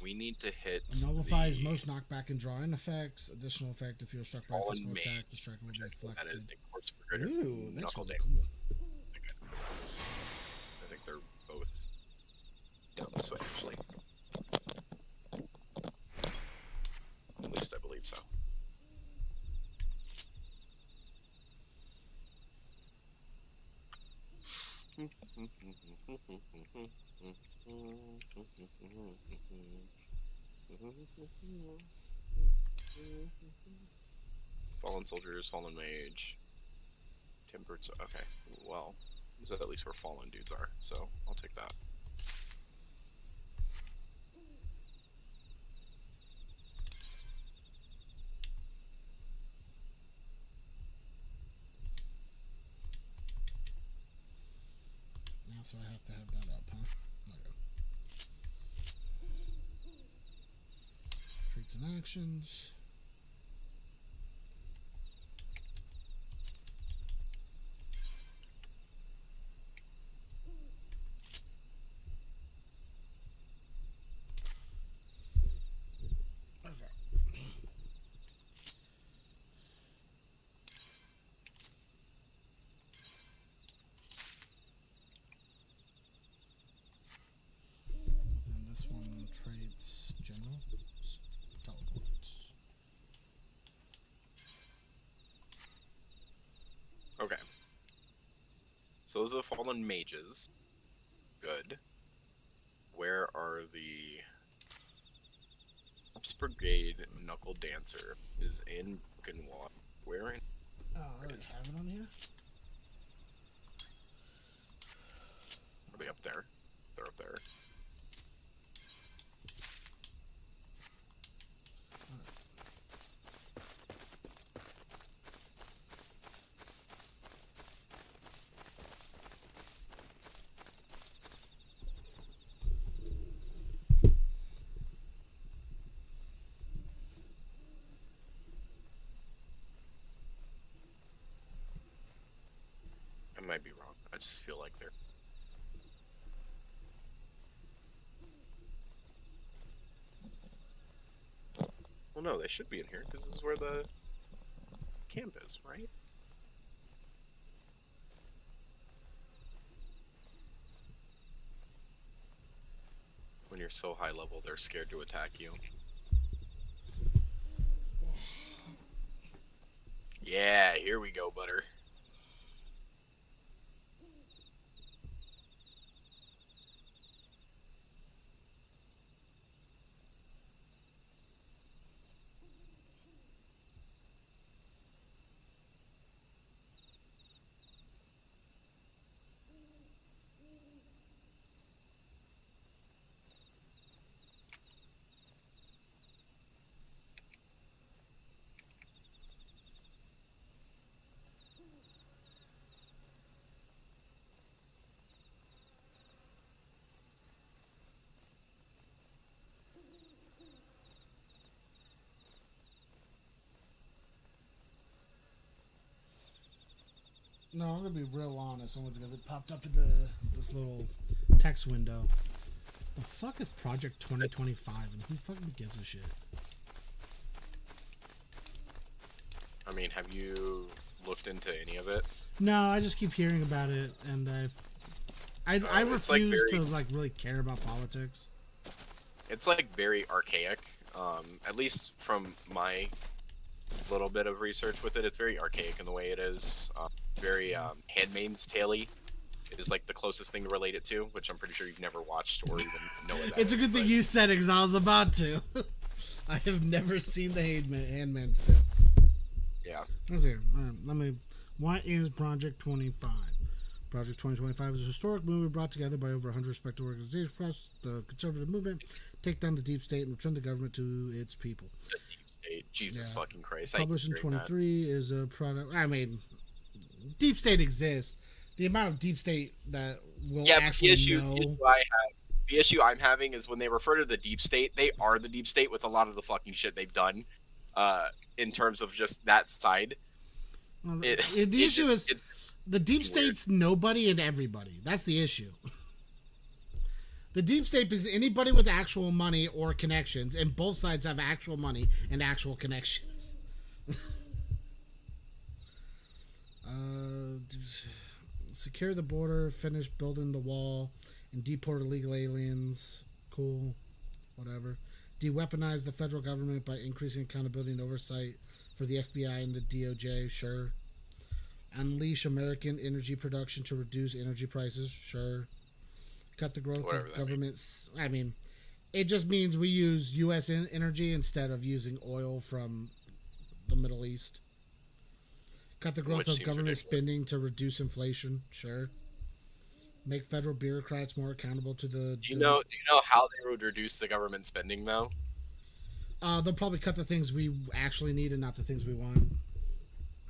we need to hit. Nullifies the most knockback and drawing effects. Additional effect if you're struck by a Fallen physical Mage, attack, the striker will be That deflected. is the Corpse Brigader. Ooh, that's Knuckle really Dam. cool. I think they're both down this way, actually. At least I believe so. Fallen soldiers, fallen mage, tempered. Okay, well, is that at least where fallen dudes are? So I'll take that. Now, so I have to have that up, huh? There we go. Traits and actions. Okay. And this one traits general teleports. Okay. So those are the fallen mages. Good. Where are the Corpse Brigade Knuckle Dancer is in Broken Water. Where in Oh, I already have it on here. are they up there? They're up there. just feel like they're. Well, no, they should be in here because this is where the camp is, right? When you're so high level, they're scared to attack you. Yeah, here we go, butter. No, I'm gonna be real honest, only because it popped up in this little text window. The fuck is Project 2025, and who fucking gives a shit? I mean, have you looked into any of it? No, I just keep hearing about it, and I it's like refuse very- to like really care about politics. It's like very archaic. At least from my little bit of research with it, it's very archaic in the way it is. Very Handmaid's Tale-y. It is like the closest thing to relate it to, which I'm pretty sure you've never watched or even know what that It's a is, good thing but- you said it, because I was about to. I have never seen the Handmaid's Tale. Yeah. Let's see. All right, let me. What is Project 25? Project 2025 is a historic movie brought together by over 100 respected organizations across the conservative movement, take down the deep state and return the government to its people. The deep state. Jesus Yeah. fucking Christ. Published in I hate hearing that. 23 is a product. I mean, deep state exists. The amount of deep state that will Yeah, but actually the issue, know. the issue I'm having is when they refer to the deep state, they are the deep state with a lot of the fucking shit they've done. In terms of just that side. Well, It- the it issue just- is it's the deep weird. state's nobody and everybody. That's the issue. The deep state is anybody with actual money or connections, and both sides have actual money and actual connections. Secure the border, finish building the wall, and deport illegal aliens. Cool. Whatever. De-weaponize the federal government by increasing accountability and oversight for the FBI and the DOJ. Sure. Unleash American energy production to reduce energy prices. Sure. Cut the growth Whatever of that governments. I mean, it just means we use U.S. energy instead of using oil from the Middle East. Cut the growth Which of seems government ridiculous. spending to reduce inflation. Sure. Make federal bureaucrats more accountable to the. Do you know how they would reduce the government spending though? They'll probably cut the things we actually need and not the things we want.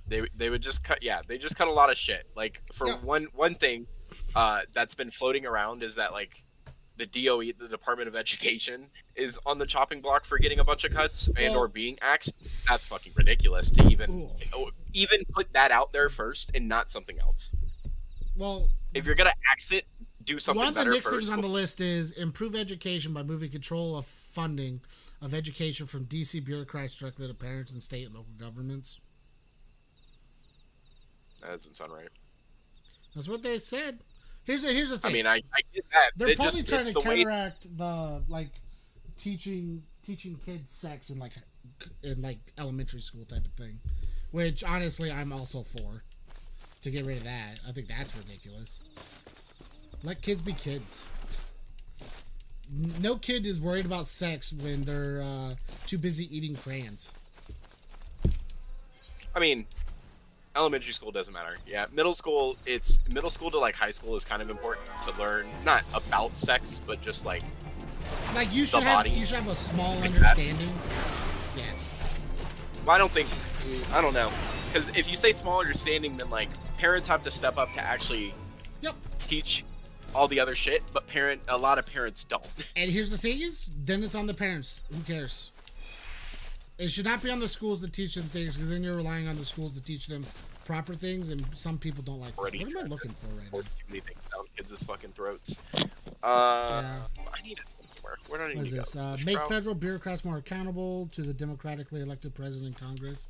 They would just cut they just cut a lot of shit. Like for Yeah. one thing that's been floating around is that like the DOE, the Department of Education, is on the chopping block for getting a bunch of cuts and Well- or being axed. That's fucking ridiculous to Ooh. even put that out there first and not something else. Well, If you're gonna axe it, do something one of the better next first. things on the list is improve education by moving control of funding of education from DC bureaucrats directly to parents and state and local governments. That doesn't sound right. That's what they said. Here's the thing. I mean, I get that. They're It probably just, trying it's to the way counteract the like teaching kids sex in like elementary school type of thing, which honestly I'm also for. To get rid of that, I think that's ridiculous. Let kids be kids. No kid is worried about sex when they're too busy eating crayons. I mean, elementary school doesn't matter. Yeah, middle school to like high school is kind of important to learn not about sex, but just like Like you should body. have a small Like that. understanding. Yeah. well, I don't know. Because if you say small understanding, then like parents have to step up to actually Yep. teach all the other shit, but a lot of parents don't. And here's the thing is, then it's on the parents. Who cares? It should not be on the schools that teach them things, because then you're relying on the schools to teach them proper things, and some people don't like. What am I looking for right now? Force too many things down kids' fucking throats. Yeah. I need it somewhere. Where do I need What is to this? go? Make federal bureaucrats more accountable to the democratically elected president and Congress.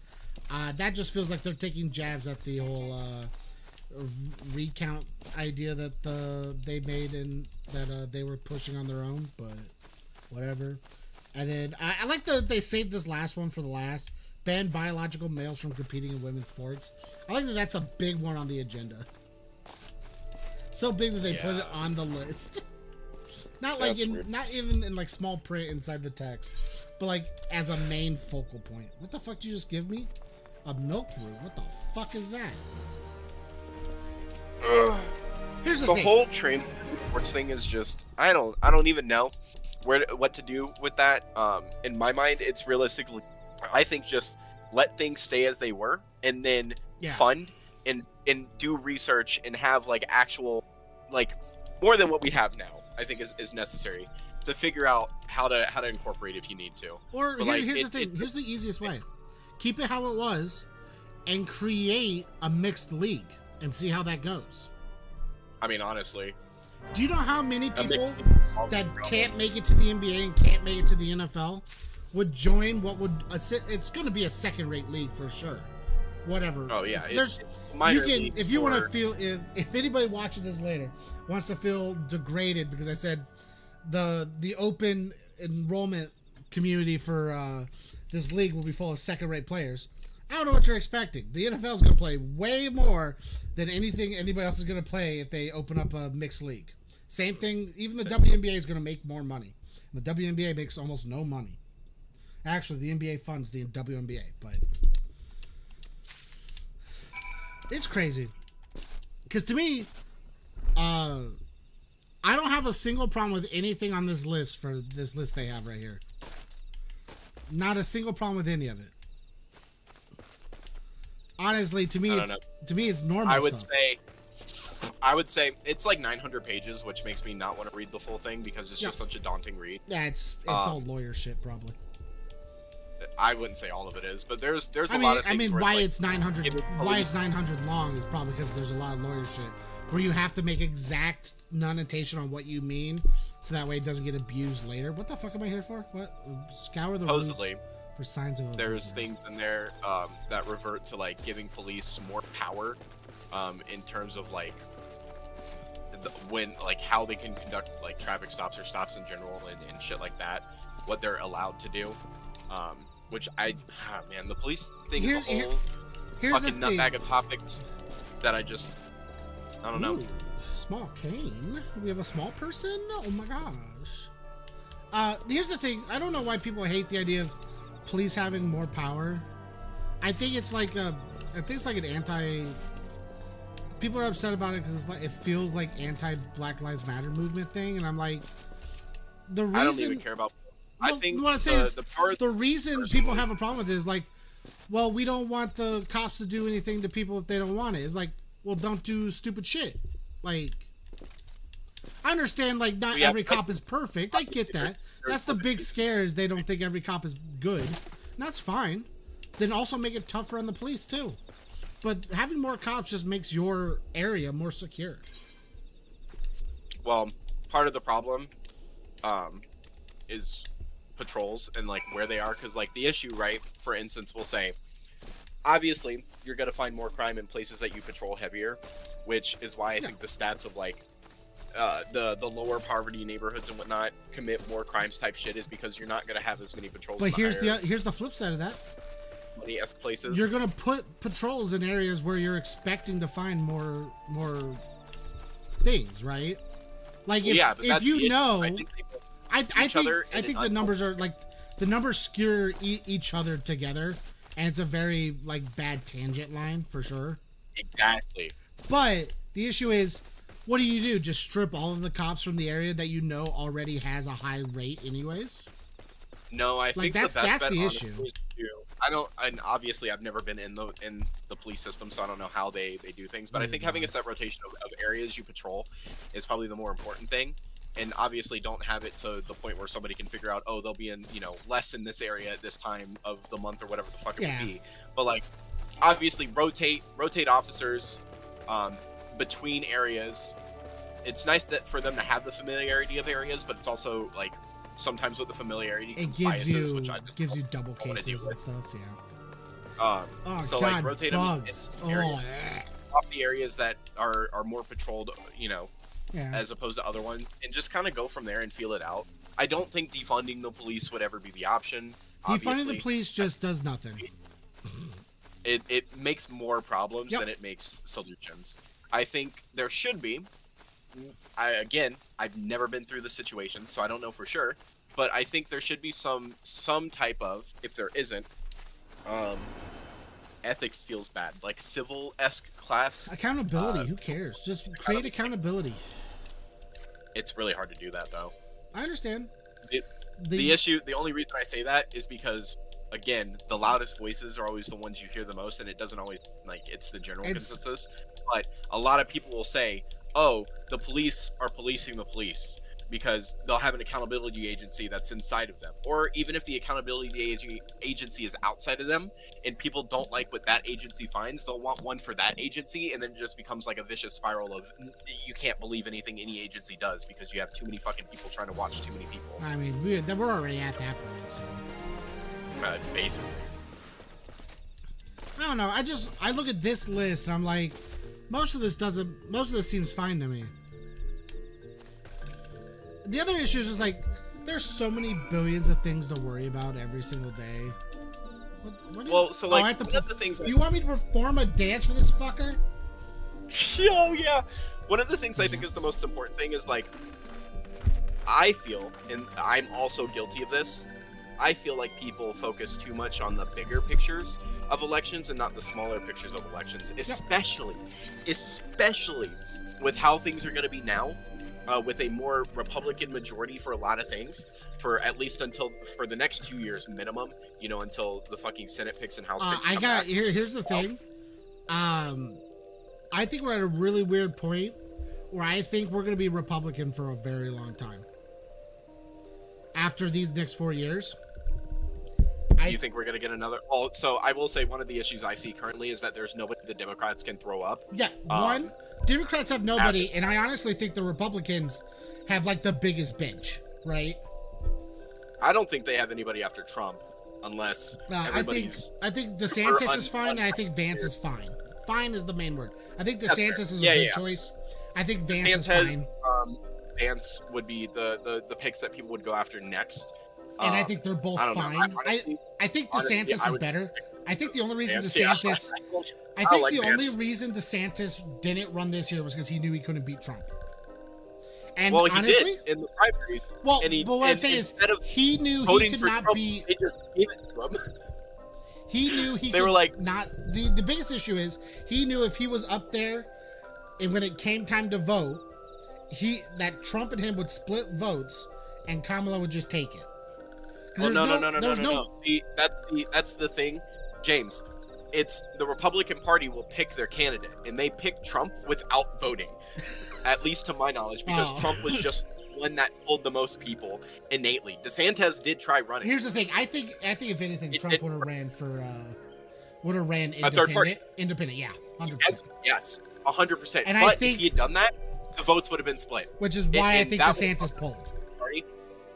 That just feels like they're taking jabs at the whole recount idea that they made and that they were pushing on their own, but whatever. And then I like that they saved this last one for the last. Ban biological males from competing in women's sports. I like that that's a big one on the agenda. So big that they put it on the list. Not like not even in like small print inside the text, but like as a main focal point. What the fuck did you just give me? A milk root. What the fuck is that? Here's the thing. Whole train sports thing is just I don't even know what to do with that. In my mind, it's realistically, I think just let things stay as they were, and then fund and do research and have like actual like more than what we have now. I think is necessary to figure out how to incorporate if you need to. Or here's the thing. Here's the easiest way. Keep it how it was, and create a mixed league and see how that goes. I mean, honestly, do you know how many people that can't make it to the NBA and can't make it to the NFL would join what would it's going to be a second-rate league for sure. Whatever. Oh yeah, there's you can if you want to feel if anybody watching this later wants to feel degraded because I said the open enrollment community for this league will be full of second-rate players. I don't know what you're expecting. The NFL is going to play way more than anything anybody else is going to play if they open up a mixed league. Same thing. Even the WNBA is going to make more money. The WNBA makes almost no money. Actually, the NBA funds the WNBA, but it's crazy. Because to me, I don't have a single problem with anything on this list for this list they have right here. Not a single problem with any of it. Honestly, to me, it's normal. I would say it's like 900 pages, which makes me not want to read the full thing because it's just such a daunting read. Yeah, it's all lawyer shit, probably. I wouldn't say all of it is, but there's a lot of things. I mean, where why it's 900? Why it's 900 long is probably because there's a lot of lawyer shit where you have to make exact notation on what you mean, so that way it doesn't get abused later. What the fuck am I here for? What? Scour the supposedly for signs of there's things in there that revert to like giving police more power in terms of like when like how they can conduct like traffic stops or stops in general and shit like that, what they're allowed to do. Which man, the police thing is a whole fucking nutbag of topics that I don't know. Small cane? We have a small person? Oh my gosh. Here's the thing. I don't know why people hate the idea of police having more power. I think it's like an people are upset about it because it feels like anti-Black Lives Matter movement thing, and I'm like, the reason I don't even care about. I think what I'm saying is the reason people have a problem with it is like, well, we don't want the cops to do anything to people if they don't want it. It's like, well, don't do stupid shit. Like, I understand, like, not every cop is perfect. I get that. That's the big scare is they don't think every cop is good. And that's fine. Then also make it tougher on the police, too. But having more cops just makes your area more secure. Well, part of the problem is patrols and, like, where they are. Because, like, the issue, right, for instance, we'll say, obviously, you're going to find more crime in places that you patrol heavier, which is why I think the stats of, like, the lower poverty neighborhoods and whatnot commit more crimes type shit is because you're not going to have as many patrols. But here's the flip side of that. Money-esque places. You're going to put patrols in areas where you're expecting to find more things, right? Like if you know, I think the numbers are like the numbers skewer each other together, and it's a very like bad tangent line for sure. Exactly. But the issue is, what do? Just strip all of the cops from the area that you know already has a high rate, anyways? No, I think that's the issue. I don't, and obviously I've never been in the police system, so I don't know how they do things. But I think having a set rotation of areas you patrol is probably the more important thing. And obviously don't have it to the point where somebody can figure out, oh, they'll be in, less in this area at this time of the month or whatever the fuck it would be. But like, obviously rotate officers between areas. It's nice that for them to have the familiarity of areas, but it's also like sometimes with the familiarity It comes gives biases, you which I just gives you double wanna deal cases and with. stuff. Yeah. Oh So God, like rotate bugs. them in areas, Oh, off the areas that are more patrolled, you know, yeah. as opposed to other ones, and just kind of go from there and feel it out. I don't think defunding the police would ever be the option. Defunding the obviously. police just does nothing. It makes more problems Yep. than it makes solutions. I think there should be. I've never been through the situation, so I don't know for sure. But I think there should be some type of, if there isn't, ethics feels bad, like civil-esque class. Accountability. Who cares? Just create accountability. It's really hard to do that though. I understand. The only reason I say that is because, again, the loudest voices are always the ones you hear the most, and it doesn't always, like, it's the general consensus. But a lot of people will say, oh, the police are policing the police, because they'll have an accountability agency that's inside of them. Or even if the accountability agency is outside of them, and people don't like what that agency finds, they'll want one for that agency, and then it just becomes like a vicious spiral of, you can't believe anything any agency does, because you have too many fucking people trying to watch too many people. I mean, we're already at that point, so. Basically. I don't know. I look at this list and I'm like, most of this seems fine to me. The other issues is like, there's so many billions of things to worry about every single day. What Well, so like, I have to one of the things you want me to perform a dance for this fucker? Oh yeah. One of the things I think is the most important thing is like, I feel, and I'm also guilty of this, I feel like people focus too much on the bigger pictures of elections and not the smaller pictures of elections, especially with how things are going to be now, with a more Republican majority for a lot of things, for at least for the next 2 years minimum, you know, until the fucking Senate picks and House picks. Here's the thing. I think we're at a really weird point where I think we're going to be Republican for a very long time. After these next 4 years. Do you think we're going to get another? Oh, so I will say one of the issues I see currently is that there's nobody the Democrats can throw up. Yeah, Democrats have nobody, and I honestly think the Republicans have like the biggest bench, right? I don't think they have anybody after Trump, unless everybody's. I think DeSantis is fine, and I think Vance is fine. Fine is the main word. I think DeSantis is a good choice. I think Vance is fine. Vance would be the picks that people would go after next. And I think they're both fine. I think DeSantis is better. I think the only reason DeSantis, reason DeSantis didn't run this year was because he knew he couldn't beat Trump. And well, honestly, he did in the primary. Well, but what I'm saying is, he knew he could not be. They just gave it to him. He knew he. They were like, not the biggest issue is he knew if he was up there, and when it came time to vote, that Trump and him would split votes, and Kamala would just take it. Well, no. See, that's the thing, James. It's the Republican Party will pick their candidate, and they picked Trump without voting, at least to my knowledge, because Trump was just one that pulled the most people innately. DeSantis did try running. Here's the thing: I think if anything, Trump would have ran independent. A third party. Independent, yeah, 100%. Yes, 100%. And but I think if he had done that, the votes would have been split. Which is why I think DeSantis pulled.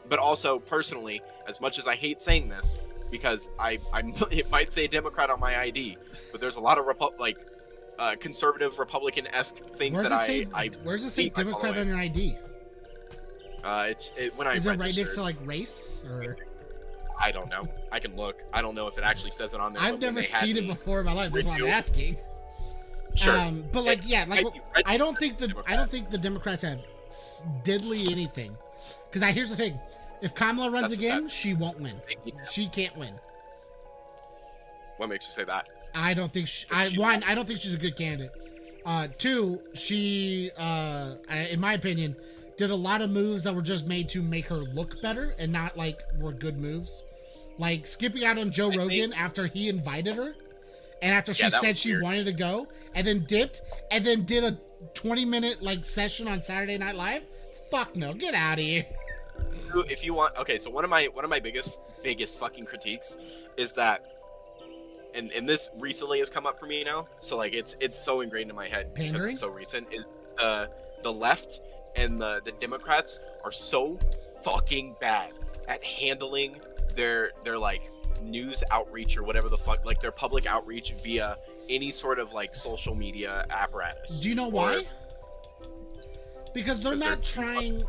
But also, personally, as much as I hate saying this, because it might say Democrat on my ID, but there's a lot of conservative Republican-esque things Where's that Where's it say Democrat on your ID? When I is it right next to like race or? I don't know. I can look. I don't know if it actually says it on there. I've never seen it before in my life. That's why I'm asking. Sure. But I don't think the Democrats have diddly anything. Because here's the thing: if Kamala runs again, she won't win. She can't win. What makes you say that? I don't think I don't think she's a good candidate. Two, she, in my opinion, did a lot of moves that were just made to make her look better and not like were good moves. Like skipping out on Joe Rogan after he invited her, and after she said she wanted to go, and then dipped, and then did a 20-minute like session on Saturday Night Live. Fuck no, get out of here. If you want, okay, so one of my biggest fucking critiques is that and this recently has come up for me now, so like it's so ingrained in my head because Pandering? it's so recent, is the left and the Democrats are so fucking bad at handling their like news outreach or whatever the fuck, like their public outreach via any sort of like social media apparatus. Do you know why? Because they're not trying.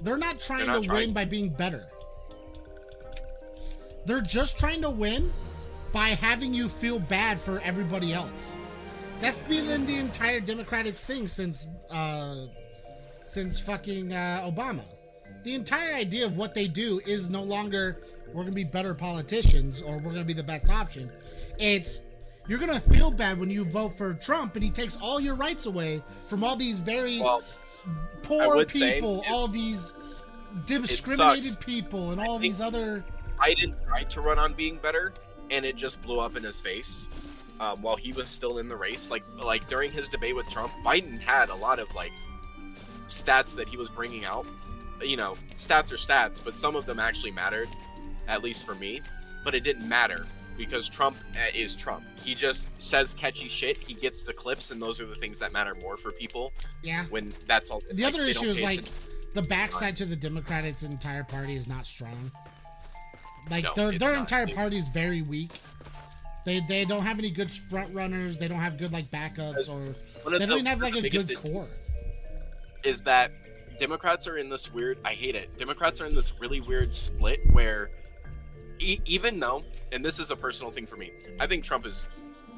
They're not trying to win by being better. They're just trying to win by having you feel bad for everybody else. That's been the entire Democratic thing since fucking Obama. The entire idea of what they do is no longer we're gonna be better politicians or we're gonna be the best option. It's you're gonna feel bad when you vote for Trump and he takes all your rights away from all these very poor people, all these discriminated people, and all these other. Biden tried to run on being better, and it just blew up in his face while he was still in the race. Like during his debate with Trump, Biden had a lot of like stats that he was bringing out. You know, stats are stats, but some of them actually mattered, at least for me. But it didn't matter because Trump is Trump. He just says catchy shit. He gets the clips, and those are the things that matter more for people. Yeah. When that's all. The other issue is like the backside to the Democrats' entire party is not strong. Like their entire party is very weak. They don't have any good front runners. They don't have good like backups, or they don't even have like a good core. Is that Democrats are in this weird? I hate it. Democrats are in this really weird split where, even though, and this is a personal thing for me, I think Trump is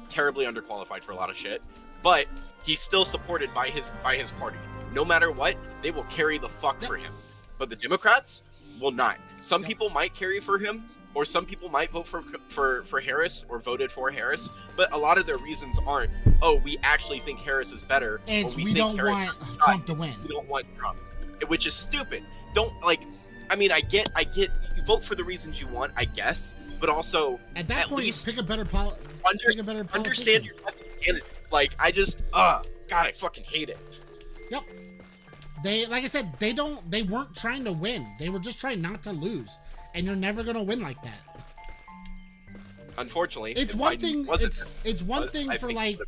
terribly underqualified for a lot of shit, but he's still supported by his party. No matter what, they will carry the fuck for him. But the Democrats will not. Some people might carry for him, or some people might vote for Harris or voted for Harris, but a lot of their reasons aren't, oh, we actually think Harris is better, or we think don't Harris want Trump to win. We don't want Trump, which is stupid. Don't like. I mean, I get. You vote for the reasons you want, I guess, but also at that point, least pick a better understand your fucking candidate. Like, I just, God, I fucking hate it. Yep. They, like I said, they weren't trying to win. They were just trying not to lose. And you're never going to win like that. Unfortunately, it's one thing. It's one thing for like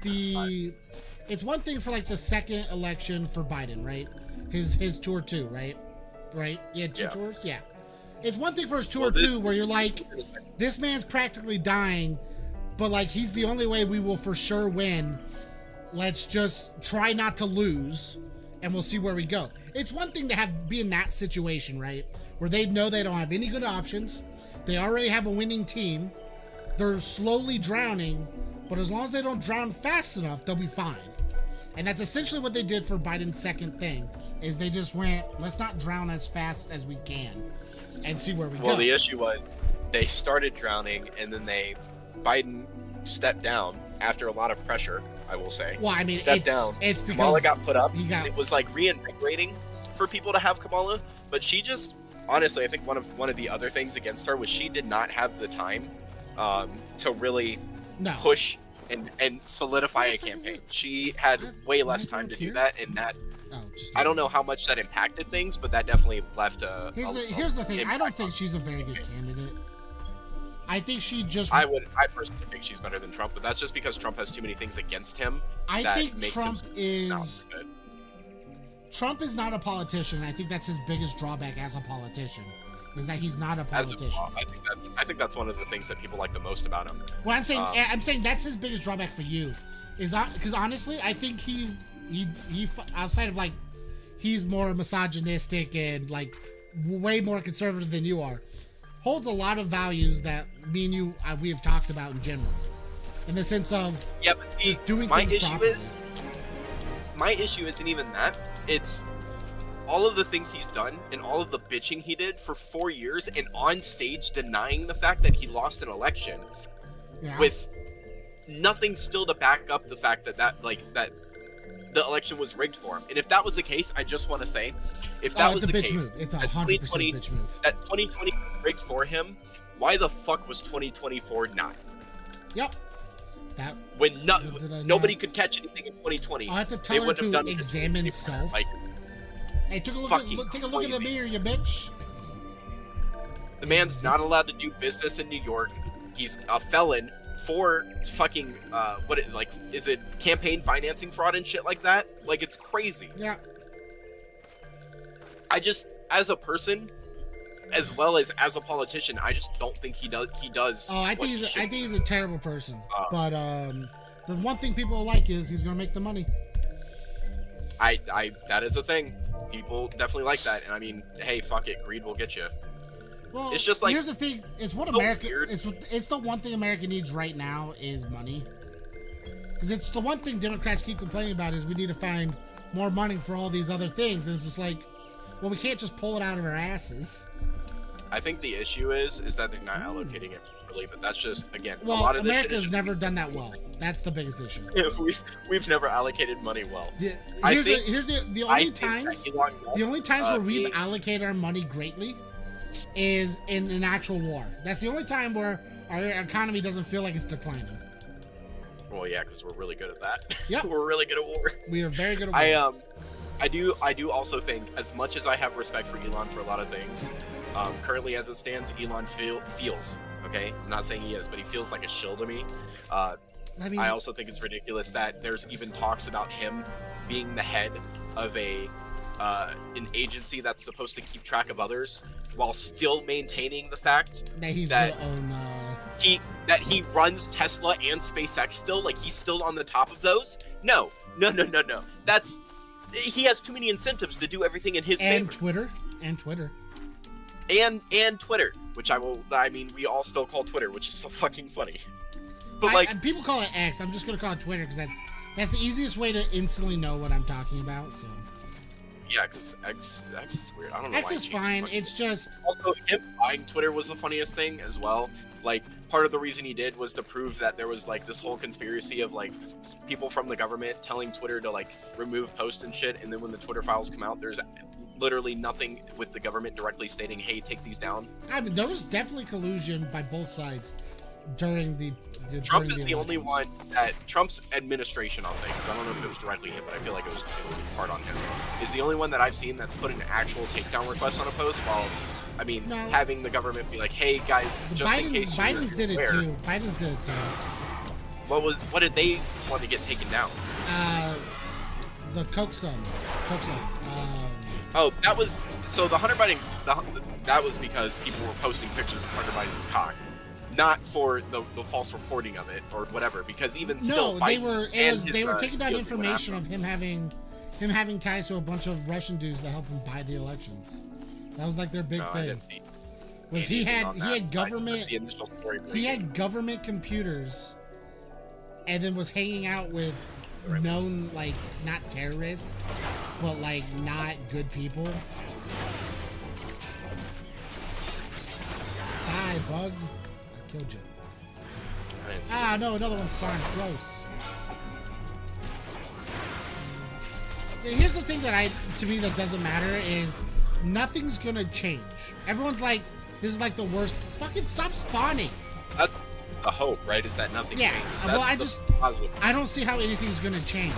the second election for Biden, right? His tour 2, right? Yeah, two tours. Yeah, it's one thing for his tour 2 where you're like, this man's practically dying, but like he's the only way we will for sure win. Let's just try not to lose, and we'll see where we go. It's one thing to be in that situation, right? Where they know they don't have any good options. They already have a winning team. They're slowly drowning, but as long as they don't drown fast enough, they'll be fine. And that's essentially what they did for Biden's second thing, is they just went, let's not drown as fast as we can and see where we go. Well, the issue was they started drowning, and then Biden stepped down after a lot of pressure, I will say. Well, I mean, it's because Kamala got put up. It was like reinvigorating for people to have Kamala, but she just, honestly, I think one of the other things against her was she did not have the time to really push and solidify a campaign. She had way less time to do that, and that I don't know how much that impacted things, but that definitely left a. Here's the thing. I don't think she's a very good candidate. I think she just. I personally think she's better than Trump, but that's just because Trump has too many things against him. I think Trump is. Trump is not a politician. I think that's his biggest drawback as a politician, is that he's not a politician. I think that's one of the things that people like the most about him. What I'm saying that's his biggest drawback for you, is because honestly, I think he outside of like, he's more misogynistic and like way more conservative than you are, holds a lot of values that me and you we have talked about in general, in the sense of just doing things properly. My issue isn't even that. It's all of the things he's done and all of the bitching he did for 4 years and on stage denying the fact that he lost an election with nothing still to back up the fact that the election was rigged for him. And if that was the case, I just want to say, if that was the case, move. It's 100% bitch move. That 2020 was rigged for him, why the fuck was 2024 not? Yep. When nobody could catch anything in 2020. I have to tell her to examine self. Hey, take a look in the mirror, you bitch. The man's not allowed to do business in New York. He's a felon. for fucking is it campaign financing fraud and shit like that? Like, it's crazy. Yeah. I just, as a person, as well as a politician, I just don't think he does. Oh, I think he's a terrible person. But the one thing people like is he's gonna make the money. That is a thing. People definitely like that, and I mean, hey, fuck it, greed will get you. Well, it's just like, here's the thing. It's what America. It's the one thing America needs right now is money. Because it's the one thing Democrats keep complaining about is we need to find more money for all these other things, and it's just like, well, we can't just pull it out of our asses. I think the issue is that they're not allocating it properly, but that's just, again, well, a lot of this America's shit is never done that well. That's the biggest issue. we've never allocated money well. Here's the only times where we've allocated our money greatly is in an actual war. That's the only time where our economy doesn't feel like it's declining. Well, yeah, because we're really good at that. Yep. We're really good at war. We are very good at war. I do also think, as much as I have respect for Elon for a lot of things, currently as it stands, Elon feels, okay? I'm not saying he is, but he feels like a shill to me. I also think it's ridiculous that there's even talks about him being the head of an agency that's supposed to keep track of others, while still maintaining the fact that he's that their own. He runs Tesla and SpaceX still. Like, he's still on the top of those. No. He has too many incentives to do everything in his favor. Twitter. And Twitter, which we all still call Twitter, which is so fucking funny. But people call it X. I'm just gonna call it Twitter because that's the easiest way to instantly know what I'm talking about. So. Yeah, because X is weird. I don't know. X is fine. It's just also him buying Twitter was the funniest thing as well. Like, part of the reason he did was to prove that there was like this whole conspiracy of like people from the government telling Twitter to like remove posts and shit, and then when the Twitter files come out, there's literally nothing with the government directly stating, "Hey, take these down." I mean, there was definitely collusion by both sides during the. Trump is the only one that Trump's administration, I'll say, because I don't know if it was directly him, but I feel like it was part on him. Is the only one that I've seen that's put an actual takedown request on a post, while having the government be like, "Hey guys, just in case." Biden's did it too. Biden's did it too. What did they want to get taken down? The Coke Sun. That was the Hunter Biden. That was because people were posting pictures of Hunter Biden's cock. Not for the false reporting of it or whatever, because even still, they were taking down information of him having ties to a bunch of Russian dudes that helped him buy the elections. That was like their big thing. He had government computers, and then was hanging out with known, like, not terrorists, but like not good people. Die, bug. Killed you. No, another one spawned. Gross. Yeah, here's the thing to me that doesn't matter is nothing's gonna change. Everyone's like, this is like the worst. Fucking stop spawning. That's the hope, right? Is that nothing changes. Well, I don't see how anything's gonna change.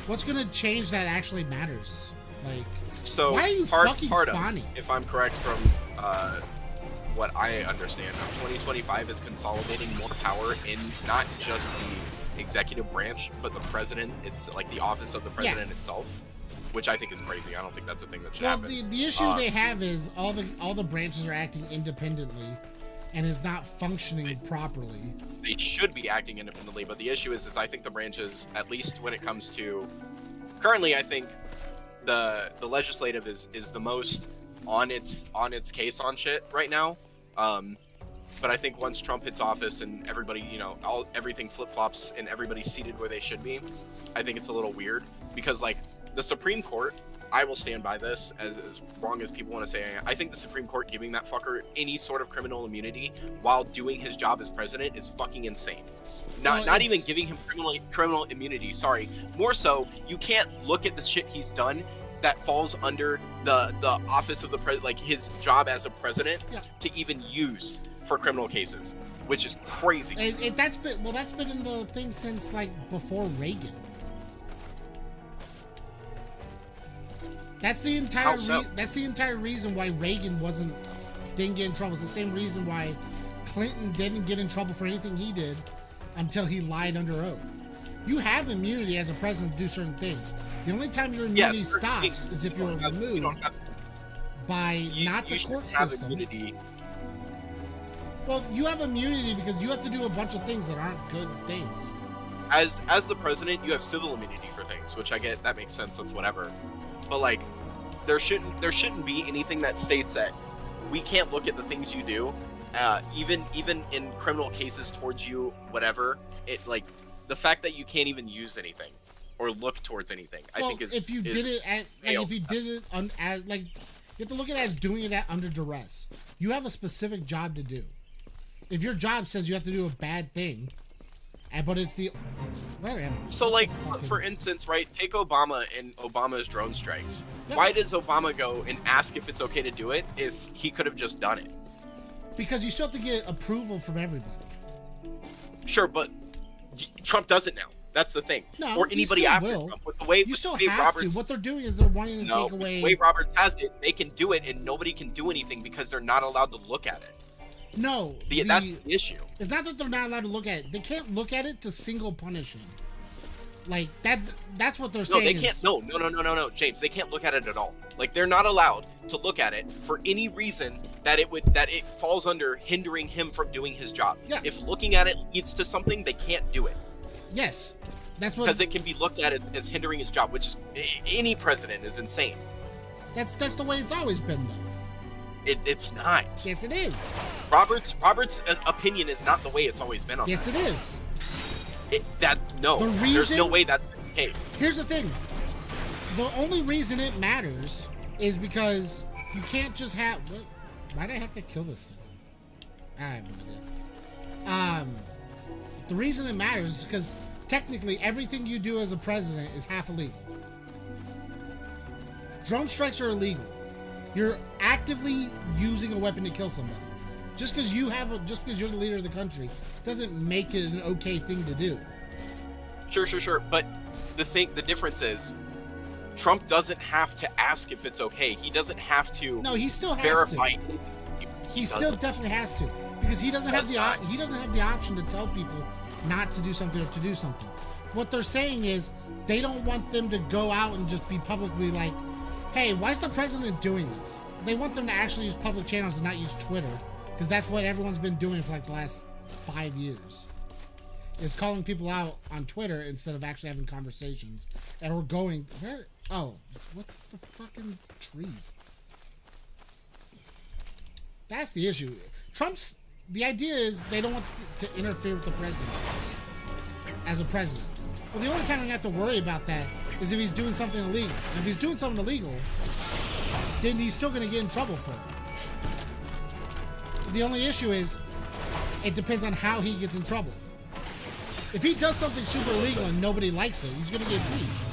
What's gonna change that actually matters? Like, why are you fucking spawning? If I'm correct from what I understand, 2025 is consolidating more power in not just the executive branch, but the president. It's like the office of the president itself, which I think is crazy. I don't think that's a thing that should happen. The issue they have is all the branches are acting independently, and it's not functioning properly. They should be acting independently, but the issue is I think the branches, at least when it comes to currently, I think the legislative is the most on its case on shit right now. But I think once Trump hits office and everybody, everything flip-flops and everybody's seated where they should be, I think it's a little weird because, like, the Supreme Court, I will stand by this as wrong as people want to say. I think the Supreme Court giving that fucker any sort of criminal immunity while doing his job as president is fucking insane. Not even giving him criminal immunity, sorry. More so, you can't look at the shit he's done that falls under the office of the president, like his job as a president, to even use for criminal cases, which is crazy. That's been in the thing since like before Reagan. That's the entire reason why Reagan didn't get in trouble. It's the same reason why Clinton didn't get in trouble for anything he did until he lied under oath. You have immunity as a president to do certain things. The only time your immunity stops is if you're removed by not the court system. Immunity. Well, you have immunity because you have to do a bunch of things that aren't good things. As the president, you have civil immunity for things, which I get. That makes sense. That's whatever. But like, there shouldn't be anything that states that we can't look at the things you do, even in criminal cases towards you, whatever. It like the fact that you can't even use anything or look towards anything. I think is if you did it at like if you did it as like you have to look at it as doing it under duress. You have a specific job to do. If your job says you have to do a bad thing, but it's the where am I? So like for instance, right? Take Obama and Obama's drone strikes. Yeah. Why does Obama go and ask if it's okay to do it if he could have just done it? Because you still have to get approval from everybody. Sure, but Trump does it now. That's the thing. No, or anybody after will. Trump. With the way you still the way have Roberts, to. What they're doing is they're wanting to take away. The way Roberts has it, they can do it, and nobody can do anything because they're not allowed to look at it. No, that's the issue. It's not that they're not allowed to look at it. They can't look at it to single punish him. Like that. That's what they're saying. No, they can't. No, James. They can't look at it at all. Like they're not allowed to look at it for any reason that it falls under hindering him from doing his job. Yeah. If looking at it leads to something, they can't do it. Yes, that's what. Because it can be looked at as hindering his job, which is any president is insane. That's the way it's always been, though. It's not. Yes, it is. Robert's opinion is not the way it's always been on. Yes, it is. There's no way that's the case. Here's the thing. The only reason it matters is because you can't just have. Why do I have to kill this thing? I have no idea. The reason it matters is because technically everything you do as a president is half illegal. Drone strikes are illegal. You're actively using a weapon to kill somebody. Just because you're the leader of the country doesn't make it an okay thing to do. Sure. But the difference is, Trump doesn't have to ask if it's okay. He doesn't have to. No, he still has verify. to. He still definitely has to, because he doesn't have the option to tell people not to do something or to do something. What they're saying is they don't want them to go out and just be publicly like, hey, why is the president doing this? They want them to actually use public channels and not use Twitter, because that's what everyone's been doing for like the last 5 years, is calling people out on Twitter instead of actually having conversations. And we're going, where? Oh, what's the fucking trees? That's the issue. The idea is they don't want to interfere with the presidency as a president. Well, the only time we have to worry about that is if he's doing something illegal. And if he's doing something illegal, then he's still going to get in trouble for it. The only issue is it depends on how he gets in trouble. If he does something super illegal and nobody likes it, he's going to get impeached.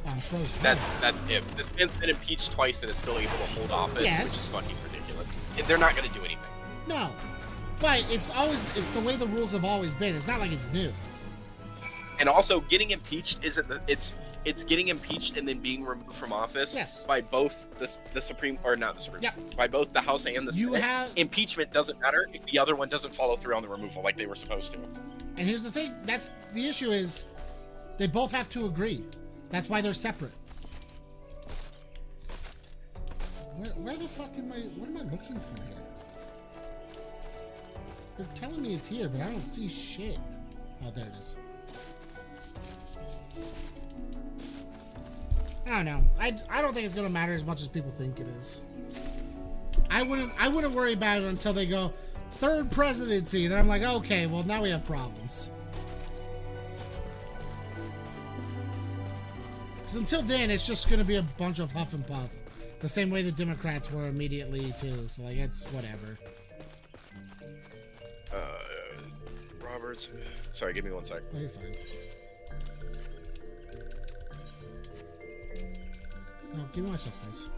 Oh, I'm frozen. That's it. This man's been impeached twice and is still able to hold office, yes. Which is fucking ridiculous. And they're not going to do anything. No. But it's the way the rules have always been. It's not like it's new. And also, getting impeached it's getting impeached and then being removed from office, yes, by both the Supreme, or not the Supreme, by both the House and the Senate. Impeachment doesn't matter if the other one doesn't follow through on the removal like they were supposed to. And here's the thing, that's the issue, is they both have to agree. That's why they're separate. Where the fuck what am I looking for here? You're telling me it's here, but I don't see shit. Oh, there it is. I don't know. I don't think it's gonna matter as much as people think it is. I wouldn't worry about it until they go third presidency. Then I'm like, okay, well now we have problems. Because until then, it's just gonna be a bunch of huff and puff, the same way the Democrats were immediately too. So like, it's whatever. Roberts. Sorry, give me 1 sec. Oh, you're fine. No, give me my stuff, please.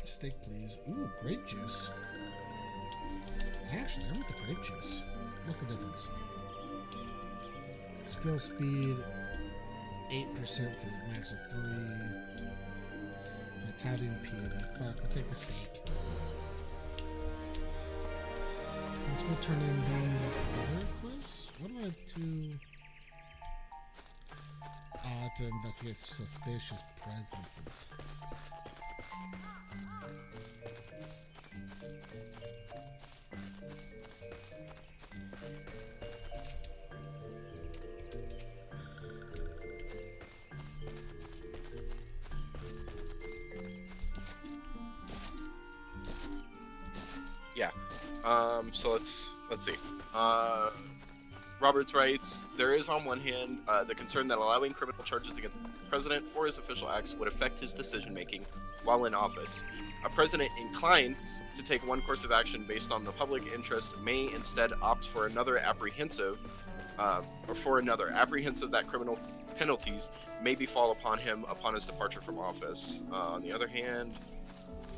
Steak, please. Ooh, grape juice. Actually, I want the grape juice. What's the difference? Skill speed, 8% for max of 3. Vitality and piety. Fuck, I'll take the steak. Let's go turn in these other quests. What do I have to... Oh, I have to investigate suspicious presences. Yeah. So let's see. Roberts writes, there is on one hand the concern that allowing criminal charges against the president for his official acts would affect his decision-making while in office. A president inclined to take one course of action based on the public interest may instead opt for another apprehensive that criminal penalties may befall upon him upon his departure from office. On the other hand,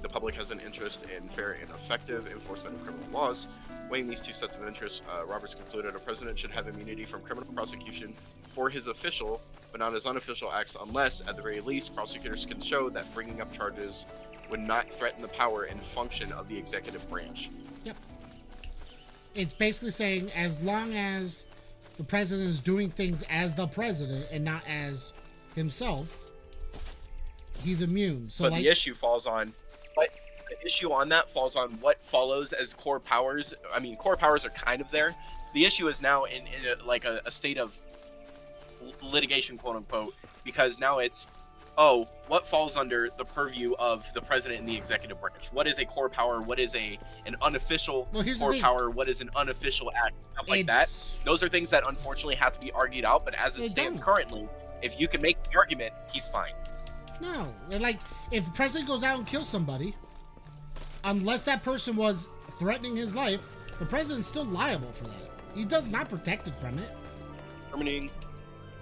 the public has an interest in fair and effective enforcement of criminal laws. Weighing these two sets of interests, Roberts concluded a president should have immunity from criminal prosecution for his official, but not his unofficial acts unless, at the very least, prosecutors can show that bringing up charges would not threaten the power and function of the executive branch. Yep. It's basically saying as long as the president is doing things as the president and not as himself, he's immune. So, but like, the issue falls on... The issue on that falls on what follows as core powers. I mean, core powers are kind of there. The issue is now in a state of litigation, quote unquote, because now it's, oh, what falls under the purview of the president and the executive branch? What is a core power? What is an unofficial core power? What is an unofficial act? Stuff like that. Those are things that unfortunately have to be argued out. But as it stands currently, if you can make the argument, he's fine. No, like if the president goes out and kills somebody, unless that person was threatening his life, the president's still liable for that. He does not protected from it.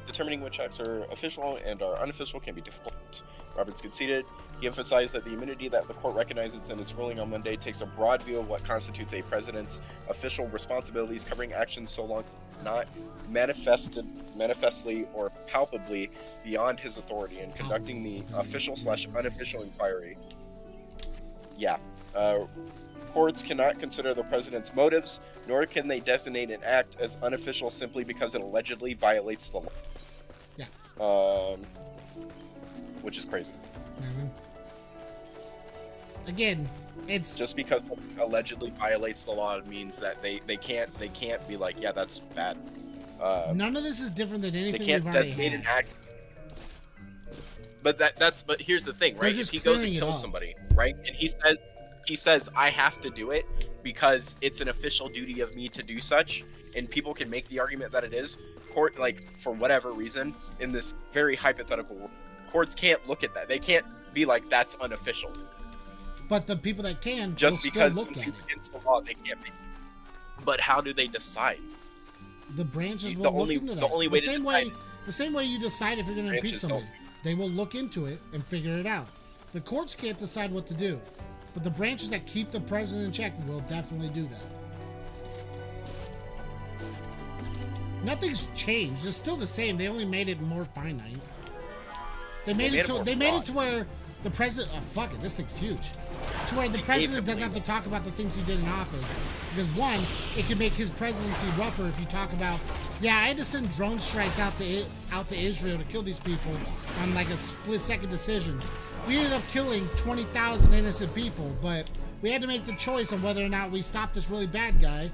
Determining which acts are official and are unofficial can be difficult. Roberts conceded. He emphasized that the immunity that the court recognizes in its ruling on Monday takes a broad view of what constitutes a president's official responsibilities, covering actions so long not manifestly or palpably beyond his authority in conducting the official/unofficial inquiry. Yeah. Courts cannot consider the president's motives, nor can they designate an act as unofficial simply because it allegedly violates the law. Yeah. Which is crazy. Mm-hmm. Again, it's just because something allegedly violates the law means that they can't be like, yeah, that's bad. None of this is different than anything they can't we've already designate had. an act. But here's the thing, right? If he goes and kills somebody, right, and he says I have to do it because it's an official duty of me to do such, and people can make the argument that it is. Court, like, for whatever reason, in this very hypothetical world, courts can't look at that. They can't be like, that's unofficial. But the people that can just will because still look at it. It's the law, they can't be. But how do they decide? The branches will look into that. The only way the same way you decide if you're going to impeach somebody. They will look into it and figure it out. The courts can't decide what to do, but the branches that keep the president in check will definitely do that. Nothing's changed. It's still the same. They only made it more finite. They made it to where the president. Oh, fuck it. This thing's huge. To where the president doesn't have to talk about the things he did in office, because one, it can make his presidency rougher if you talk about, yeah, I had to send drone strikes out to Israel to kill these people on like a split-second decision. We ended up killing 20,000 innocent people, but we had to make the choice on whether or not we stop this really bad guy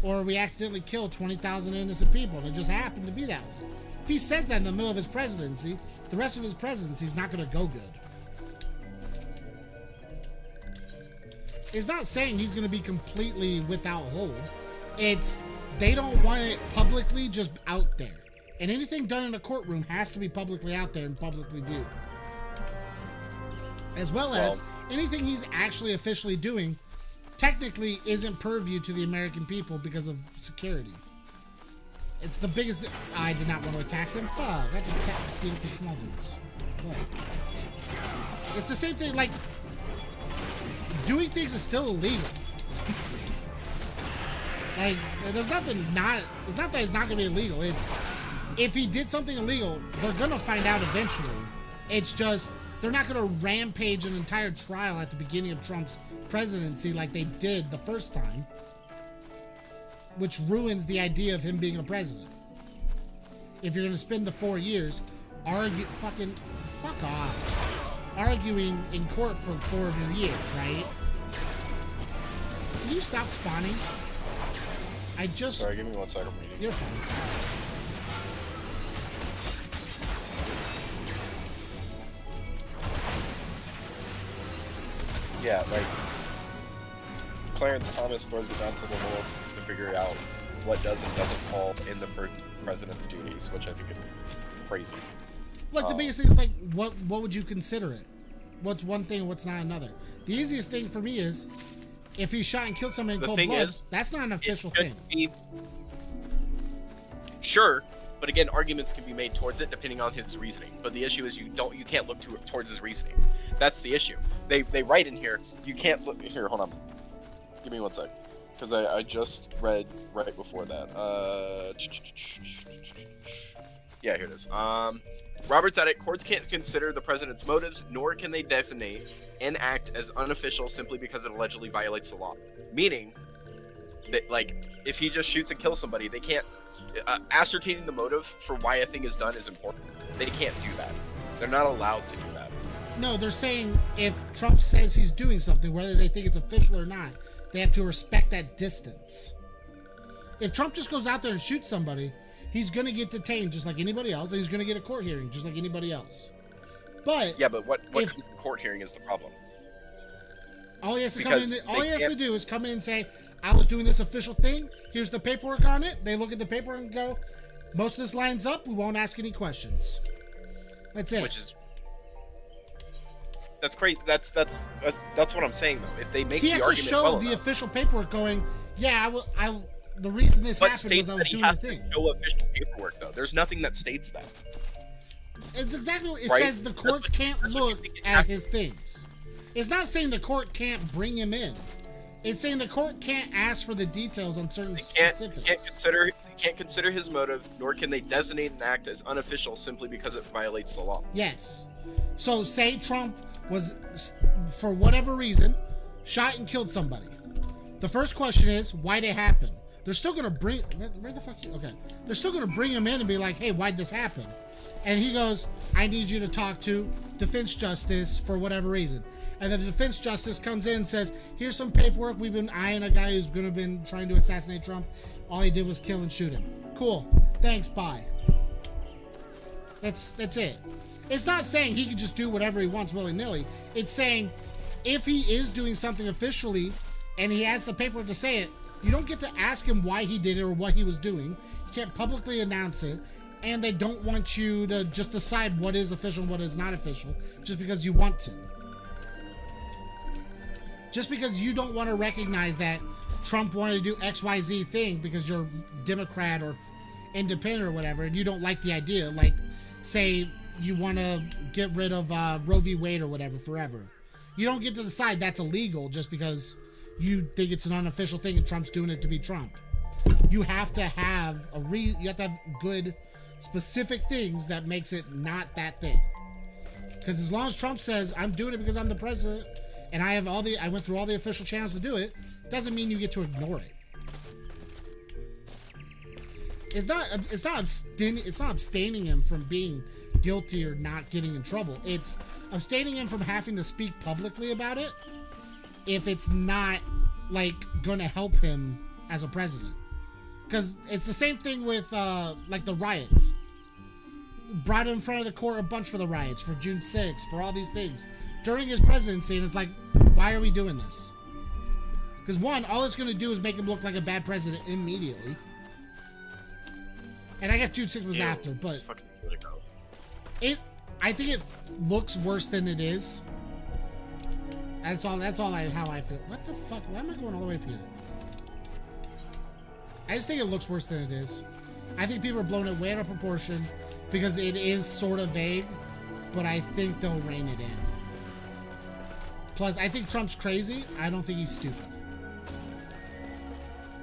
or we accidentally kill 20,000 innocent people, and it just happened to be that way. If he says that in the middle of his presidency, the rest of his presidency is not going to go good. It's not saying he's going to be completely without hold. It's they don't want it publicly just out there. And anything done in a courtroom has to be publicly out there and publicly viewed. As well as anything he's actually officially doing technically isn't purview to the American people because of security. It's the biggest... I did not want to attack them. Fuck. I have to attack the small dudes. Fuck. It's the same thing, like... Doing things is still illegal. Like, there's nothing not... It's not that it's not going to be illegal. It's... if he did something illegal, they're gonna find out eventually. It's just they're not gonna rampage an entire trial at the beginning of Trump's presidency like they did the first time, which ruins the idea of him being a president. If you're gonna spend the 4 years fuck off, arguing in court for 4 of your years, right? Can you stop spawning? Sorry, give me 1 second. You're fine. Yeah, like Clarence Thomas throws it down to the world to figure out what does and doesn't fall in the president's duties, which I think is crazy. Like the biggest thing is like, what would you consider it? What's one thing and what's not another? The easiest thing for me is if he shot and killed somebody in cold blood, that's not an official thing. Sure, but again, arguments can be made towards it depending on his reasoning. But the issue is you can't look towards his reasoning. That's the issue. They write in here, you can't look here. Hold on, give me 1 sec, because I just read right before that. Yeah, here it is. Roberts at it. Courts can't consider the president's motives, nor can they designate an act as unofficial simply because it allegedly violates the law. Meaning that, like, if he just shoots and kills somebody, they can't. Ascertaining the motive for why a thing is done is important. They can't do that. They're not allowed to do that. No, they're saying if Trump says he's doing something, whether they think it's official or not, they have to respect that distance. If Trump just goes out there and shoots somebody, he's going to get detained just like anybody else, and he's going to get a court hearing just like anybody else. But yeah, but what comes to court hearing is the problem. All he has to do is come in and say, I was doing this official thing. Here's the paperwork on it. They look at the paperwork and go, most of this lines up. We won't ask any questions. That's it. That's crazy. That's what I'm saying though. If they make he the has argument to show well the enough, official paperwork going, yeah, the reason this happened was I was doing the thing. Show official paperwork though. There's nothing that states that. It's exactly what it Right? says. The courts can't look at his things. It's not saying the court can't bring him in. It's saying the court can't ask for the details on certain specifics. They can't consider his motive, nor can they designate an act as unofficial simply because it violates the law. Yes. So say Trump was, for whatever reason, shot and killed somebody. The first question is, why'd it happen? They're still gonna bring where the fuck? Okay, they're still gonna bring him in and be like, hey, why'd this happen? And he goes, I need you to talk to defense justice for whatever reason. And then the defense justice comes in and says, here's some paperwork. We've been eyeing a guy who's gonna been trying to assassinate Trump. All he did was kill and shoot him. Cool. Thanks. Bye. That's it. It's not saying he can just do whatever he wants willy-nilly. It's saying if he is doing something officially and he has the paperwork to say it, you don't get to ask him why he did it or what he was doing. You can't publicly announce it. And they don't want you to just decide what is official and what is not official just because you want to. Just because you don't want to recognize that Trump wanted to do XYZ thing because you're Democrat or independent or whatever, and you don't like the idea, like, say you want to get rid of Roe v. Wade or whatever forever. You don't get to decide that's illegal just because you think it's an unofficial thing and Trump's doing it to be Trump. You have to have you have to have good specific things that makes it not that thing. Because as long as Trump says, I'm doing it because I'm the president and I went through all the official channels to do it, doesn't mean you get to ignore it. It's not abstaining him from being guilty or not getting in trouble. It's abstaining him from having to speak publicly about it if it's not like gonna help him as a president. Because it's the same thing with like the riots. Brought in front of the court a bunch for the riots, for June 6th, for all these things during his presidency, and it's like, why are we doing this? Because one, all it's going to do is make him look like a bad president immediately. And I guess June 6th was after, but I think it looks worse than it is. That's all how I feel. What the fuck? Why am I going all the way up here? I just think it looks worse than it is. I think people are blowing it way out of proportion because it is sort of vague, but I think they'll rein it in. Plus, I think Trump's crazy. I don't think he's stupid.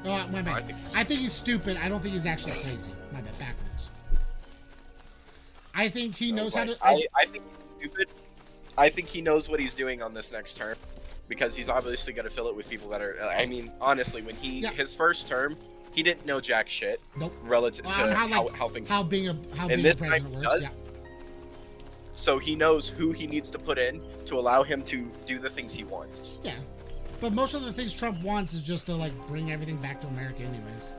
Oh, my bad. I think he's stupid. I don't think he's actually crazy. My bad. Backwards. I think he knows how to. I think he's stupid. I think he knows what he's doing on this next term, because he's obviously going to fill it with people that are. I mean, honestly, when his first term, he didn't know jack shit. Nope. Relative to how being a this president time works. does. Yeah. So he knows who he needs to put in to allow him to do the things he wants. Yeah. But most of the things Trump wants is just to like bring everything back to America, anyways.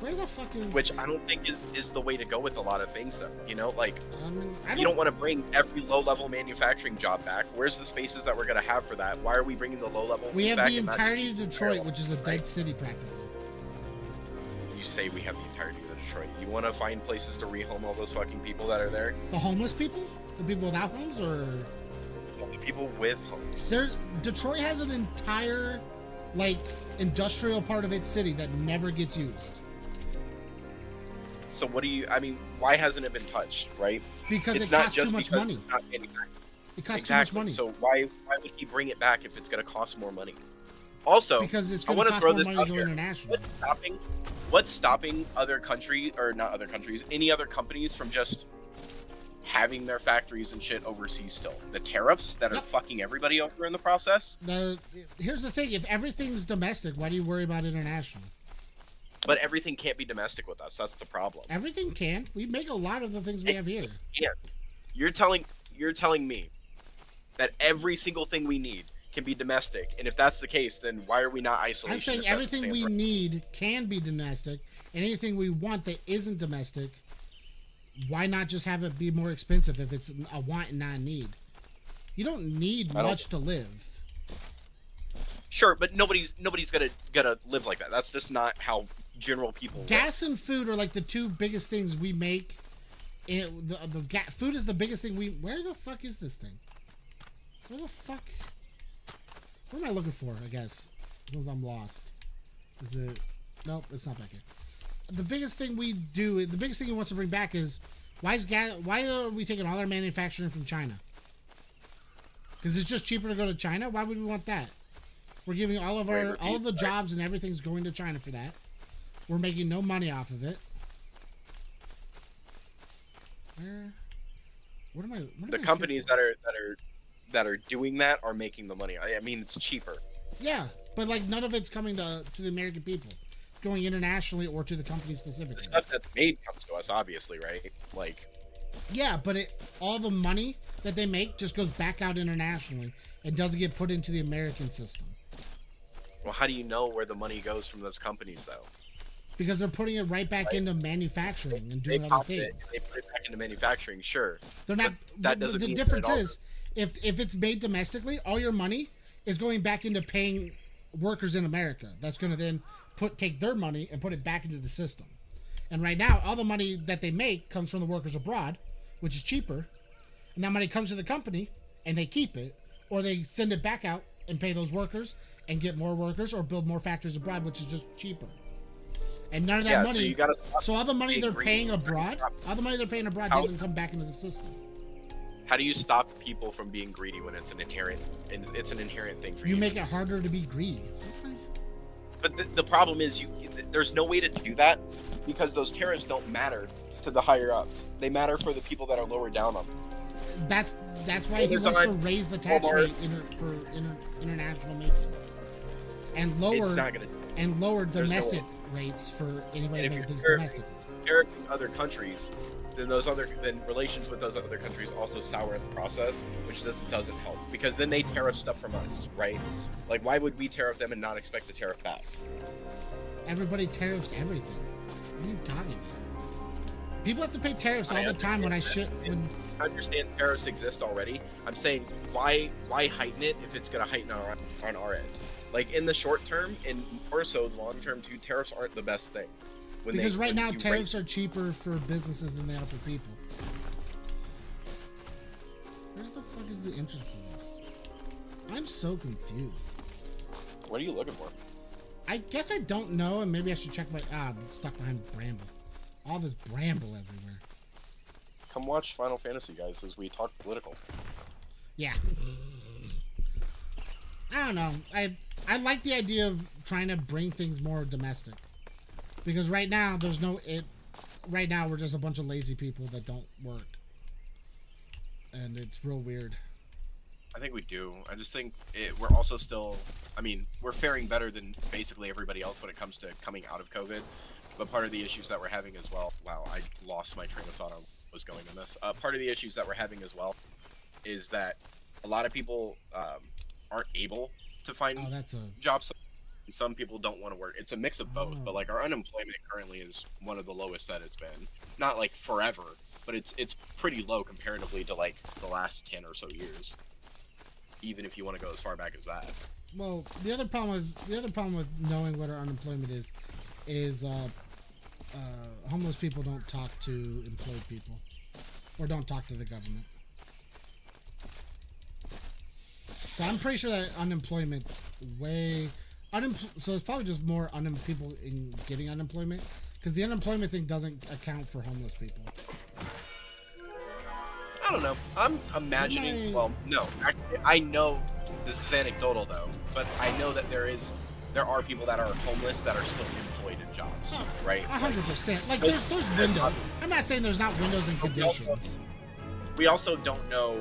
Where the fuck is? Which I don't think is the way to go with a lot of things, though. You know, like I mean, you don't want to bring every low-level manufacturing job back. Where's the spaces that we're gonna have for that? Why are we bringing the low-level? We have back the and not entirety of just Detroit, which is a dead right? city practically. You say we have the entirety of Detroit. You want to find places to rehome all those fucking people that are there? The homeless people, the people without homes, or The people with homes. Detroit has an entire like industrial part of its city that never gets used. So what do you? I mean, why hasn't it been touched? Right? Because it's it not costs just too much because money. it's not manufactured. It costs Exactly. too much money. So why would he bring it back if it's going to cost more money? Also, Because it's I going want to to cost throw more this money out to go here. international. What's stopping other countries, or not other countries, any other companies from just having their factories and shit overseas still? The tariffs that are Yep. fucking everybody over in the process? Here's the thing: if everything's domestic, why do you worry about international? But everything can't be domestic with us. That's the problem. Everything can. We make a lot of the things we have here. Yeah. You're telling me that every single thing we need can be domestic, and if that's the case, then why are we not isolated? I'm saying everything we need can be domestic, and anything we want that isn't domestic, why not just have it be more expensive if it's a want and not a need? You don't need much to live. Sure, but nobody's gonna live like that. That's just not how general people live. Gas and food are like the two biggest things we make. Food is the biggest thing we. Where the fuck is this thing? Where the fuck? What am I looking for? I guess since I'm lost. Is it? Nope, it's not back here. The biggest thing we do, the biggest thing he wants to bring back is why are we taking all our manufacturing from China? Because it's just cheaper to go to China. Why would we want that? We're giving all of the jobs and everything's going to China for that. We're making no money off of it. What am I? The companies that are doing that are making the money. I mean, it's cheaper. Yeah, but like none of it's coming to the American people. It's going internationally or to the company specifically. The stuff that's made comes to us, obviously, right? Like, yeah, but all the money that they make just goes back out internationally and doesn't get put into the American system. well, how do you know where the money goes from those companies, though? Because they're putting it right back into manufacturing and doing other things. They put it back into manufacturing, sure. They're not. That doesn't the mean difference that it all is if it's made domestically, all your money is going back into paying workers in America. That's going to then take their money and put it back into the system. And right now, all the money that they make comes from the workers abroad, which is cheaper. And that money comes to the company and they keep it, or they send it back out and pay those workers and get more workers or build more factories abroad, which is just cheaper. And none of that money. So all the money they're paying abroad, doesn't come back into the system. How do you stop people from being greedy when it's an inherent thing for you? You make it harder to be greedy. But the problem is, there's no way to do that because those tariffs don't matter to the higher ups. They matter for the people that are lower down on them. That's why he wants to raise the tax rate for international making, and lower domestic rates for anybody making things domestically. Tariffing other countries, then relations with those other countries also sour in the process, which doesn't help because then they tariff stuff from us, right? Like, why would we tariff them and not expect the tariff back? Everybody tariffs everything. What are you talking about? People have to pay tariffs all the time when I understand tariffs exist already. I'm saying why heighten it if it's going to heighten on our end? Like, in the short term and more so the long term too, tariffs aren't the best thing. Because right now tariffs are cheaper for businesses than they are for people. Where's the fuck is the entrance to this? I'm so confused. What are you looking for? I guess I don't know, and maybe I should check I'm stuck behind bramble. All this bramble everywhere. Come watch Final Fantasy, guys, as we talk political. Yeah. I don't know. I like the idea of trying to bring things more domestic. Because right now, right now we're just a bunch of lazy people that don't work. and it's real weird. I think we do. I just think we're also still, I mean, we're faring better than basically everybody else when it comes to coming out of COVID. But part of the issues that we're having as well, wow, I lost my train of thought on what was going on this. Part of the issues that we're having as well is that a lot of people aren't able to find jobs. Some people don't want to work. It's a mix of both, but like our unemployment currently is one of the lowest that it's been. Not like forever, but it's pretty low comparatively to like the last 10 or so years. Even if you want to go as far back as that. Well, the other problem with knowing what our unemployment is homeless people don't talk to employed people, or don't talk to the government. So I'm pretty sure that unemployment's so it's probably just more people in getting unemployment, because the unemployment thing doesn't account for homeless people. I don't know. I'm imagining. Well, no. I know this is anecdotal though, but I know that there are people that are homeless that are still employed in jobs, right? 100%. Like there's windows. I'm not saying there's not windows and conditions. We also don't know.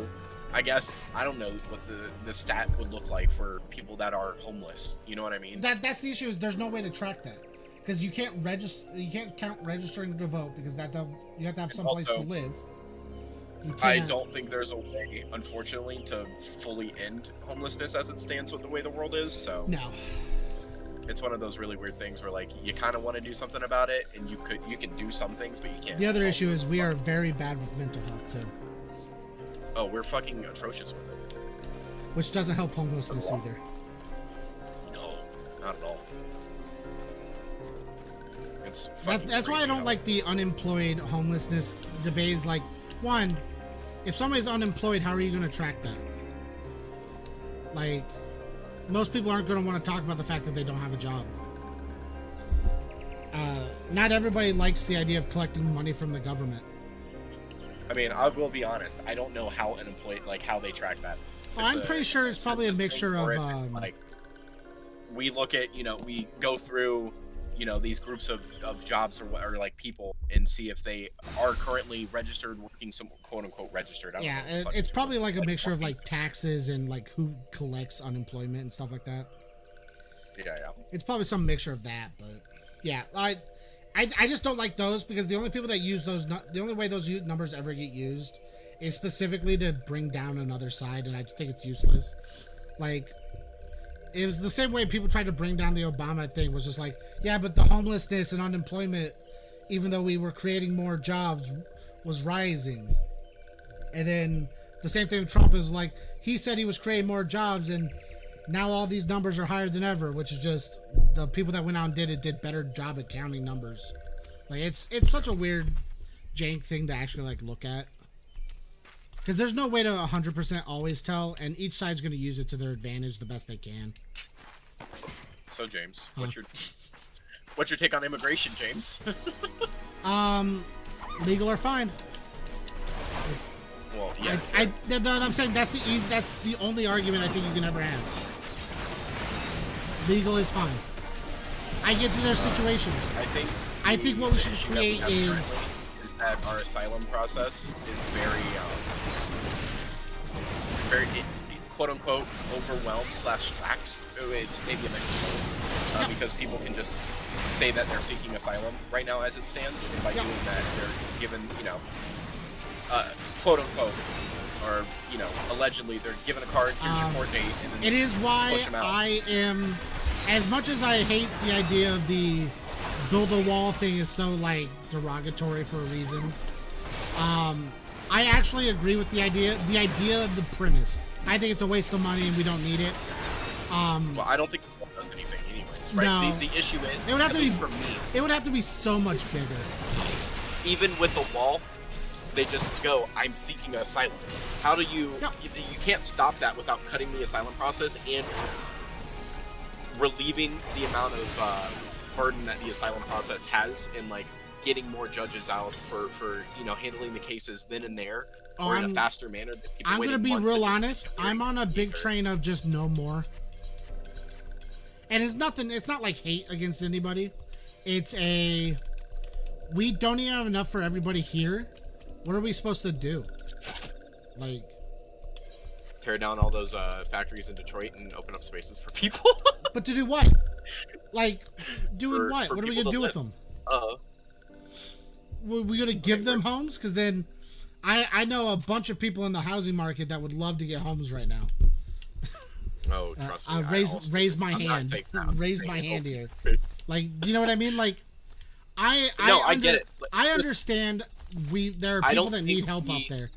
I guess I don't know what the stat would look like for people that are homeless. You know what I mean? That's the issue. Is there's no way to track that, because you can't register. You can't count registering to vote, because you have to have some place to live. I don't think there's a way, unfortunately, to fully end homelessness as it stands with the way the world is. So no, it's one of those really weird things where like you kind of want to do something about it, and you can do some things, but you can't. The other issue is we are very bad with mental health too. Oh, we're fucking atrocious with it. Which doesn't help homelessness either. No, not at all. That's why I don't like the unemployed homelessness debates. Like, one, if somebody's unemployed, how are you going to track that? Like, most people aren't going to want to talk about the fact that they don't have a job. Not everybody likes the idea of collecting money from the government. I mean, I will be honest. I don't know how unemployed, like how they track that. I'm pretty sure it's probably a mixture of. Like, we look at, we go through, these groups of jobs or like people and see if they are currently registered, working some quote unquote registered. Yeah, it's probably like a mixture of like taxes and like who collects unemployment and stuff like that. Yeah. It's probably some mixture of that, but yeah, I just don't like those, because the only people that use those, the only way those numbers ever get used is specifically to bring down another side, and I just think it's useless. Like, it was the same way people tried to bring down the Obama thing, was just like, yeah, but the homelessness and unemployment, even though we were creating more jobs, was rising. And then the same thing with Trump is like, he said he was creating more jobs, and now all these numbers are higher than ever, which is just the people that went out and did better job at counting numbers. Like, it's such a weird jank thing to actually like look at, because there's no way to 100% always tell, and each side's going to use it to their advantage the best they can. So James, what's your take on immigration, James? Legal or fine. It's well, yeah. I'm saying that's the only argument I think you can ever have. Legal is fine. I get to their situations. I think what we should create is that our asylum process is very quote unquote overwhelmed / lax. It's maybe a mix of both, because people can just say that they're seeking asylum right now as it stands, and by doing that they're given quote unquote, or allegedly they're given a card, here's your court date, and then it is why I am, as much as I hate the idea of the build a wall thing is so like derogatory for reasons, I actually agree with the idea of the premise. I think it's a waste of money and we don't need it. Well, I don't think it does anything anyways, right? No. The issue is, it would have to be, for me, it would have to be so much bigger. Even with a wall, they just go, I'm seeking asylum. How do you can't stop that without cutting the asylum process and relieving the amount of burden that the asylum process has, and like getting more judges out for handling the cases then and there, or in a faster manner. I'm gonna be real honest. I'm on a big train of just no more. And it's not like hate against anybody. We don't even have enough for everybody here. What are we supposed to do? Like, Tear down all those factories in Detroit and open up spaces for people. but to do what? Like, doing For- what? for What are we people gonna to do with live. them? Were we gonna give them homes? Because then, I know a bunch of people in the housing market that would love to get homes right now. Oh, trust me. I I also- raise my I'm not hand. taking that. Raise my hand here. Like, do you know what I mean? Like, I get it. But I just- understand. There are I people don't that need think help we- out there.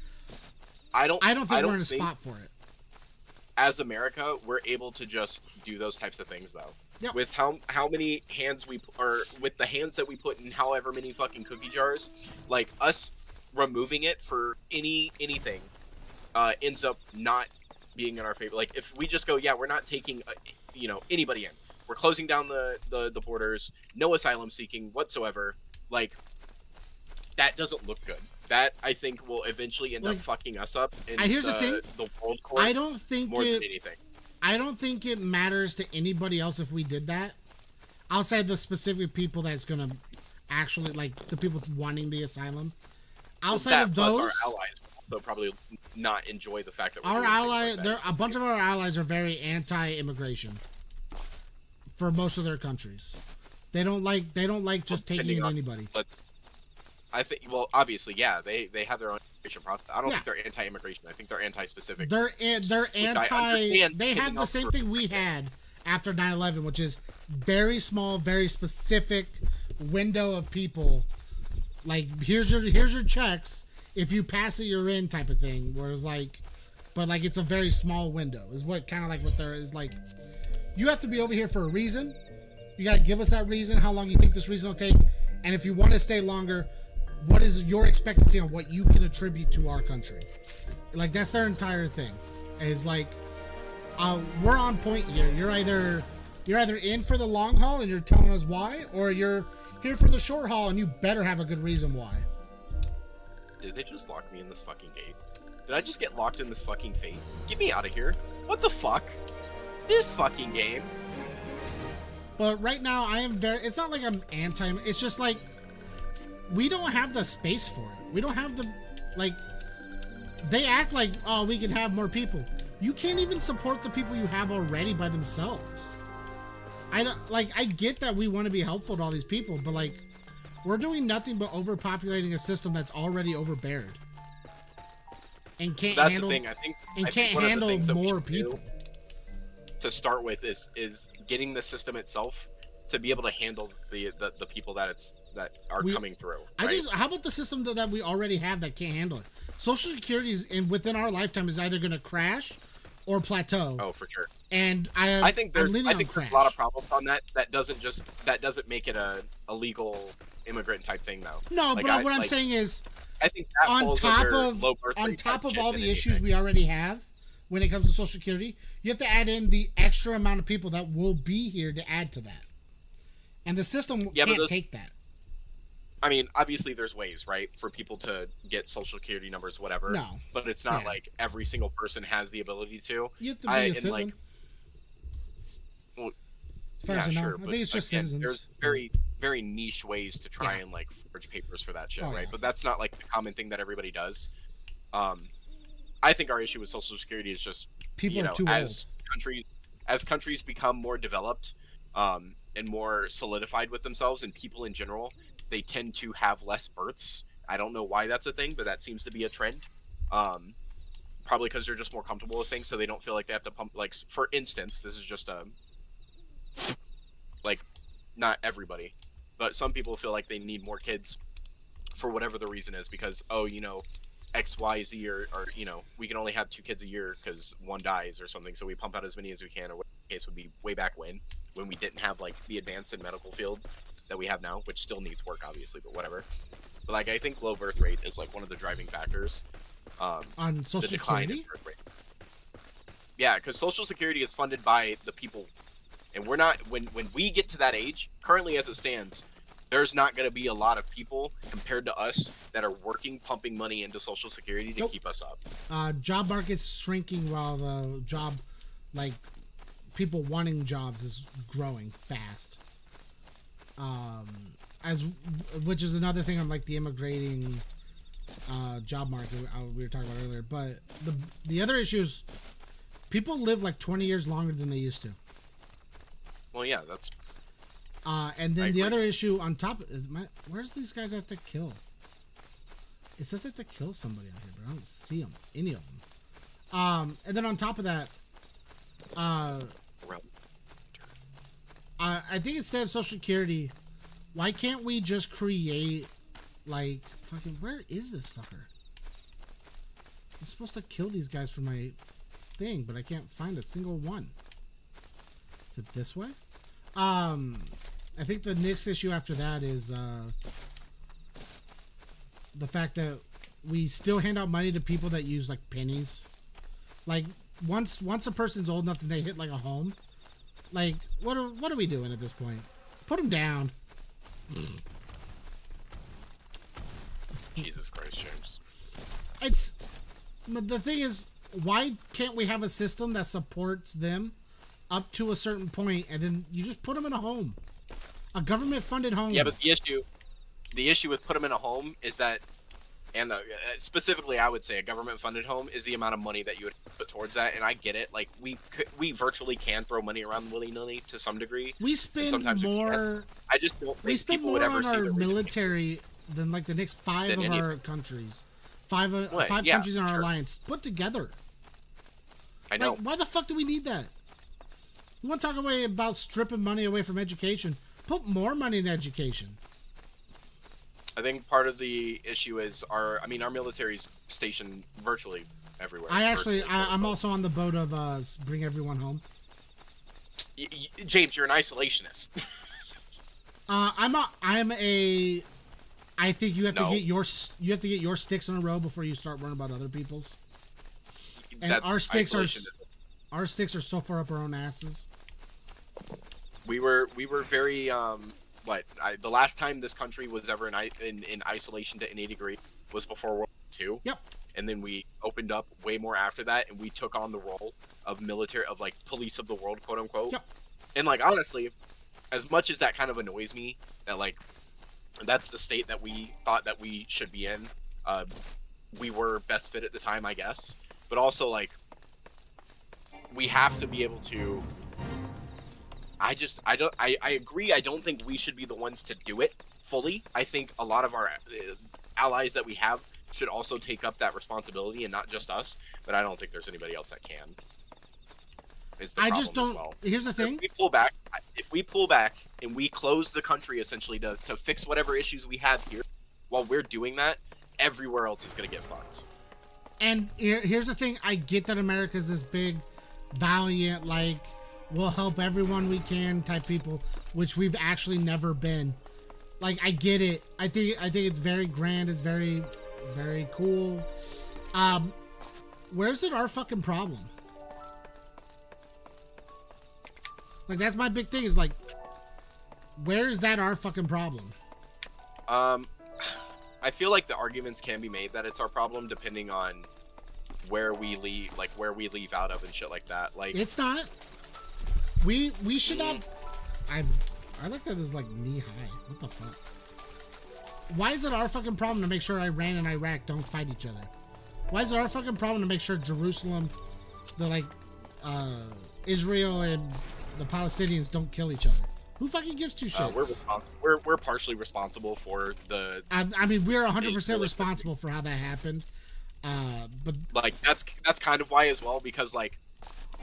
I don't think we're in a spot for it. As America, we're able to just do those types of things, though. Yep. With how many hands or with the hands that we put in however many fucking cookie jars, like us removing it for anything, ends up not being in our favor. Like if we just go, yeah, we're not taking, anybody in. We're closing down the borders. No asylum seeking whatsoever. Like that doesn't look good. That I think will eventually end up fucking us up in here's the thing. the world court. I don't think more than anything. I don't think it matters to anybody else if we did that, outside the specific people that's gonna actually like the people wanting the asylum. Outside of those, plus our allies will also probably not enjoy the fact that we're our doing things ally, like there that. a bunch of our allies are very anti-immigration for most of their countries. They don't like just taking Depending in on- anybody. I think, well, obviously, yeah, they have their own immigration process. I don't Yeah. think they're anti-immigration. I think they're anti-specific. They're anti. understand They have taking the off same for- thing we had after 9/11, which is very small, very specific window of people. Like here's your checks. If you pass it, you're in, type of thing. Whereas but it's a very small window. Is what kind of like what there is like. You have to be over here for a reason. You gotta give us that reason. How long you think this reason will take, and if you want to stay longer, what is your expectancy on what you can attribute to our country? Like that's their entire thing. Is like, we're on point here. You're either in for the long haul and you're telling us why, or you're here for the short haul and you better have a good reason why. Did they just lock me in this fucking gate? Did I just get locked in this fucking fate? Get me out of here. What the fuck? This fucking game. But right now, I am it's not like I'm anti. It's just like, we don't have the space for it. We don't have the, they act like, oh, we can have more people. You can't even support the people you have already by themselves. I get that we want to be helpful to all these people, but we're doing nothing but overpopulating a system that's already overbeared. And can't That's handle, the thing. I think can't one of the handle things that we more should do people. to start with is getting the system itself to be able to handle the people that are coming through. Right? How about the system that we already have that can't handle it? Social Security within our lifetime is either going to crash or plateau. Oh, for sure. And I think there's a lot of crash. problems on that. That doesn't make it a legal immigrant type thing though. No, Like, but what I'm saying is, I think that on falls top under of low birth on rate top type of shit all than the issues anything. we already have when it comes to Social Security, you have to add in the extra amount of people that will be here to add to that. And the system can't take that. I mean, obviously there's ways, right, for people to get Social Security numbers, whatever. No. But it's not Yeah. like every single person has the ability to. You have to be a citizen. Well, As far as I know, sure, I but think it's just again, citizens. There's very, very niche ways to try Yeah. and forge papers for that shit, Oh, right? yeah. But that's not the common thing that everybody does. I think our issue with Social Security is just People are too as countries become more developed and more solidified with themselves, and people in general, they tend to have less births. I don't know why that's a thing, but that seems to be a trend. Probably because they're just more comfortable with things, so they don't feel like they have to pump. For instance, this is just not everybody, but some people feel like they need more kids for whatever the reason is, because XYZ or we can only have 2 kids a year because one dies or something, so we pump out as many as we can, or what the case would be way back when we didn't have the advanced in medical field that we have now, which still needs work obviously, but whatever. But I think low birth rate is one of the driving factors on Social the decline Security. in birth rates. Yeah, because Social Security is funded by the people, and we're not when we get to that age. Currently, as it stands, there's not going to be a lot of people compared to us that are working, pumping money into Social Security to keep us up. Job market's shrinking while the job, people wanting jobs is growing fast. Which is another thing on the immigrating job market we were talking about earlier. But the other issue is people live like 20 years longer than they used to. Well, yeah, that's. And then I the agree. other issue on top of where's these guys I have to kill? It says I have to kill somebody out here, but I don't see them. Any of them. And then on top of that, I think instead of Social Security, why can't we just create, like, fucking, where is this fucker? I'm supposed to kill these guys for my thing, but I can't find a single one. Is it this way? I think the next issue after that is, the fact that we still hand out money to people that use, like, pennies. Like, once a person's old enough that they hit, like, a home, like, what are we doing at this point? Put them down. Jesus Christ, James. The thing is, why can't we have a system that supports them up to a certain point, and then you just put them in a home, a government-funded home? Yeah, but the issue with put them in a home is that, and specifically, I would say a government-funded home is the amount of money that you would put towards that. And I get it. Like we virtually can throw money around willy-nilly to some degree. We spend more. I just don't We think spend people more would ever on see our the reason. military than like the next five Than of any- our countries. Five Right, yeah, countries in our sure. alliance put together. I know. Like, why the fuck do we need that? You want to talk about stripping money away from education? Put more money in education. I think part of the issue is our military's stationed virtually everywhere. I'm also on the boat of bring everyone home. James, you're an isolationist. I think you have No. to get your sticks in a row before you start worrying about other people's. And That our sticks isolationism. are so far up our own asses. We were very the last time this country was ever in isolation to any degree was before World War II. Yep. And then we opened up way more after that, and we took on the role of like police of the world, quote unquote. Yep. And like honestly, as much as that kind of annoys me, that like that's the state that we thought that we should be in. We were best fit at the time, I guess. But also like we have to be able to. I agree. I don't think we should be the ones to do it fully. I think a lot of our allies that we have should also take up that responsibility, and not just us. But I don't think there's anybody else that can. I just don't. Here's the thing. If we pull back and we close the country essentially to fix whatever issues we have here, while we're doing that, everywhere else is going to get fucked. And here's the thing. I get that America's this big, valiant, like, we'll help everyone we can type people, which we've actually never been. Like, I get it. I think it's very grand. It's very, very cool. Where's it our fucking problem? Like, that's my big thing is like, where is that our fucking problem? I feel like the arguments can be made that it's our problem depending on where we leave out of and shit like that. Like, It's not. We should not. I like that this is like knee high. What the fuck? Why is it our fucking problem to make sure Iran and Iraq don't fight each other? Why is it our fucking problem to make sure Jerusalem, Israel and the Palestinians don't kill each other? Who fucking gives two shits? We're partially responsible for the. I mean, we're 100% responsible for how that happened. But like that's kind of why as well, because like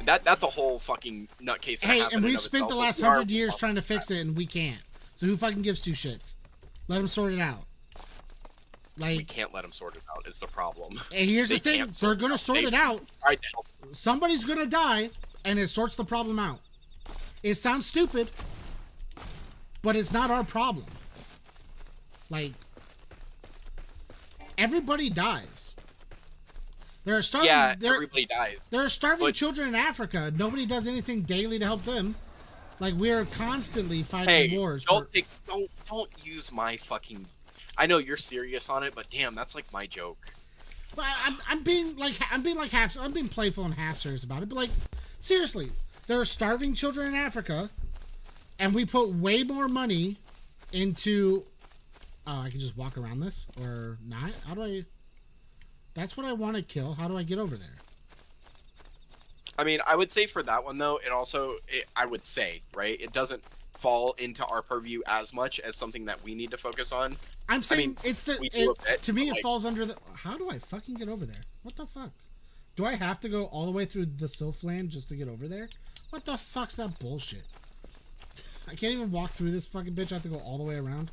that's a whole fucking nutcase. Hey, and we've spent the last 100 years trying to fix it, and we can't. So who fucking gives two shits? Let them sort it out. Like, we can't let them sort it out. Is the problem. And here's the thing: they're gonna sort it out. Tried to help. Somebody's gonna die, and it sorts the problem out. It sounds stupid, but it's not our problem. Like, everybody dies. There are starving. Yeah, everybody dies. There are starving children in Africa. Nobody does anything daily to help them. Like, we are constantly fighting wars. Don't use my fucking. I know you're serious on it, but damn, that's like my joke. But I'm being playful and half serious about it. But like, seriously, there are starving children in Africa, and we put way more money into. I can just walk around this or not. How do I? That's what I want to kill. How do I get over there? I mean, I would say for that one though, I would say, right, it doesn't fall into our purview as much as something that we need to focus on. I'm saying mean, it's the we do a bit, to me but, it falls under the. How do I fucking get over there? What the fuck? Do I have to go all the way through the Sylphland just to get over there? What the fuck's that bullshit? I can't even walk through this fucking bitch. I have to go all the way around.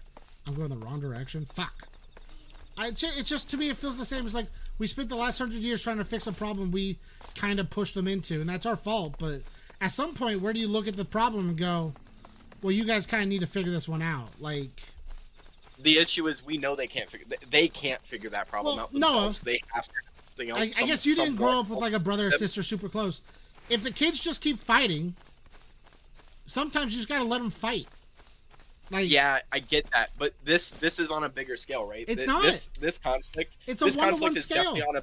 I'm going the wrong direction. Fuck. It's just, to me, it feels the same. It's like we spent the last 100 years trying to fix a problem we kind of pushed them into, and that's our fault. But at some point, where do you look at the problem and go, well, you guys kind of need to figure this one out? Like, the issue is we know they can't figure that problem out themselves. They have to. I guess you didn't grow up with like a brother or sister super close. If the kids just keep fighting, sometimes you just gotta let them fight. Like, yeah, I get that, but this is on a bigger scale, right? It's not. This conflict. It's a this 1-to-1 conflict is scale. definitely on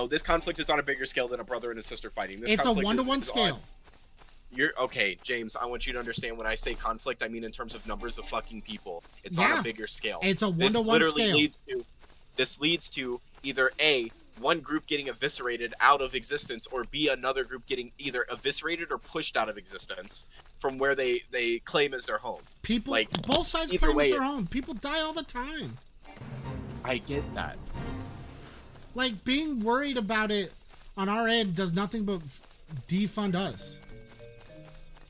a. This conflict is on a bigger scale than a brother and a sister fighting. It's a 1-to-1 scale. You're okay, James. I want you to understand when I say conflict, I mean in terms of numbers of fucking people. It's on a bigger scale. It's a 1-to-1 scale. This leads to either A, one group getting eviscerated out of existence, or B, another group getting either eviscerated or pushed out of existence from where they claim as their home. People, like, both sides claim as their home. People die all the time. I get that. Like, being worried about it on our end does nothing but defund us.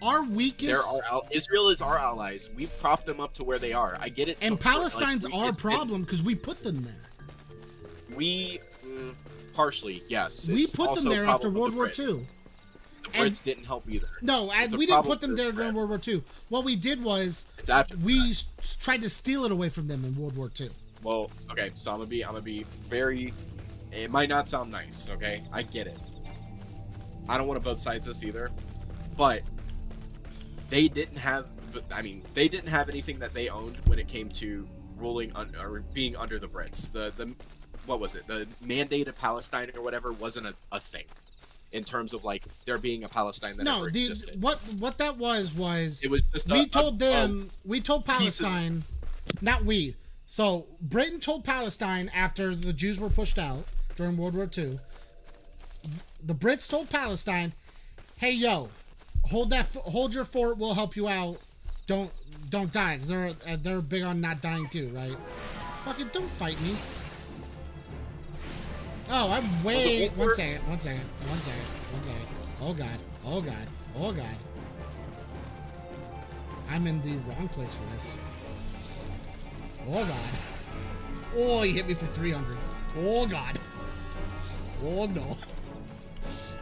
Our weakest... Israel is our allies. We've propped them up to where they are. I get it. And Palestine's our problem because we put them there. Partially, yes. We put them there after World War II. The Brits didn't help either. No, we didn't put them there during World War II. What we did was we tried to steal it away from them in World War II. Well, okay, so I'm gonna be very. It might not sound nice, okay? I get it. I don't want to both sides this either, but they didn't have. They didn't have anything that they owned when it came to ruling or being under the Brits. The what was it? The Mandate of Palestine or whatever wasn't a thing in terms of like there being a Palestine that never existed. What that was it was just we told Palestine, not we. So Britain told Palestine after the Jews were pushed out during World War II. The Brits told Palestine, "Hey yo, hold your fort. We'll help you out. Don't die, because they're big on not dying too, right? Fucking don't fight me." Oh, I'm way... One second. Oh, God. I'm in the wrong place for this. Oh, God. Oh, he hit me for 300. Oh, God. Oh, no.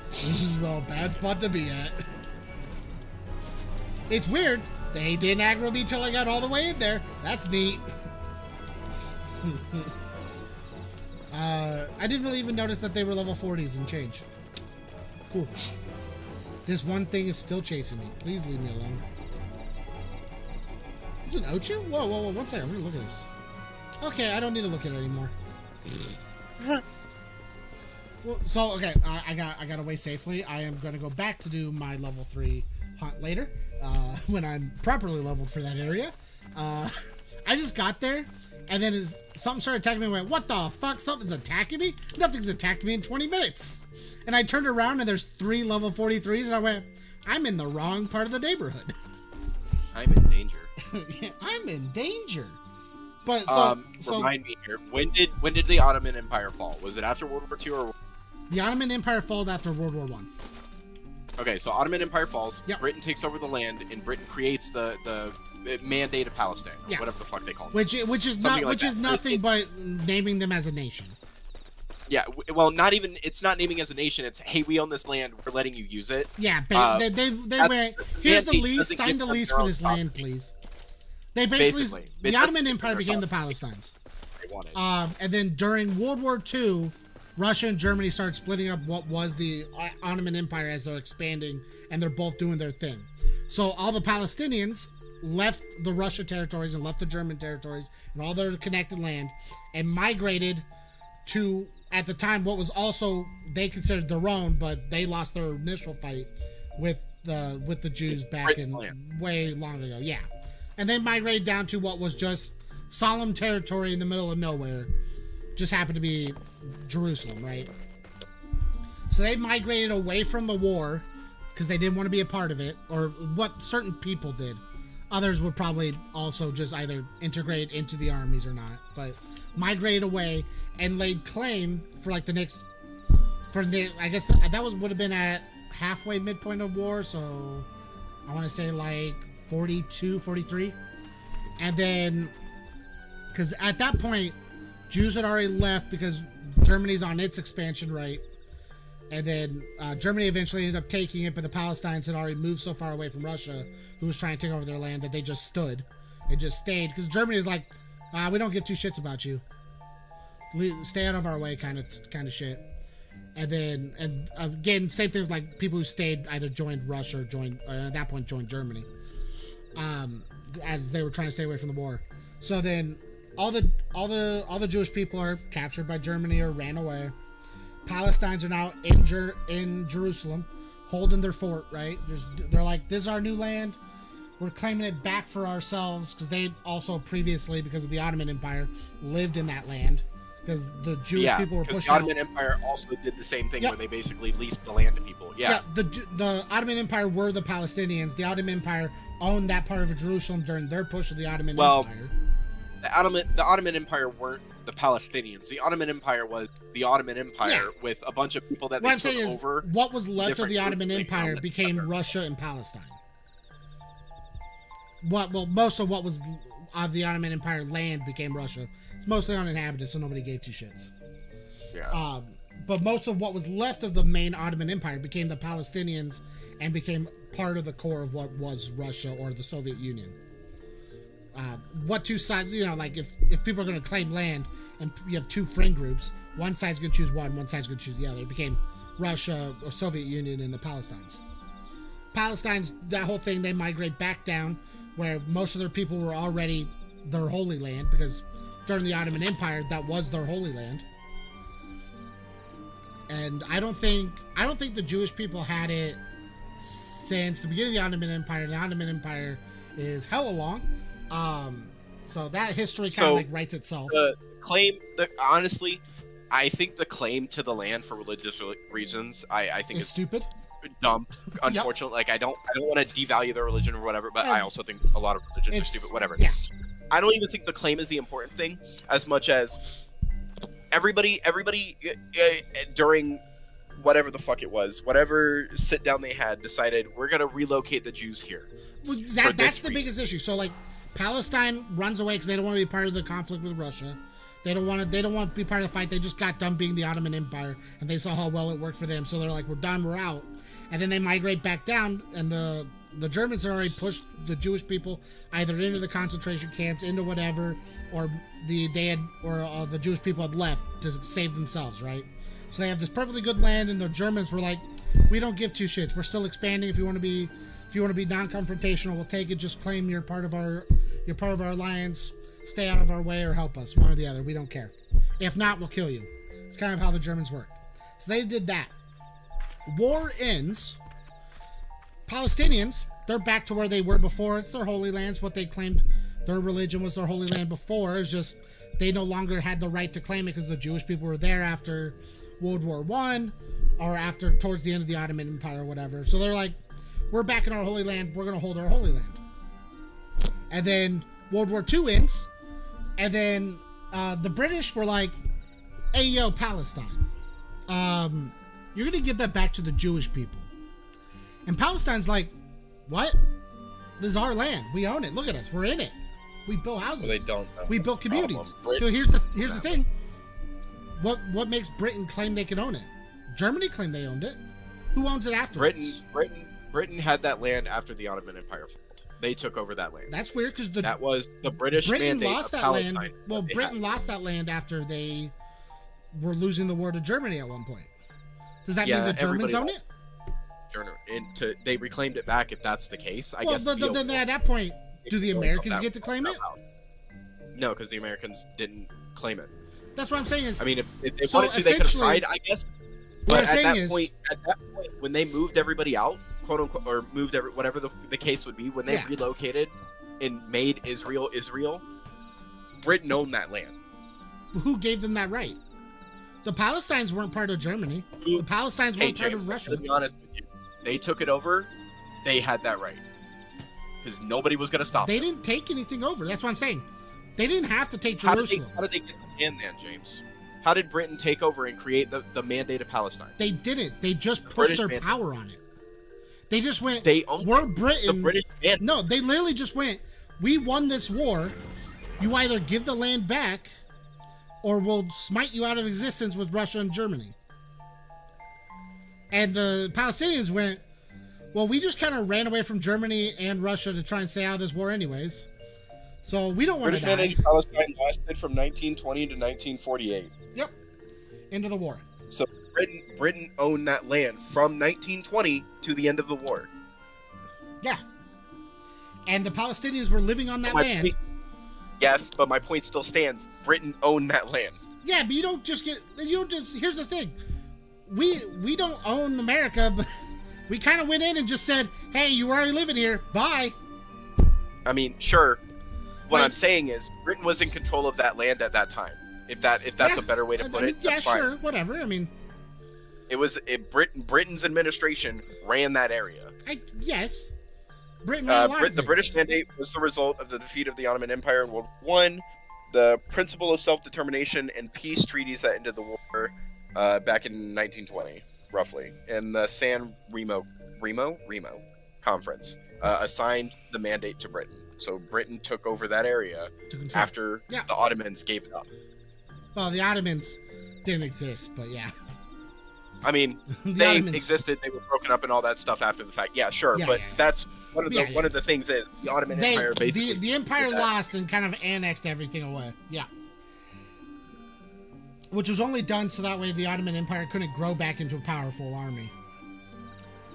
This is a bad spot to be at. It's weird. They didn't aggro me till I got all the way in there. That's neat. I didn't really even notice that they were level 40s and change. Cool. This one thing is still chasing me. Please leave me alone. Is it an Ochu? Whoa. 1 second. I'm gonna look at this. Okay, I don't need to look at it anymore. Well, so okay, I got away safely. I am gonna go back to do my level 3 hunt later, when I'm properly leveled for that area. I just got there. And then something started attacking me and went, what the fuck? Something's attacking me? Nothing's attacked me in 20 minutes. And I turned around and there's 3 level 43s and I went, I'm in the wrong part of the neighborhood. I'm in danger. Yeah, I'm in danger. But remind me here. When did the Ottoman Empire fall? Was it after World War II or? The Ottoman Empire fell after World War I. Okay, so Ottoman Empire falls. Yep. Britain takes over the land, and Britain creates the Mandate of Palestine, or whatever the fuck they call it. Which is nothing but naming them as a nation. Yeah, well, not even. It's not naming as a nation. It's, hey, we own this land. We're letting you use it. Yeah, they went. Here's the lease. Sign the lease for this land, please. They basically the Ottoman Empire became the Palestines. They wanted. And then during World War II, Russia and Germany started splitting up what was the Ottoman Empire as they're expanding, and they're both doing their thing. So all the Palestinians left the Russia territories and left the German territories and all their connected land and migrated to, at the time, what was also they considered their own, but they lost their initial fight with the Jews back in way long ago. Yeah. And they migrated down to what was just solemn territory in the middle of nowhere just happened to be Jerusalem, right? So they migrated away from the war because they didn't want to be a part of it, or what certain people did. Others would probably also just either integrate into the armies or not, but migrated away and laid claim for like the next, I guess that would have been at halfway midpoint of war, so I want to say like 42, 43. And then, because at that point, Jews had already left because Germany's on its expansion right. And then Germany eventually ended up taking it, but the Palestinians had already moved so far away from Russia, who was trying to take over their land, that they just stood and just stayed. Because Germany is like, we don't give two shits about you. Stay out of our way, kind of shit. And then, and again, same thing with like people who stayed either joined Russia or at that point joined Germany, as they were trying to stay away from the war. So then, all the Jewish people are captured by Germany or ran away. Palestinians are now in Jerusalem, holding their fort, right? They're like, this is our new land. We're claiming it back for ourselves, because they also previously, because of the Ottoman Empire, lived in that land. Because the Jewish people were pushed out. The Ottoman Empire also did the same thing, Yep. where they basically leased the land to people. Yeah. The Ottoman Empire were the Palestinians. The Ottoman Empire owned that part of Jerusalem during their push of the Ottoman Empire. The Ottoman Empire weren't the Palestinians. The Ottoman Empire was the Ottoman Empire with a bunch of people that What they I'm took saying is, over. what was left of different the Ottoman groups, they Empire found became together. Russia and Palestine. Most of what was of the Ottoman Empire land became Russia. It's mostly uninhabited, so nobody gave two shits. Yeah. But most of what was left of the main Ottoman Empire became the Palestinians and became part of the core of what was Russia or the Soviet Union. What two sides, like if people are going to claim land and you have two friend groups, one side's going to choose one side's going to choose the other. It became Russia, or Soviet Union, and the Palestinians. That whole thing, they migrate back down where most of their people were already their holy land, because during the Ottoman Empire, that was their holy land. And I don't think the Jewish people had it since the beginning of the Ottoman Empire. The Ottoman Empire is hella long. So that history kind of like writes itself. Honestly, I think the claim to the land for religious reasons, I think is is stupid. Dumb. Unfortunately, like I don't want to devalue their religion or whatever, but I also think a lot of religions are stupid. Whatever. Yeah. I don't even think the claim is the important thing, as much as everybody during whatever the fuck it was, whatever sit down they had, decided we're gonna relocate the Jews here. Well, that's the biggest issue. So like, Palestine runs away because they don't want to be part of the conflict with Russia. They don't want to be part of the fight. They just got done being the Ottoman Empire, and they saw how well it worked for them. So they're like, we're done, we're out. And then they migrate back down, and the Germans had already pushed the Jewish people either into the concentration camps, into whatever, or the Jewish people had left to save themselves, right? So they have this perfectly good land, and the Germans were like, we don't give two shits. We're still expanding. If you want to be non-confrontational, we'll take it. Just claim you're part of our alliance. Stay out of our way or help us, one or the other. We don't care. If not, we'll kill you. It's kind of how the Germans worked. So they did that. War ends. Palestinians, they're back to where they were before. It's their holy lands. What they claimed their religion was their holy land before. It's just they no longer had the right to claim it because the Jewish people were there after World War I or after towards the end of the Ottoman Empire or whatever. So they're like, we're back in our holy land. We're going to hold our holy land. And then World War II ends. And then the British were like, hey, yo, Palestine. You're going to give that back to the Jewish people. And Palestine's like, what? This is our land. We own it. Look at us. We're in it. We built houses. Well, they don't. We built communities. Britain, So here's the thing. What makes Britain claim they can own it? Germany claimed they owned it. Who owns it afterwards? Britain had that land after the Ottoman Empire failed. They took over that land. That's weird because that was the British Britain mandate lost of that Palestine. land. Well, Britain lost that land after they were losing the war to Germany at one point. Does that mean the Germans own it? They reclaimed it back. If that's the case, I guess. Then at that point, do the Americans get to claim it? No, because the Americans didn't claim it. That's what I'm saying. I mean, if they wanted to, they could have tried, I guess. But at that point, when they moved everybody out, quote unquote, or moved whatever the case would be, when they relocated and made Israel, Britain owned that land. who gave them that right? The Palestinians weren't part of Germany. The Palestinians weren't part James, of Russia. To be honest with you, they took it over. They had that right because nobody was going to stop They them. didn't take anything over. That's what I'm saying. They didn't have to take How Jerusalem. did they get the land then, James? How did Britain take over and create the Mandate of Palestine? They didn't. They just pushed British their mandate. power on it. They just went, They owned we're it. It's Britain. the British Mandate. No, they literally just went, we won this war. You either give the land back or we'll smite you out of existence with Russia and Germany. And the Palestinians went, well, we just kind of ran away from Germany and Russia to try and stay out of this war anyways. So we don't want British to die. Mandate of Palestine lasted from 1920 to 1948. Yep. End of the war. So Britain owned that land from 1920 to the end of the war. Yeah. And the Palestinians were living on that land. Yes, but my point still stands. Britain owned that land. Yeah, but you don't just here's the thing. We don't own America, but we kind of went in and just said, hey, you already living here. Bye. I mean, sure. What Like- I'm saying is Britain was in control of that land at that time. If that's Yeah. a better way to put I mean, it, yeah, that's fine. sure, whatever. I mean, Britain's administration ran that area. Yes. Britain ran a lot of The things. British Mandate was the result of the defeat of the Ottoman Empire in World War I, the principle of self-determination and peace treaties that ended the war back in 1920, roughly, and the San Remo Conference assigned the mandate to Britain. So Britain took over that area To control. after Yeah. the Ottomans gave it up. Well, the Ottomans didn't exist, but yeah. I mean, The they Ottomans- existed, they were broken up and all that stuff after the fact. Yeah, sure, Yeah, but yeah. that's one of the Yeah, yeah. one of the things is the Ottoman Empire basically the Empire did that. lost and kind of annexed everything away. Yeah. Which was only done so that way the Ottoman Empire couldn't grow back into a powerful army.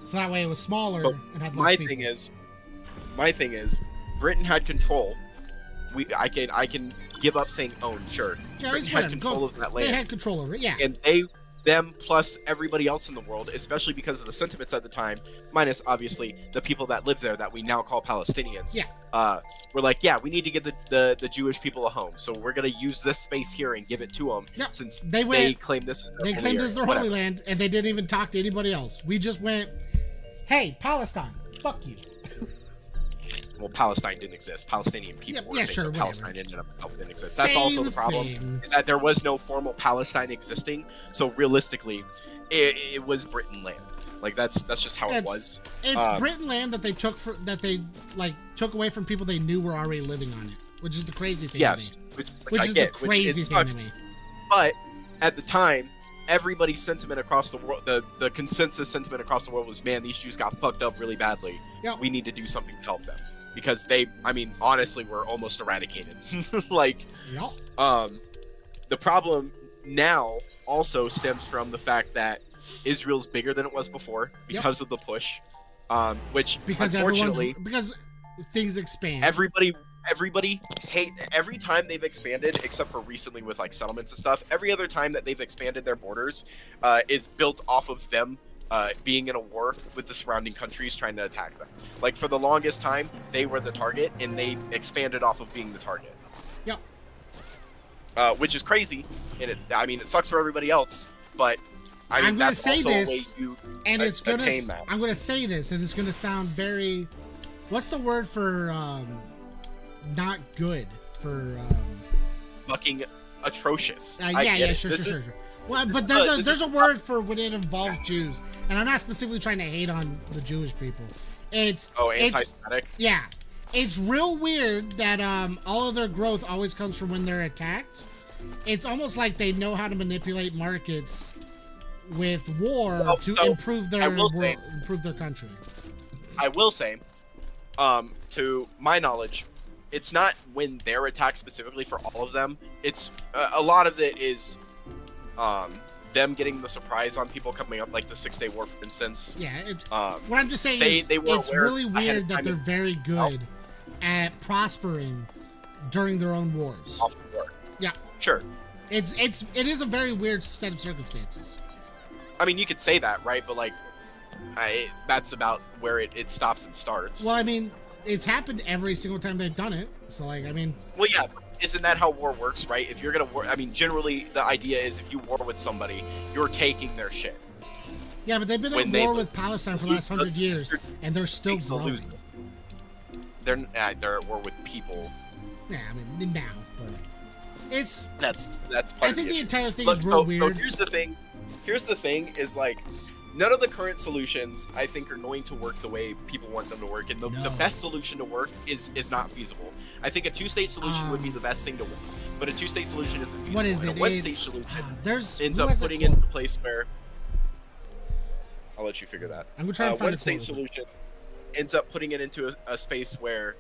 So that way it was smaller But and had less my people. thing is, Britain had control. I can give up saying own, sure. Yeah, Britain it's had whatever. control of that land, They had control over it, yeah. and them plus everybody else in the world, especially because of the sentiments at the time, minus obviously the people that live there that we now call Palestinians. Yeah. We're like, yeah, we need to give the Jewish people a home, so we're gonna use this space here and give it to them, Yep. since They they went- claim this. They claimed this their holy land, and they didn't even talk to anybody else. We just went, hey, Palestine, fuck you. Well, Palestine didn't exist. Palestinian people Yeah, were yeah, things, sure, but whatever. Palestine ended up didn't exist. That's also the Same problem, thing. is that there was no formal Palestine existing. So realistically, it was Britain land. Like that's just how it was. It's Britain land that they took took away from people they knew were already living on it, which is the crazy thing. Yes, to me. which Which I is get, the which crazy it thing to sucks. me. But at the time, everybody's sentiment across the world, the consensus sentiment across the world was, man, these Jews got fucked up really badly. Yep. We need to do something to help them. Because they, I mean, honestly, were almost eradicated. Like, Yep. the problem now also stems from the fact that Israel's bigger than it was before because of the push. Which, Because unfortunately, because things expand. everybody hate every time they've expanded, except for recently with like settlements and stuff. Every other time that they've expanded their borders is built off of them being in a war with the surrounding countries trying to attack them. Like for the longest time, they were the target, and they expanded off of being the target. Yep. Which is crazy, and it sucks for everybody else. But I mean, I'm gonna that's say also this, a way you and it's gonna. attain that. I'm gonna say this, and it's gonna sound very. What's the word for not good for? Fucking atrocious. I Yeah, get yeah, it. sure, This sure, is- sure. Well, but this there's is a word for when it involves Jews, and I'm not specifically trying to hate on the Jewish people. It's anti-Semitic. Yeah, it's real weird that all of their growth always comes from when they're attacked. It's almost like they know how to manipulate markets with war to so, improve their I will say- improve their country. I will say, to my knowledge, it's not when they're attacked specifically for all of them. It's a lot of it is them getting the surprise on people coming up, like the 6-Day War, for instance. Yeah, it's, Um, what I'm just saying they- is they were it's aware really ahead of weird that time they're of- very good at prospering during their own wars. off the war. Yeah, Sure. it is a very weird set of circumstances. I mean, you could say that, right? But like, that's about where it stops and starts. Well, I mean, it's happened every single time they've done it. So, like, I mean, Well, yeah, isn't that how war works, right? If you're gonna war, I mean, generally the idea is if you war with somebody, you're taking their shit. Yeah, but they've been When at they war lose- with Palestine for the last 100 years, and they're still Takes the growing. loser. They're at war with people. Yeah, I mean, now, but it's... That's part I of think the issue. entire thing Look, is real so weird. here's the thing. Here's the thing is like, none of the current solutions I think are going to work the way people want them to work, and the No. best solution to work is not feasible. I think a two-state solution would be the best thing to work, but a two-state solution isn't feasible. What is And it? a one-state It's... solution there's... ends who up has a putting it in quote? a place where I'll let you figure that. I'm gonna try and find a One-state quote. solution ends up putting it into a space where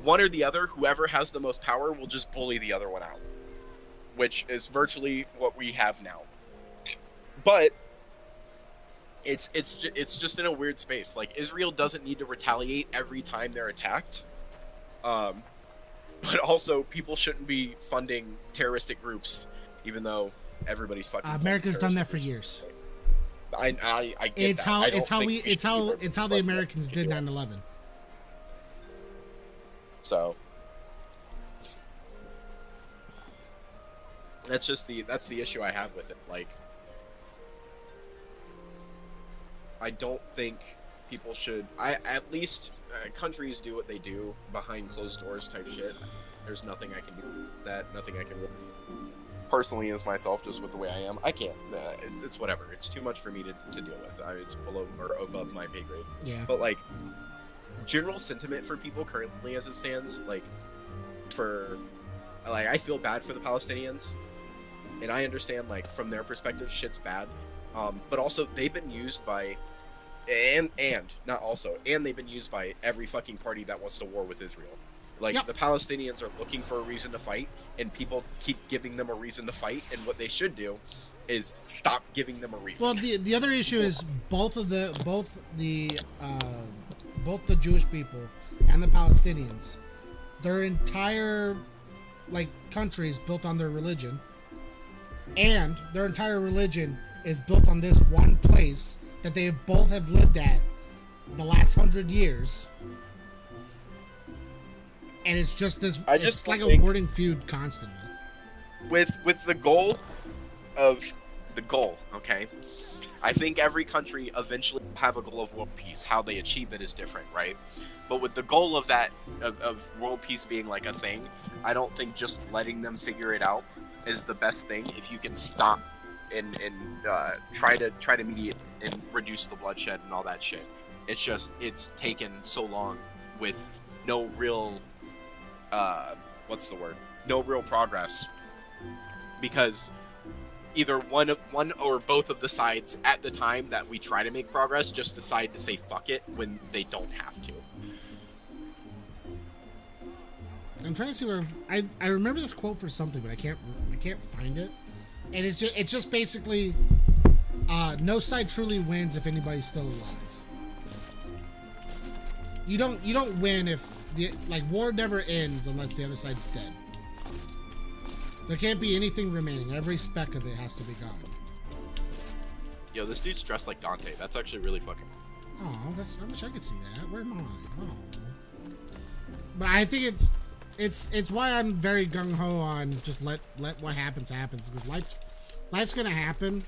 one or the other, whoever has the most power, will just bully the other one out, which is virtually what we have now. But it's just in a weird space. Like, Israel doesn't need to retaliate every time they're attacked, but also people shouldn't be funding terroristic groups, even though everybody's fucking. America's done that for years. I get It's that. how I don't it's how think we should it's be how there it's how for the that. Americans did 9/11. So that's the issue I have with it. Like, I don't think people should. At least countries do what they do behind closed doors type shit. There's nothing I can do with that. Nothing I can personally as myself, just with the way I am. I can't. It's whatever. It's too much for me to deal with. It's below or above my pay grade. Yeah. But like, general sentiment for people currently as it stands, like, I feel bad for the Palestinians, and I understand, like, from their perspective, shit's bad. But also they've been used by, and they've been used by every fucking party that wants to war with Israel. Like, Yep. the Palestinians are looking for a reason to fight, and people keep giving them a reason to fight. And what they should do is stop giving them a reason. Well, the other issue is both the Jewish people and the Palestinians, their entire country is built on their religion, and their entire religion is built on this one place that they both have lived at the last 100 years. And it's just this. It's like a wording feud constantly. With the goal, okay. I think every country eventually will have a goal of world peace. How they achieve it is different, right? But with the goal of that of world peace being like a thing, I don't think just letting them figure it out is the best thing. If you can stop and try to mediate and reduce the bloodshed and all that shit, it's taken so long with no real no real progress, because either one or both of the sides at the time that we try to make progress just decide to say fuck it when they don't have to. I'm trying to see where I remember this quote for something, but I can't find it. And it's just basically no side truly wins if anybody's still alive. You don't win if war never ends unless the other side's dead. There can't be anything remaining. Every speck of it has to be gone. Yo, this dude's dressed like Dante. That's actually really fucking cool. Oh, I wish I could see that. Where am I? Oh. But I think it's why I'm very gung ho on just let what happens because life's gonna happen,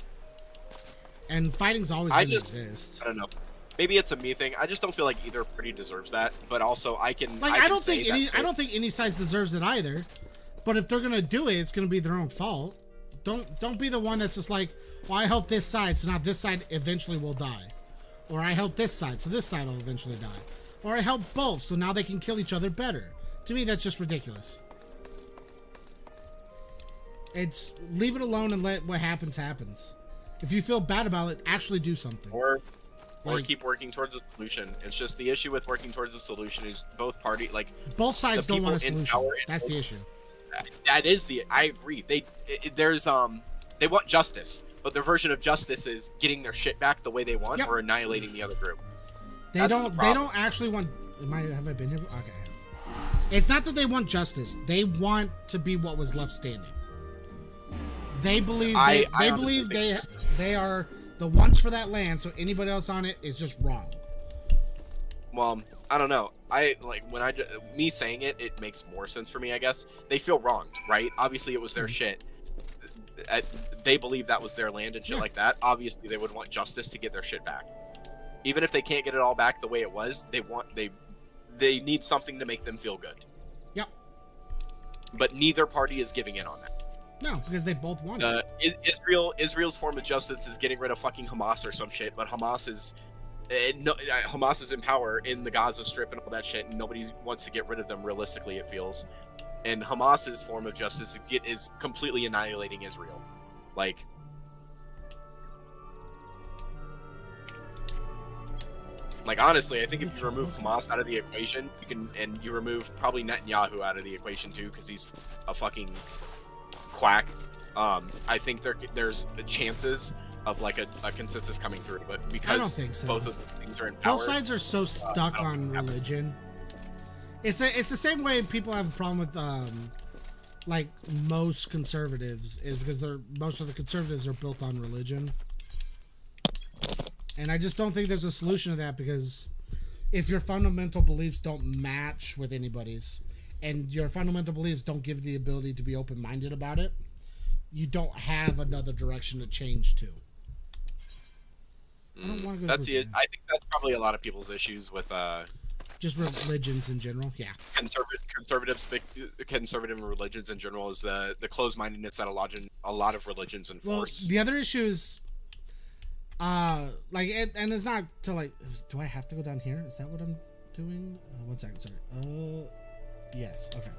and fighting's always gonna exist. I don't know. Maybe it's a me thing. I just don't feel like either party deserves that. But also, I don't think any side deserves it either. But if they're gonna do it, it's gonna be their own fault. Don't be the one that's just like, well, I help this side, so now this side eventually will die, or I help this side, so this side will eventually die, or I help both, so now they can kill each other better. To me, that's just ridiculous. It's leave it alone and let what happens. If you feel bad about it, actually do something. Or keep working towards a solution. It's just the issue with working towards a solution is both sides don't want a solution. That's the issue. That is I agree. They want justice, but their version of justice is getting their shit back the way they want, or annihilating the other group. They don't actually want. Have I been here? Okay. It's not that they want justice. They want to be what was left standing. They believe they are the ones for that land, so anybody else on it is just wrong. well, I don't know. Me saying it, it makes more sense for me, I guess. They feel wronged, right? Obviously, it was their shit. They believe that was their land and shit like that. Obviously, they would want justice to get their shit back. Even if they can't get it all back the way it was, they need something to make them feel good. Yep. But neither party is giving in on that. No, because they both want it. Israel's form of justice is getting rid of fucking Hamas or some shit, but Hamas is in power in the Gaza Strip and all that shit, and nobody wants to get rid of them. Realistically, it feels. And Hamas's form of justice is completely annihilating Israel. Like, honestly, I think if you remove Hamas out of the equation, you remove probably Netanyahu out of the equation too, because he's a fucking quack. I think there's chances of like a consensus coming through, but because I don't think so. Both of the things are in power, both sides are so stuck on religion. It's the same way people have a problem with like most conservatives is because most of the conservatives are built on religion. And I just don't think there's a solution to that, because if your fundamental beliefs don't match with anybody's, and your fundamental beliefs don't give the ability to be open-minded about it, you don't have another direction to change to. I don't want to go that's it. I think that's probably a lot of people's issues with just religions in general. Yeah, conservative religions in general is the closed-mindedness that a lot of religions enforce. Well, the other issue is and it's not to like, do I have to go down here? Is that what I'm doing? 1 second, sorry. Yes, okay.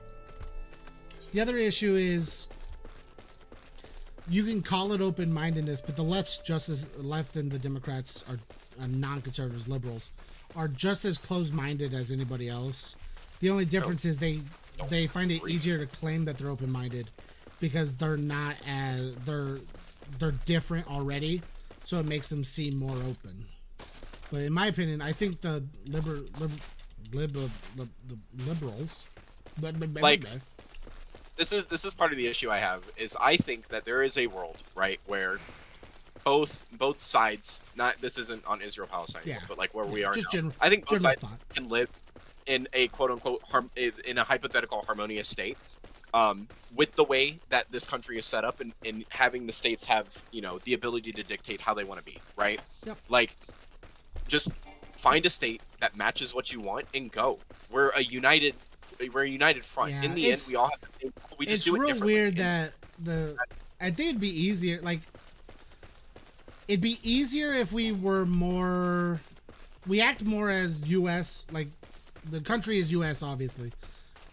The other issue is you can call it open-mindedness, but the left and the Democrats are non-conservatives, liberals, are just as closed-minded as anybody else. The only difference is they find it easier to claim that they're open-minded because they're not as they're different already, so it makes them seem more open. But in my opinion, I think the liberals, like, this is part of the issue I have, is I think that there is a world, right, where both sides, this isn't on Israel Palestine, but like where we are now, I think both sides can live in a quote unquote in a hypothetical harmonious state, with the way that this country is set up, and having the states have, you know, the ability to dictate how they want to be, right? Yep. Like, just find a state that matches what you want and go. We're a united front. Yeah, in the end, we all have to think, we just do it differently. It's real weird that I think it'd be easier, like, it'd be easier if we act more as U.S., like, the country is U.S., obviously.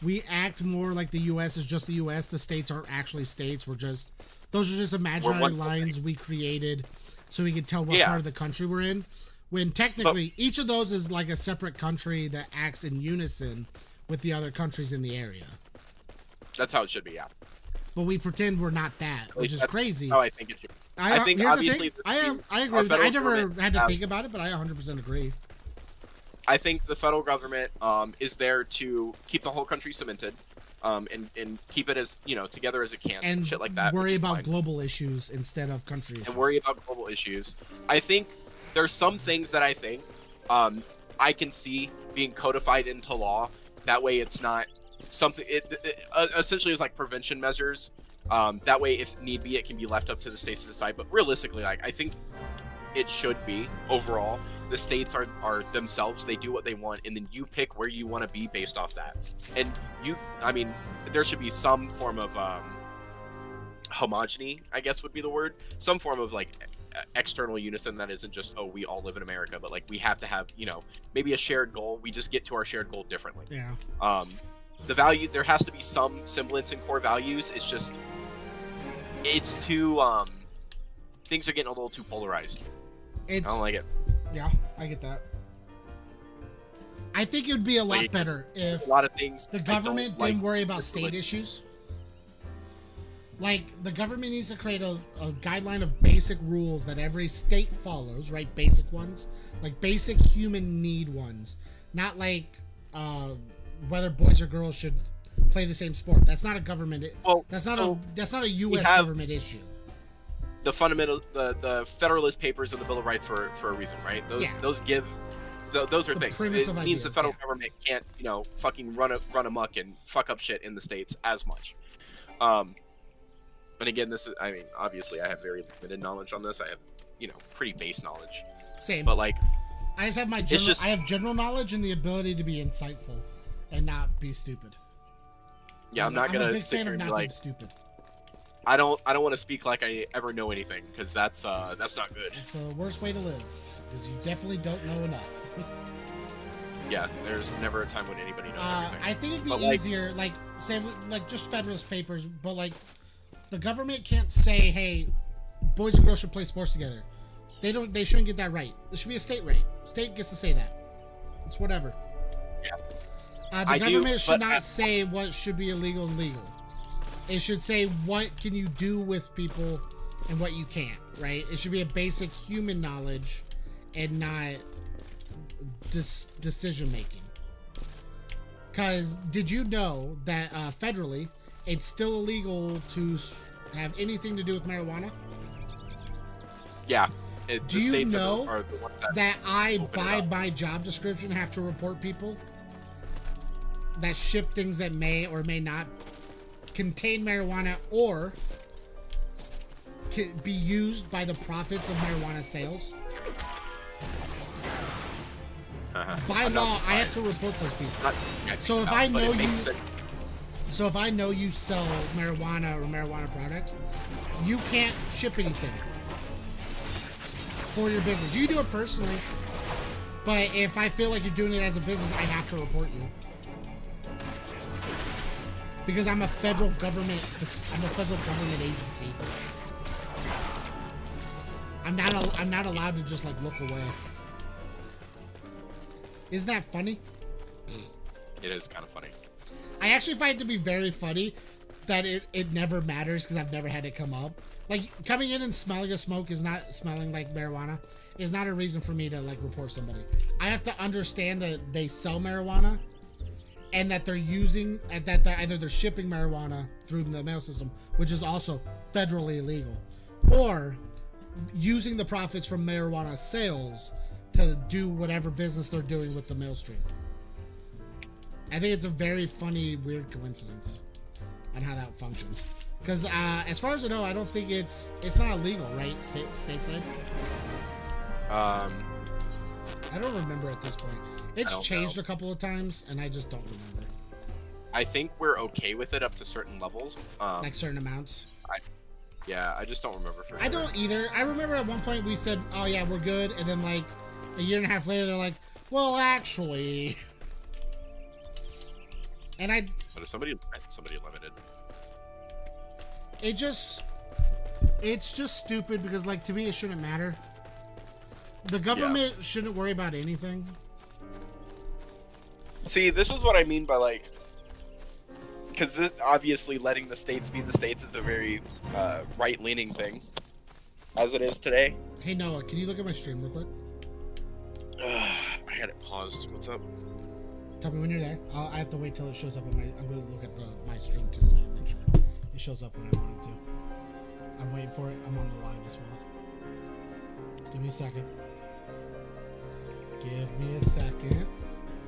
We act more like the U.S. is just the U.S. The states aren't actually states. Those are just imaginary lines we created so we can tell what part of the country we're in. When technically, each of those is like a separate country that acts in unison with the other countries in the area. That's how it should be, yeah. But we pretend we're not that, which is crazy. How I think it should be. I think obviously I agree with that. I never had to think about it, but I 100% agree. I think the federal government is there to keep the whole country cemented, and keep it as, you know, together as it can, and shit like that. Worry about global issues instead of country issues. And worry about global issues. I think there's some things that I think I can see being codified into law. That way, it's not something. It essentially is like prevention measures. That way, if need be, it can be left up to the states to decide. But realistically, like, I think it should be overall. The states are themselves. They do what they want, and then you pick where you want to be based off that. And there should be some form of homogeny, I guess would be the word. Some form of like external unison that isn't just, oh, we all live in America, but like we have to have, you know, maybe a shared goal. We just get to our shared goal differently. Yeah. The value, there has to be some semblance in core values. It's just, it's too things are getting a little too polarized. I don't like it. Yeah, I get that. I think it would be a lot better if a lot of things the government didn't worry about state issues. Like, the government needs to create a guideline of basic rules that every state follows, right? Basic ones. Like, basic human need ones. Not like whether boys or girls should play the same sport. That's not a government. That's not a U.S. government issue. The fundamental, the Federalist Papers of the Bill of Rights for a reason, right? Those give those are The things. premise It of means ideas, the federal yeah. government can't, fucking run amok and fuck up shit in the states as much. And again, this is, I mean, obviously I have very limited knowledge on this. I have, pretty base knowledge. Same. But like, I just have I have general knowledge and the ability to be insightful and not be stupid. yeah, I'm not I'm a gonna big sit fan here of and not be being like, stupid. I don't want to speak like I ever know anything, because that's not good. It's the worst way to live because you definitely don't know enough. Yeah, there's never a time when anybody knows everything. I think it'd be But, easier, say, just Federalist Papers, but the government can't say, hey, boys and girls should play sports together. They shouldn't get that right. It should be a state right. State gets to say that. It's whatever. Yeah. The government should not say what should be illegal and legal. It should say what can you do with people and what you can't, right? It should be a basic human knowledge and not decision making. Because did you know that federally it's still illegal to have anything to do with marijuana? Yeah. Do you know are the ones that I, open it by up. my job description, have to report people that ship things that may or may not contain marijuana or can be used by the profits of marijuana sales? By law, I have to report those people. So if I know you, so if I know you sell marijuana or marijuana products, you can't ship anything for your business. You can do it personally, but if I feel like you're doing it as a business, I have to report you because I'm a federal government. I'm a federal government agency. I'm not allowed to just look away. Isn't that funny? It is kind of funny. I actually find it to be very funny that it never matters because I've never had it come up. Coming in and smelling a smoke is not smelling like marijuana is not a reason for me to report somebody. I have to understand that they sell marijuana and that they're using that either they're shipping marijuana through the mail system, which is also federally illegal, or using the profits from marijuana sales to do whatever business they're doing with the mail stream. I think it's a very funny, weird coincidence on how that functions. Because as far as I know, I don't think it's not illegal, right? State side. I don't remember at this point. It's changed a couple of times, and I just don't remember. I think we're okay with it up to certain levels. Certain amounts. I just don't remember for sure. I don't either. I remember at one point we said, "Oh yeah, we're good," and then a year and a half later, they're like, "Well, actually." And But if somebody limited. It's just stupid because to me it shouldn't matter. The government shouldn't worry about anything. See, this is what I mean by because obviously letting the states be the states is a very right-leaning thing, as it is today. Hey Noah, can you look at my stream real quick? I had it paused. What's up? Tell me when you're there. I have to wait till it shows up on my. I'm going to look at my stream too, so I can make sure it shows up when I want it to. I'm waiting for it. I'm on the live as well. Give me a second. Give me a second.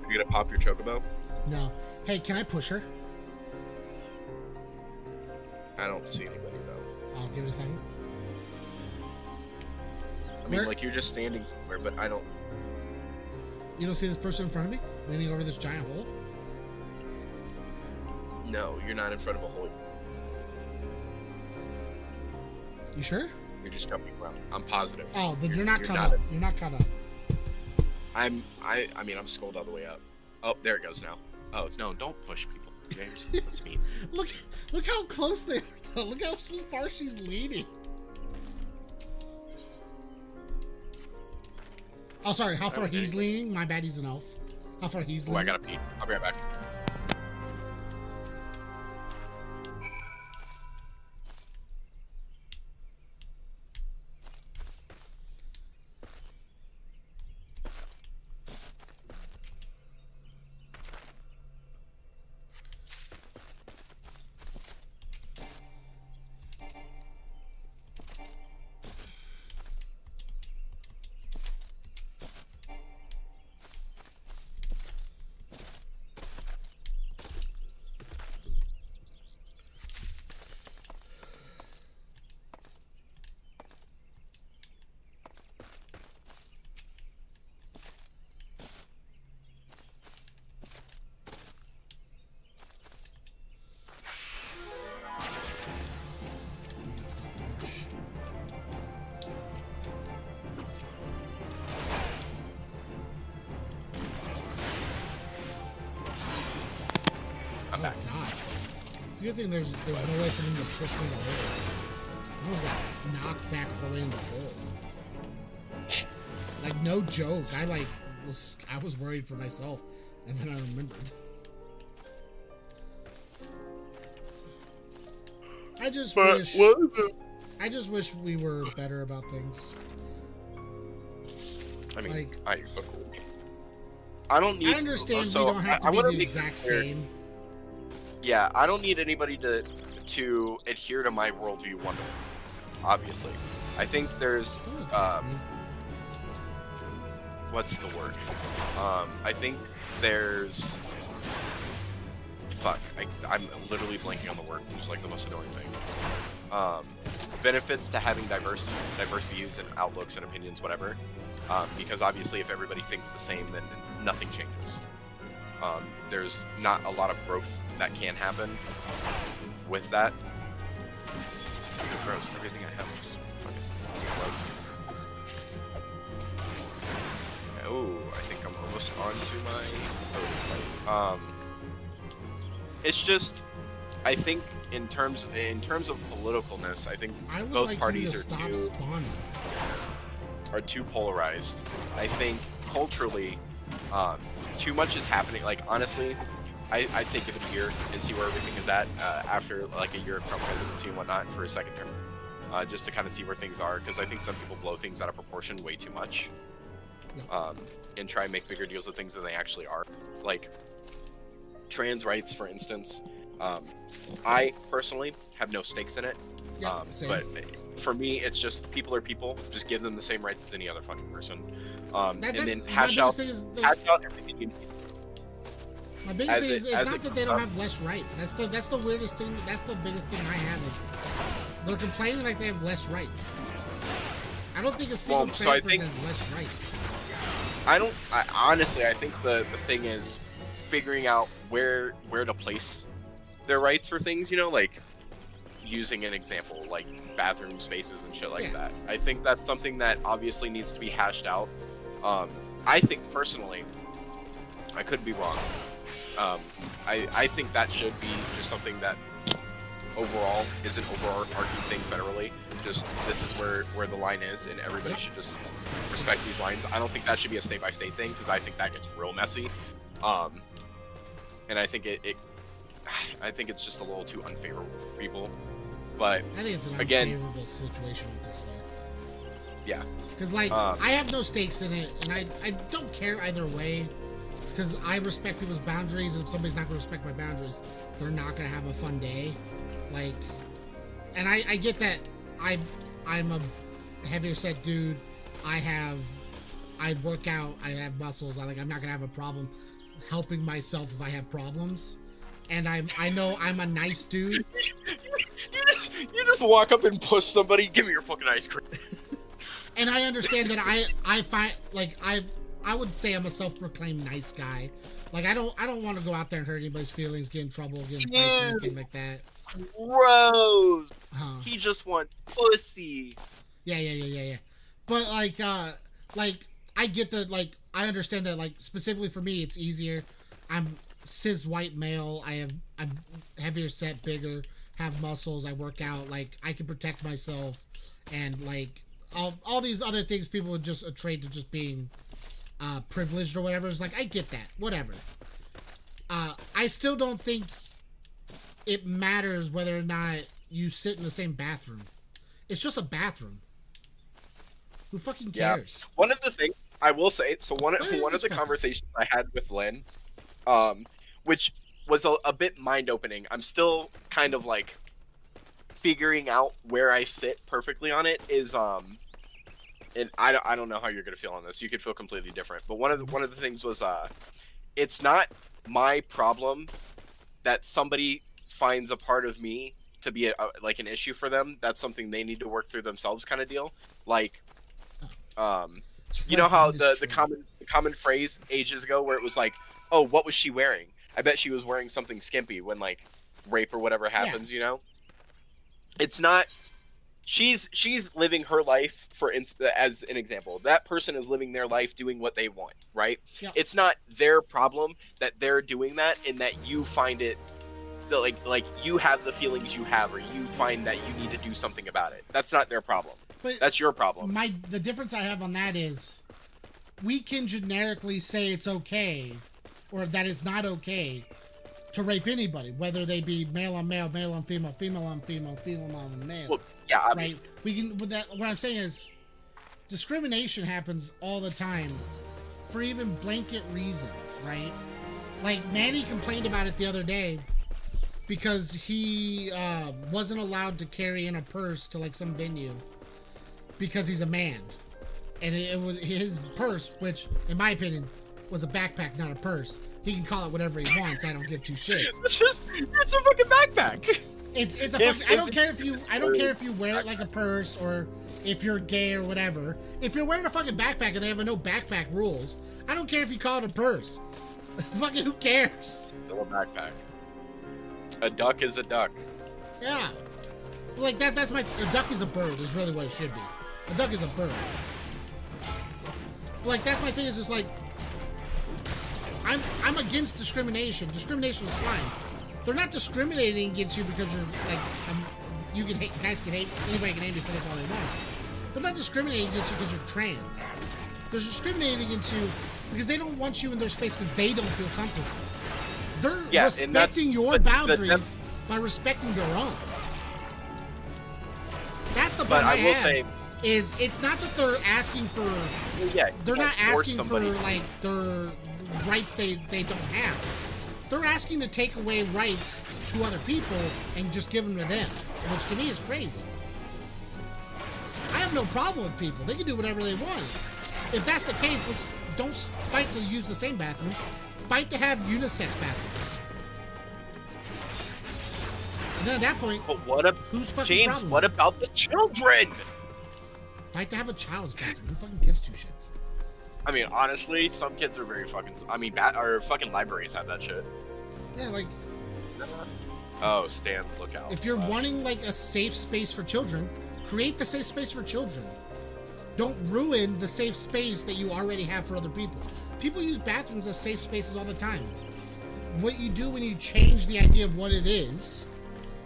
You're gonna pop your chocobo? No. Hey, can I push her? I don't see anybody though. I'll give it a second. I mean, you're just standing somewhere, but I don't. You don't see this person in front of me leaning over this giant hole? No, you're not in front of a hole. You sure? You're just jumping around. I'm positive. Oh, then you're not caught up. You're not caught up. I mean, I'm scrolled all the way up. Oh, there it goes now. Oh no, don't push people, James. That's mean. Look how close they are, though. Look how far she's leaning. Oh, sorry. How far he's leaning? My bad. He's an elf. How far he's leaning? I gotta pee. I'll be right back. I'm back. God. It's a good thing there's no way for them to push me in the holes. I almost got knocked back all the way in the hole. Like, no joke. I was worried for myself, and then I remembered. I just wish we were better about things. I mean, Like, I don't need. I understand so we don't have to I be wanna the make exact it clear. same. Yeah, I don't need anybody to adhere to my worldview one-to-one. Obviously, I think there's Don't attack me. what's the word? I think there's. Fuck, I'm literally blanking on the word, which is like the most annoying thing. Benefits to having diverse views and outlooks and opinions, whatever. Because obviously, if everybody thinks the same, then nothing changes. There's not a lot of growth that can happen with that. It froze. Everything I have just fucking froze. Oh, I think I'm almost onto my fight. It's just, I think in terms of politicalness, I think I would both like parties you to stop are spawning. too polarized. I think culturally, too much is happening. Like honestly, I'd say give it a year and see where everything is at after like a year of Trump presidency and whatnot for a second term, just to kind of see where things are. Because I think some people blow things out of proportion way too much, and try and make bigger deals of things than they actually are. Like trans rights, for instance. I personally have no stakes in it. Yeah, same. But for me, it's just people are people. Just give them the same rights as any other fucking person. And then hash out everything you need. My biggest thing is as not that they don't have less rights. That's the weirdest thing. That's the biggest thing I have is they're complaining like they have less rights. I don't think a single trans person has less rights. Honestly, I think the thing is figuring out where to place their rights for things, like using an example like bathroom spaces and shit like that. I think that's something that obviously needs to be hashed out. I think personally, I could be wrong. I think that should be just something that overall is an overarching thing federally. Just this is where the line is, and everybody should just respect these lines. I don't think that should be a state-by-state thing because I think that gets real messy. And I think I think it's just a little too unfavorable for people. But I think it's an again, unfavorable situation altogether. Yeah. Because I have no stakes in it, and I don't care either way. Because I respect people's boundaries, and if somebody's not going to respect my boundaries, they're not going to have a fun day. Like, and I get that I'm a heavier set dude. I work out. I have muscles. I'm not going to have a problem helping myself if I have problems. And I know I'm a nice dude. You just walk up and push somebody. Give me your fucking ice cream. And I understand that I find I would say I'm a self-proclaimed nice guy. Like I don't want to go out there and hurt anybody's feelings, get in trouble, get in fights, or anything like that. Gross. He just wants pussy. Yeah. But like I get that. I understand that. Specifically for me, it's easier. I'm cis white male. I'm heavier set, bigger, have muscles. I work out. I can protect myself, and all these other things people would just trade to just being privileged or whatever. It's I get that. Whatever. I still don't think it matters whether or not you sit in the same bathroom. It's just a bathroom. Who fucking cares? Yeah. One of the things I will say, so one of the conversations I had with Lynn, which was a bit mind-opening. I'm still kind of figuring out where I sit perfectly on it is and I don't know how you're gonna feel on this. You could feel completely different. But one of the things was it's not my problem that somebody finds a part of me to be an issue for them. That's something they need to work through themselves, kind of deal. You know how the common phrase ages ago where it was oh, what was she wearing? I bet she was wearing something skimpy when rape or whatever happens, you know? It's not she's living her life as an example. That person is living their life doing what they want, right? Yeah. It's not their problem that they're doing that and that you find it like you have the feelings you have, or you find that you need to do something about it. That's not their problem. But That's your problem. the difference I have on that is we can generically say it's okay or that it's not okay to rape anybody, whether they be male on male, male on female, female on female, female on male. Well, yeah, I mean, right? We can. With that, what I'm saying is, discrimination happens all the time, for even blanket reasons, right? Like Manny complained about it the other day because he wasn't allowed to carry in a purse to like some venue because he's a man, and it was his purse, which in my opinion was a backpack, not a purse. He can call it whatever he wants. I don't give two shits. it's a fucking backpack. It's a fucking, I don't care if you wear it like a purse or if you're gay or whatever. If you're wearing a fucking backpack and they have no backpack rules, I don't care if you call it a purse. Fucking who cares? Still a backpack. A duck is a duck. Yeah. Like that's a duck is a bird is really what it should be. A duck is a bird. Like that's my thing, is just like I'm against discrimination. Discrimination is fine. They're not discriminating against you because you're like you can hate, guys can hate, anybody can hate you for this all they want. They're not discriminating against you because you're trans. They're discriminating against you because they don't want you in their space because they don't feel comfortable. They're respecting your boundaries by respecting their own. That's the problem I will have. say, is it's not that they're asking for, they're not asking for like their rights they don't have. They're asking to take away rights to other people and just give them to them, which to me is crazy. I have no problem with people. They can do whatever they want. If that's the case, don't fight to use the same bathroom. Fight to have unisex bathrooms. And then at that point, but what a who's fucking James? problem What is it? about the children? Fight to have a child's bathroom. Who fucking gives two shits? I mean, honestly, some kids are very fucking. I mean, or fucking libraries have that shit. Yeah, like Oh, Stan, look out! if you're wanting like a safe space for children, create the safe space for children. Don't ruin the safe space that you already have for other people. People use bathrooms as safe spaces all the time. What you do when you change the idea of what it is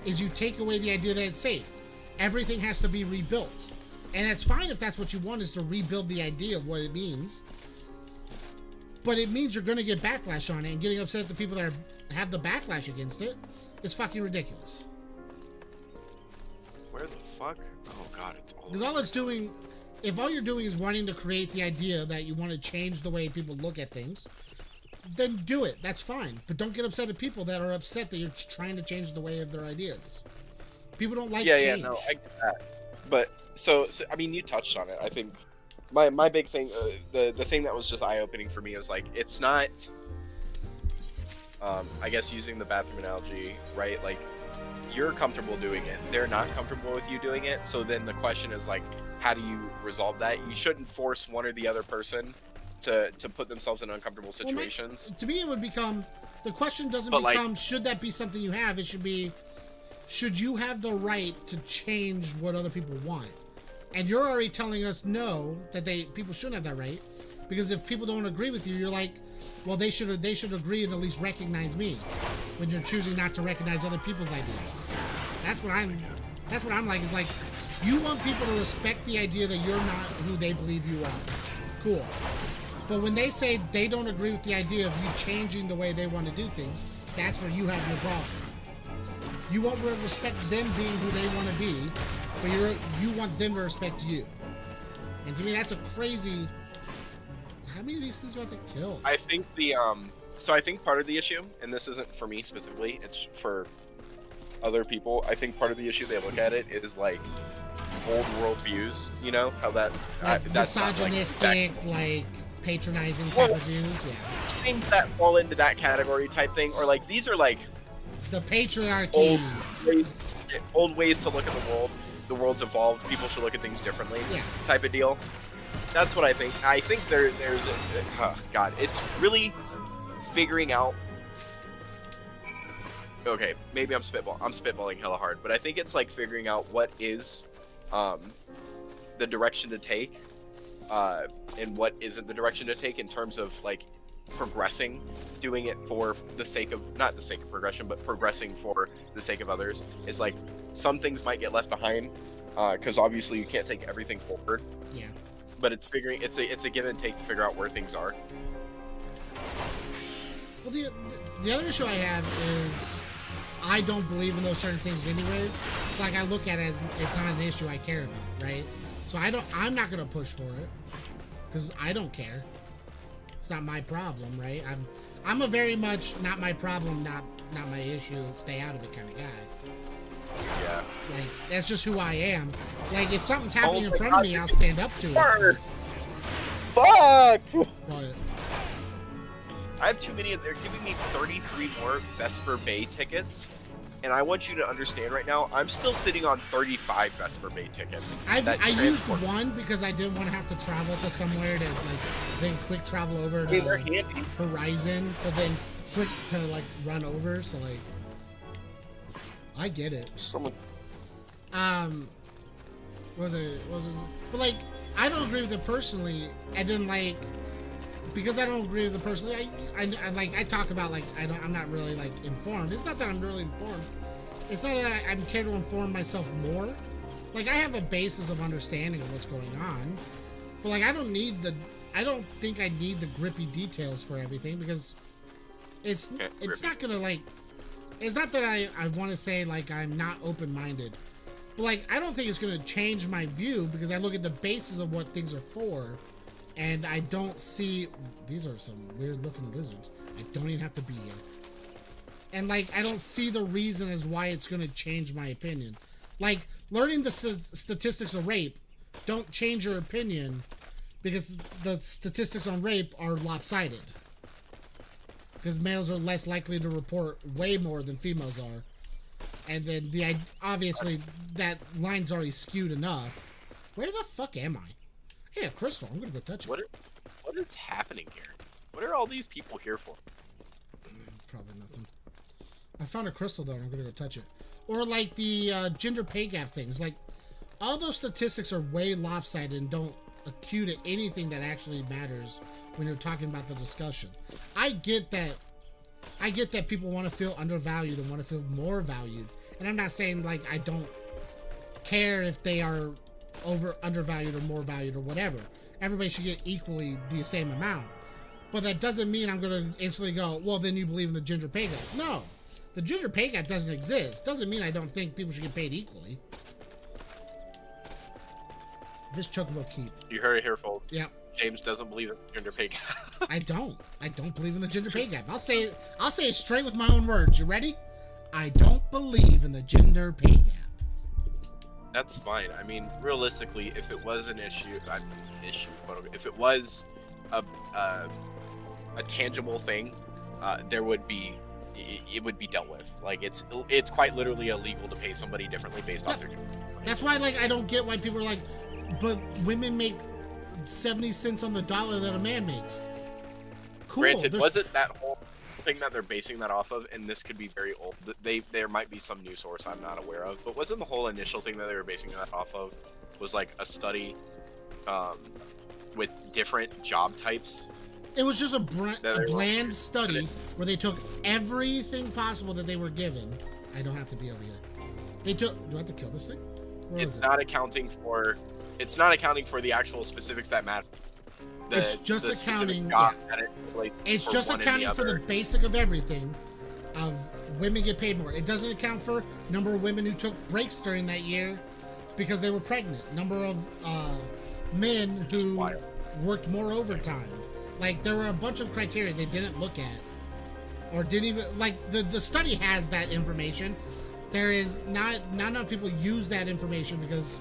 you take away the idea that it's safe. Everything has to be rebuilt. And that's fine if that's what you want, is to rebuild the idea of what it means. But it means you're going to get backlash on it, and getting upset at the people that have the backlash against it is fucking ridiculous. Where the fuck? Oh god, it's all. Because all it's doing, if all you're doing is wanting to create the idea that you want to change the way people look at things, then do it. That's fine. But don't get upset at people that are upset that you're trying to change the way of their ideas. People don't like change. Yeah, no, I get that. But so I mean, you touched on it. I think my big thing, the thing that was just eye opening for me was like, it's not. I guess using the bathroom analogy, right? Like, you're comfortable doing it. They're not comfortable with you doing it. So then the question is like, how do you resolve that? You shouldn't force one or the other person to put themselves in uncomfortable situations. Well, to me, it would become, the question doesn't But, become, should that be something you have? It should be, should you have the right to change what other people want? And you're already telling us no, that people shouldn't have that right, because if people don't agree with you, you're like, well, they should agree and at least recognize me, when you're choosing not to recognize other people's ideas. That's what I'm like. Is like, you want people to respect the idea that you're not who they believe you are. Cool. But when they say they don't agree with the idea of you changing the way they want to do things, that's where you have your problem. You want to respect them being who they want to be, but you want them to respect you. And to me, that's a crazy. How many of these things do I have to kill? I think I think part of the issue, and this isn't for me specifically, it's for other people. I think part of the issue they look at it is like old world views. You know how that that's not, misogynistic, like patronizing type of views. Yeah. Things that fall into that category type thing, or like these are like the patriarchy. Old ways to look at the world. The world's evolved. People should look at things differently. Yeah. Type of deal. That's what I think. I think there's God, it's really figuring out. Okay, maybe I'm spitballing hella hard, but I think it's like figuring out what is the direction to take, and what isn't the direction to take in terms of like progressing, doing it for the sake of, not the sake of progression, but progressing for the sake of others. Is like some things might get left behind, because obviously you can't take everything forward. Yeah. But it's a give and take to figure out where things are. Well, the other issue I have is I don't believe in those certain things anyways. So like I look at it as it's not an issue I care about, right? So I'm not gonna push for it because I don't care. It's not my problem, right? I'm a very much not my problem, not my issue, stay out of it kind of guy. Yeah. Like that's just who I am. Like if something's happening in my front God, of me, I'll stand up to it. Fuck! But I have too many. They're giving me 33 more Vesper Bay tickets, and I want you to understand right now, I'm still sitting on 35 Vesper Bay tickets. I used transport- one because I didn't want to have to travel to somewhere to like then quick travel over Hey, they're to handy. Horizon to then quick to like run over. So like, I get it. Someone. Was it? But like, I don't agree with it personally, and then like, because I don't agree with it personally, I talk about like I'm not really like informed. It's not that I'm really informed. It's not that I'm care to inform myself more. Like I have a basis of understanding of what's going on, but like I don't think I need the grippy details for everything because it's not gonna like. It's not that I want to say like I'm not open-minded. But like, I don't think it's going to change my view because I look at the basis of what things are for, and I don't see... These are some weird-looking lizards. I don't even have to be here. And like, I don't see the reason as why it's going to change my opinion. Like, learning the statistics of rape don't change your opinion because the statistics on rape are lopsided. Because males are less likely to report way more than females are. And then obviously that line's already skewed enough. Where the fuck am I? Hey, a crystal. I'm gonna go touch it. What is happening here? What are all these people here for? Probably nothing. I found a crystal though, and I'm gonna go touch it. Or like the gender pay gap things. Like all those statistics are way lopsided and don't acute to anything that actually matters when you're talking about the discussion. I get that people want to feel undervalued and want to feel more valued. And I'm not saying like I don't care if they are undervalued or more valued or whatever. Everybody should get equally the same amount. But that doesn't mean I'm going to instantly go, well, then you believe in the gender pay gap. No. The gender pay gap doesn't exist. Doesn't mean I don't think people should get paid equally. This chocobo keep. You heard it here, folks. Yep. James doesn't believe in gender pay gap. I don't believe in the gender pay gap. I'll say it straight with my own words. You ready? I don't believe in the gender pay gap. That's fine. I mean, realistically, if it was an issue, but if it was a tangible thing, there would be it would be dealt with. Like it's quite literally illegal to pay somebody differently based off their gender. That's why like I don't get why people are like, but women make 70 cents on the dollar that a man makes. Cool. Granted, wasn't that whole thing that they're basing that off of, and this could be very old. There might be some new source I'm not aware of, but wasn't the whole initial thing that they were basing that off of was like a study with different job types? It was just a bland study where they took everything possible that they were given. I don't have to be over here. They took. Do I have to kill this thing? It's not accounting for the actual specifics that matter. It's just accounting. It's just one accounting for the basic of everything. Of women get paid more. It doesn't account for number of women who took breaks during that year because they were pregnant. Number of men who worked more overtime. Like there were a bunch of criteria they didn't look at, or didn't even like. The study has that information. There is not enough people use that information because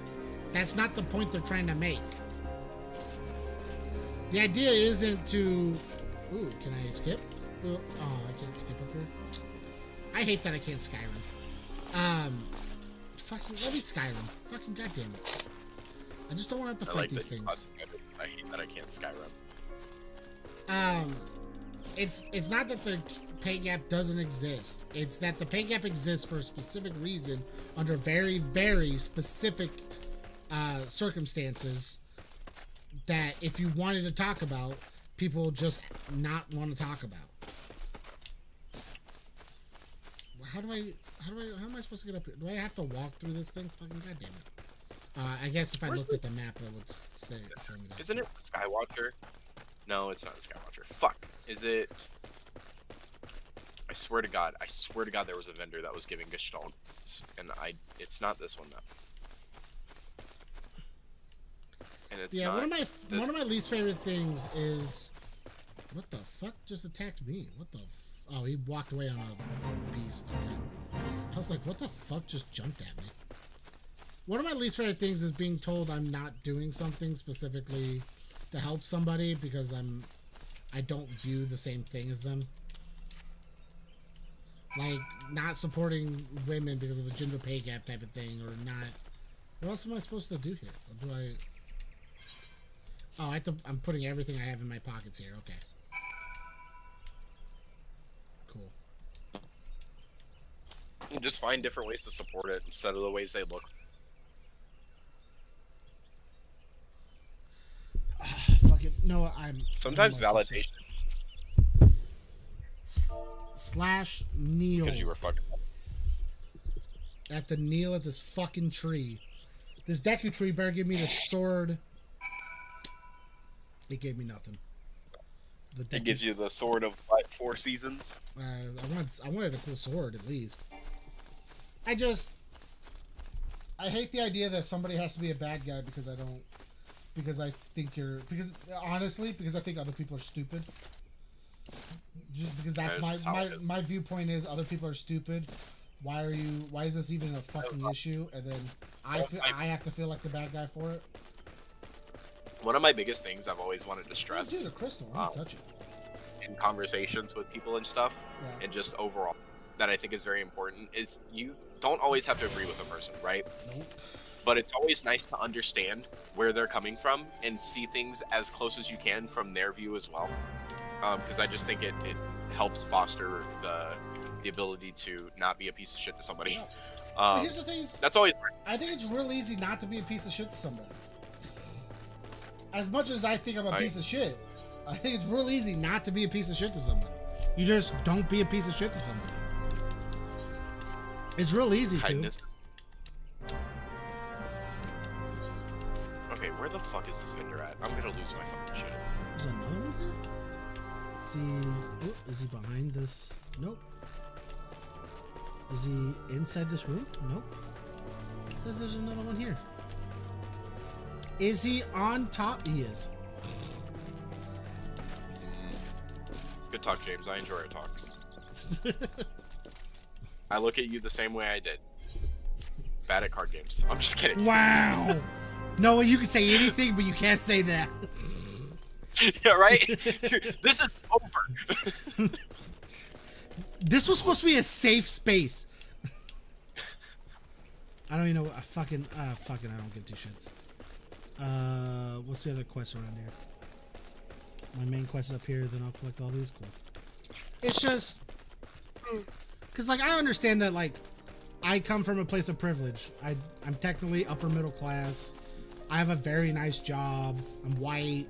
that's not the point they're trying to make. The idea isn't to... Ooh, can I skip? Oh, I can't skip up here. I hate that I can't Skyrim. Fucking... Let me Skyrim. Fucking goddamn it. I just don't want to have to fight these things. I hate that I can't Skyrim. It's not that the pay gap doesn't exist. It's that the pay gap exists for a specific reason under very, very specific circumstances that if you wanted to talk about, people just not want to talk about. How am I supposed to get up here? Do I have to walk through this thing? Fucking goddamn it. I guess if I looked at the map, it would show me that. Isn't it Skywatcher? No, it's not Skywatcher. Fuck. Is it? I swear to God, there was a vendor that was giving Gestalt, and it's not this one though. And it's yeah, not one of my least favorite things is, what the fuck just attacked me? What the? Oh, he walked away on a beast. Okay. I was like, what the fuck just jumped at me? One of my least favorite things is being told I'm not doing something specifically to help somebody because I don't view the same thing as them. Like, not supporting women because of the gender pay gap type of thing, or not. What else am I supposed to do here? Or do I? Oh, I'm putting everything I have in my pockets here. Okay. Cool. You just find different ways to support it instead of the ways they look. Fucking no, Sometimes validation. Slash kneel. Because you were fucking. I have to kneel at this fucking tree. This Deku tree better give me the sword. It gave me nothing. It gives you the sword of what, 4 seasons? I wanted a cool sword at least. I hate the idea that somebody has to be a bad guy because I think other people are stupid. Just because that's my viewpoint is other people are stupid. Why is this even a fucking issue? And then I have to feel like the bad guy for it. One of my biggest things I've always wanted to stress. Dude, a crystal. I'm gonna touch it. In conversations with people and stuff, yeah. and just overall, that I think is very important, is you don't always have to agree with a person, right? Nope. But it's always nice to understand where they're coming from and see things as close as you can from their view as well. Because I just think it helps foster the ability to not be a piece of shit to somebody. Yeah. Here's the thing is, that's always. I think it's real easy not to be a piece of shit to somebody. As much as I think I'm a piece of shit, I think it's real easy not to be a piece of shit to somebody. You just don't be a piece of shit to somebody. It's real easy Kindness. Okay, where the fuck is this vendor at? I'm gonna lose my fucking shit. There's another one here? Is he behind this? Nope. Is he inside this room? Nope. It says there's another one here. Is he on top? He is. Good talk, James. I enjoy our talks. I look at you the same way I did. Bad at card games. I'm just kidding. Wow. Noah, you can say anything, but you can't say that. Yeah, right? This is over. This was supposed to be a safe space. I don't even know. Fucking, I don't give two shits. What's the other quest around here? My main quest is up here, then I'll collect all these. Cool. It's just, cause like I understand that like I come from a place of privilege. I'm technically upper middle class. I have a very nice job. I'm white.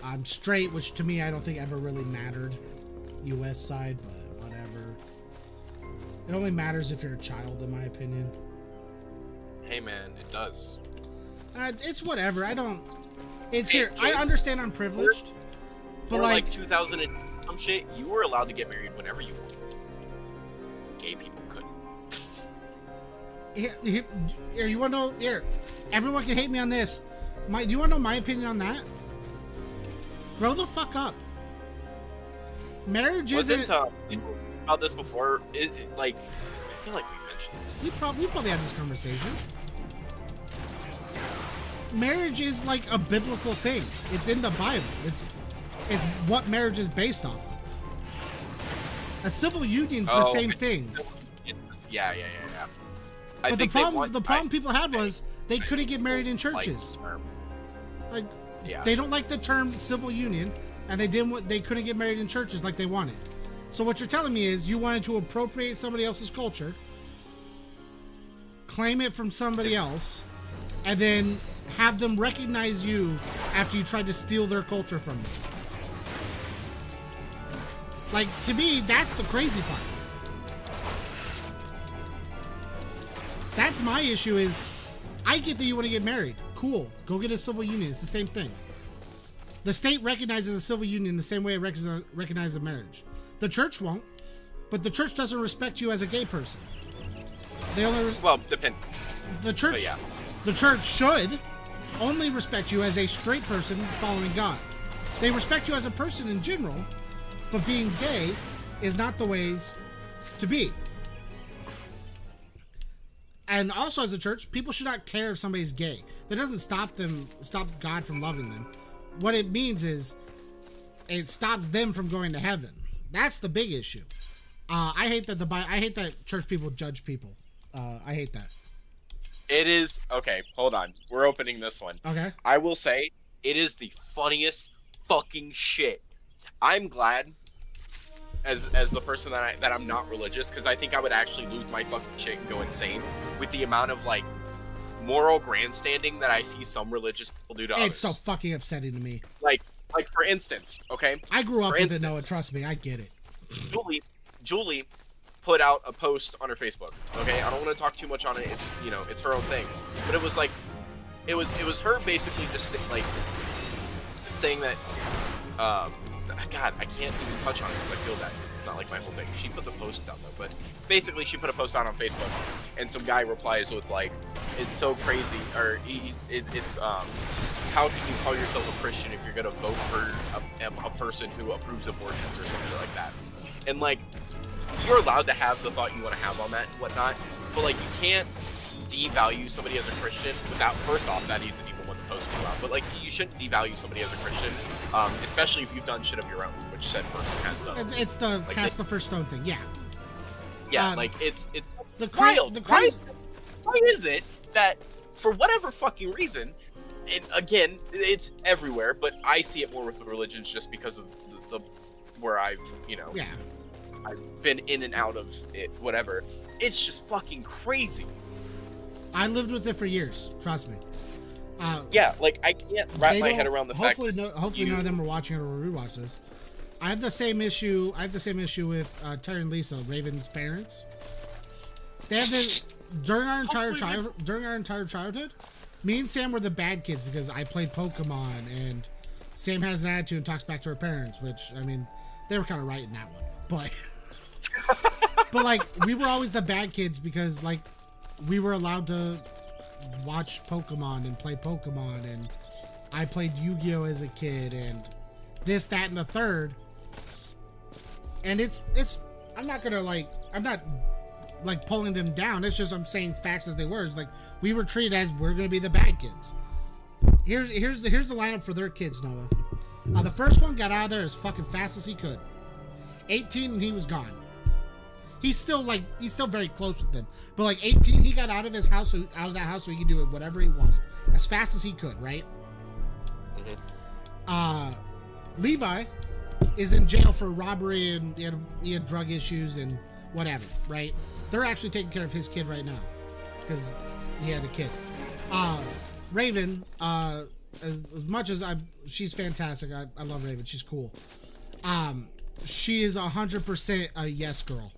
I'm straight, which to me I don't think ever really mattered. U.S. side, but whatever. It only matters if you're a child, in my opinion. Hey man, it does. It's whatever. I don't. It's Hey, here. James, I understand I'm privileged, but for like 2000 and some shit, you were allowed to get married whenever you wanted. Gay people couldn't. Here, you want to know? Here, everyone can hate me on this. Do you want to know my opinion on that? Grow the fuck up. Marriage isn't. About this before? Like, I feel like we mentioned this. We probably had this conversation. Marriage is like a biblical thing. It's in the Bible. It's what marriage is based off of. A civil union's the same thing. Yeah. But the problem people had was they couldn't get married in churches. Like, they don't like the term civil union, and they couldn't get married in churches like they wanted. So what you're telling me is you wanted to appropriate somebody else's culture, claim it from somebody else, and then have them recognize you after you tried to steal their culture from them. Like, to me, that's the crazy part. That's my issue is, I get that you want to get married. Cool. Go get a civil union. It's the same thing. The state recognizes a civil union the same way it recognizes a marriage. The church won't, but the church doesn't respect you as a gay person. They only... Well, depend. The church... Yeah. The church should only respect you as a straight person following God. They respect you as a person in general, but being gay is not the way to be. And also as a church, people should not care if somebody's gay. That doesn't stop God from loving them. What it means is it stops them from going to heaven. That's the big issue. I hate that church people judge people. I hate that. It is okay. Hold on, we're opening this one. Okay. I will say it is the funniest fucking shit. I'm glad, as the person that I'm not religious, because I think I would actually lose my fucking shit and go insane with the amount of like moral grandstanding that I see some religious people do to others. It's so fucking upsetting to me. Like for instance, okay. I grew up For with instance, it, Noah. Trust me, I get it. Julie put out a post on her Facebook. Okay, I don't want to talk too much on it. It's it's her own thing. But it was like, it was her basically just like saying that, God, I can't even touch on it because I feel that it's not like my whole thing. She put the post down though, but basically she put a post out on Facebook, and some guy replies with like, "It's so crazy," or it's how can you call yourself a Christian if you're gonna vote for a person who approves abortions or something like that? And like, you're allowed to have the thought you want to have on that and whatnot, but like, you can't devalue somebody as a Christian without, first off, that isn't even what the post was about, but like, you shouldn't devalue somebody as a Christian, especially if you've done shit of your own, which said person has done. It's the like, cast the first stone thing, yeah. Yeah, like it's wild. Why is it that for whatever fucking reason, and again, it's everywhere, but I see it more with the religions just because of the where I've Yeah. I've been in and out of it, whatever. It's just fucking crazy. I lived with it for years. Trust me. Yeah, like I can't wrap my head around the fact. Hopefully, none of them are watching it or rewatch this. I have the same issue. With Terry and Lisa, Raven's parents. They have the during our entire childhood. Me and Sam were the bad kids because I played Pokemon, and Sam has an attitude and talks back to her parents, which I mean, they were kind of right in that one, but. But like, we were always the bad kids because like we were allowed to watch Pokemon and play Pokemon, and I played Yu-Gi-Oh as a kid, and this, that, and the third. And it's I'm not pulling them down. It's just I'm saying facts as they were. It's like we were treated as we're gonna be the bad kids. Here's the lineup for their kids, Noah. The first one got out of there as fucking fast as he could. 18 and he was gone. He's still very close with them, but like 18, he got out of that house so he could do whatever he wanted as fast as he could, right? Mm-hmm. Levi is in jail for robbery, and he had drug issues and whatever, right? They're actually taking care of his kid right now because he had a kid. Raven, as much as she's fantastic. I love Raven. She's cool. She is 100% a yes girl.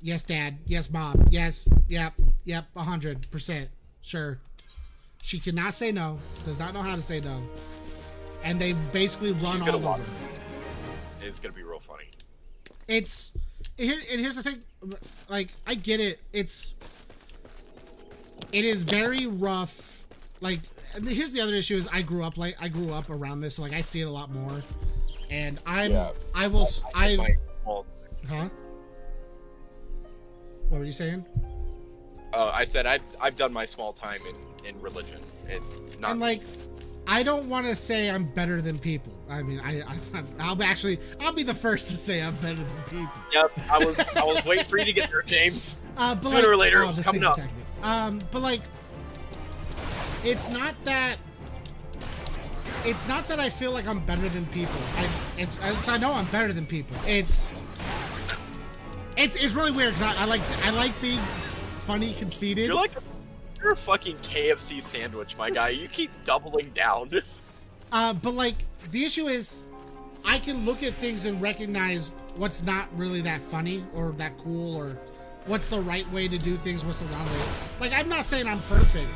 Yes, dad. Yes, mom. Yes. Yep. 100%. Sure. She cannot say no. Does not know how to say no. And they basically run all over her. It's gonna be real funny. Here's the thing. Like, I get it. It is very rough. Like, here's the other issue is I grew up around this, so like I see it a lot more. And huh? What were you saying? I said I've done my small time in religion, and like, I don't want to say I'm better than people. I mean, I'll be the first to say I'm better than people. Yep, I was waiting for you to get there, James. But sooner or later, it's coming up. But like, it's not that I feel like I'm better than people. I know I'm better than people. It's really weird because I like being funny, conceited. You're a fucking KFC sandwich, my guy. You keep doubling down. But like, the issue is, I can look at things and recognize what's not really that funny or that cool, or what's the right way to do things, what's the wrong way. Like, I'm not saying I'm perfect,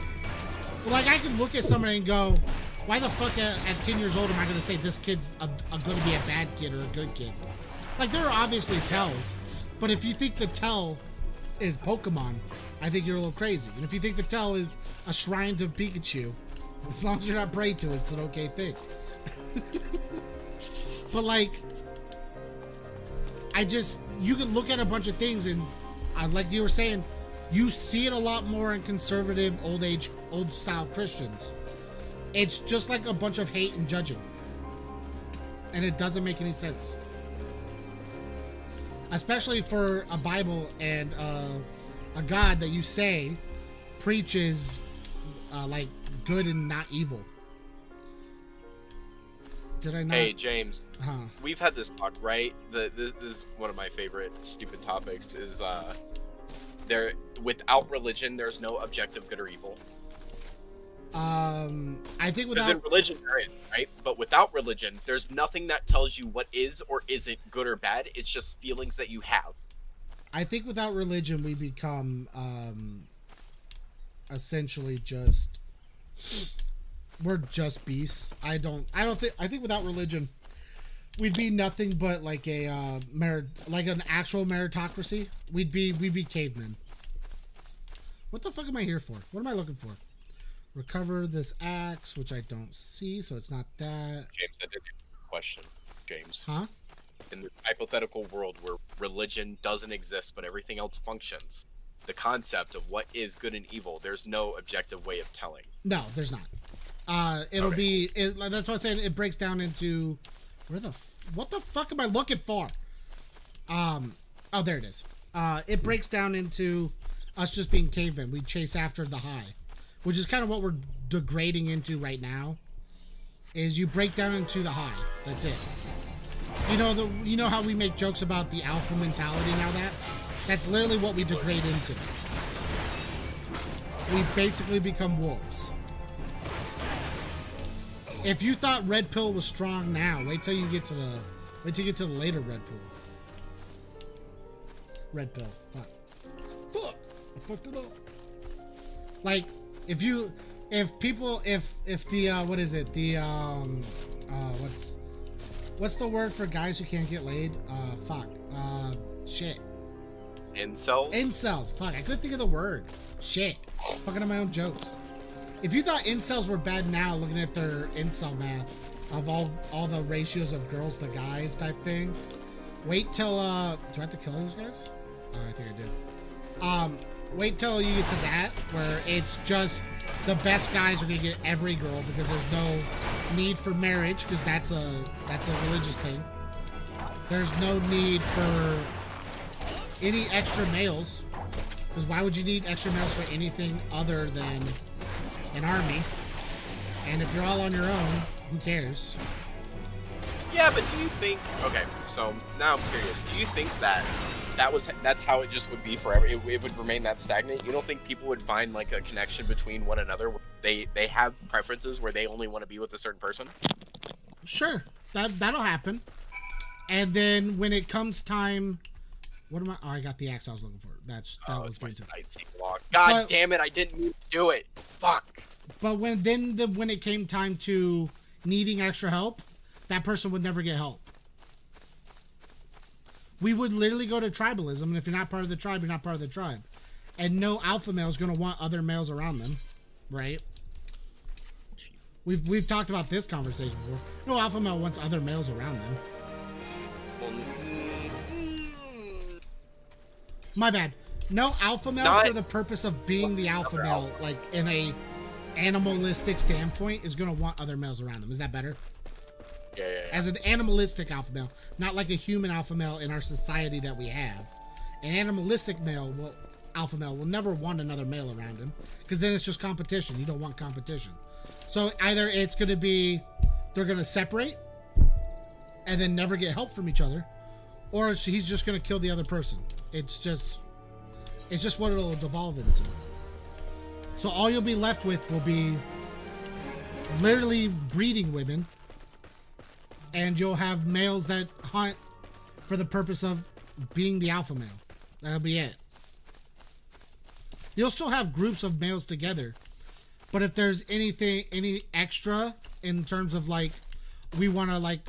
but like I can look at somebody and go, why the fuck at 10 years old am I going to say this kid's going to be a bad kid or a good kid? Like, there are obviously tells, but if you think the tell is Pokemon, I think you're a little crazy. And if you think the tell is a shrine to Pikachu, as long as you're not praying to it, it's an okay thing. But like, you can look at a bunch of things and like you were saying, you see it a lot more in conservative old style Christians. It's just like a bunch of hate and judging. And it doesn't make any sense. Especially for a Bible and a God that you say preaches like good and not evil. Did I not? Hey, James. Huh. We've had this talk, right? This is one of my favorite stupid topics. Is there without religion, there's no objective good or evil. I think Because without in religion there is, right? But without religion, there's nothing that tells you what is or isn't good or bad. It's just feelings that you have. I think without religion we become essentially just we're just beasts. I think without religion we'd be nothing but like a like an actual meritocracy. We'd be cavemen. What the fuck am I here for? What am I looking for? Recover this axe, which I don't see, so it's not that. James, that did a question. James. Huh? In the hypothetical world where religion doesn't exist but everything else functions, the concept of what is good and evil, there's no objective way of telling. No, there's not. It'll be. That's what I'm saying. It breaks down into what the fuck am I looking for? Oh, there it is. It breaks down into us just being cavemen. We chase after the high, which is kind of what we're degrading into right now. Is you break down into the high. That's it. You know how we make jokes about the alpha mentality now. That's literally what we degrade into. We basically become wolves. If you thought red pill was strong now, wait till you get to the later red pill. Red pill. Fuck. I fucked it up. Like, if the what is it? The what's the word for guys who can't get laid? Shit. Incels? Incels. Fuck, I couldn't think of the word. Shit. Fucking on my own jokes. If you thought incels were bad now, looking at their incel math of all the ratios of girls to guys type thing, wait till do I have to kill these guys? I think I did. Wait till you get to that where it's just the best guys are gonna get every girl because there's no need for marriage because that's a religious thing. There's no need for any extra males because why would you need extra males for anything other than an army? And if you're all on your own, who cares? Yeah, but do you think... Okay, so now I'm curious. Do you think that's how it just would be forever? It would remain that stagnant? You don't think people would find like a connection between one another? They have preferences where they only want to be with a certain person? Sure, that'll happen. And then when it comes time... What am I... Oh, I got the axe I was looking for. That was my fantastic. sightseeing log. God damn it, I didn't mean to do it. Fuck. But when it came time to needing extra help, that person would never get help. We would literally go to tribalism, and if you're not part of the tribe, you're not part of the tribe. And no alpha male is going to want other males around them, right? We've talked about this conversation before. No alpha male wants other males around them. My bad. No alpha male for the purpose of being the alpha male, like in a animalistic standpoint, is going to want other males around them. Is that better? Yeah. As an animalistic alpha male, not like a human alpha male in our society that we have. An animalistic alpha male will never want another male around him because then it's just competition. You don't want competition. So either it's going to be they're going to separate and then never get help from each other, or he's just going to kill the other person. It's just what it'll devolve into. So all you'll be left with will be literally breeding women, and you'll have males that hunt for the purpose of being the alpha male. That'll be it. You'll still have groups of males together, but if there's any extra in terms of like we want to like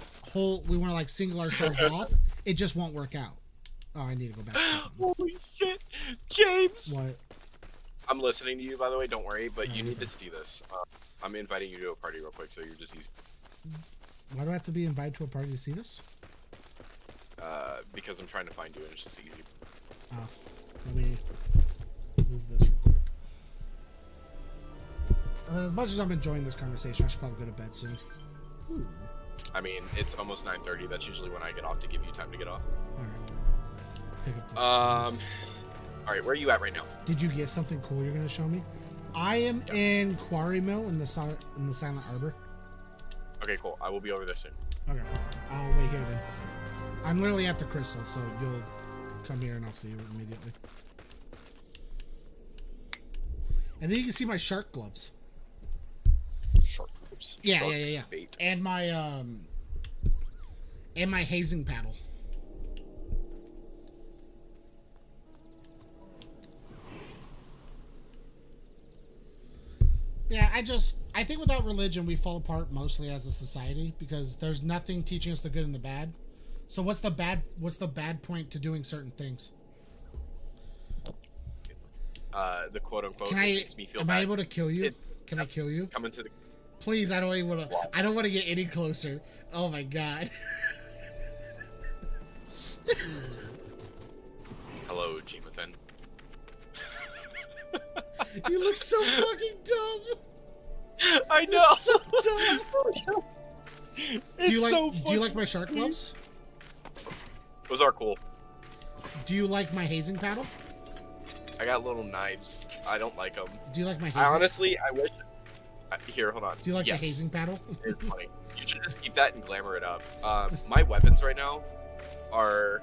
single ourselves off, it just won't work out. Oh, I need to go back to something. Holy shit, James! What? I'm listening to you, by the way. Don't worry, but you need to see this. I'm inviting you to a party real quick, so you're just easy. Why do I have to be invited to a party to see this? Because I'm trying to find you, and it's just easy. Oh, let me move this real quick. As much as I'm enjoying this conversation, I should probably go to bed soon. Ooh. I mean, it's almost 9:30. That's usually when I get off to give you time to get off. All right. Pick up this. All right, where are you at right now? Did you get something cool you're gonna show me? I am in Quarry Mill in the Silent Arbor. Okay, cool. I will be over there soon. Okay, I'll wait here then. I'm literally at the crystal, so you'll come here and I'll see you immediately. And then you can see my shark gloves. Shark groups. Yeah, Shark yeah. Bait. And my hazing paddle. Yeah, I think without religion we fall apart mostly as a society because there's nothing teaching us the good and the bad. So what's the bad point to doing certain things? The quote unquote makes me feel am bad. I able to kill you? Can I kill you? Come into the Please, I don't want to get any closer. Oh my god. Hello, Jonathan. You look so fucking dumb. I know. It's so dumb. Do you like my shark gloves? Those are cool. Do you like my hazing paddle? I got little knives. I don't like them. Do you like my hazing? I wish. Here, hold on. Do you like Yes. the hazing paddle? It's funny. You should just keep that and glamour it up. My weapons right now are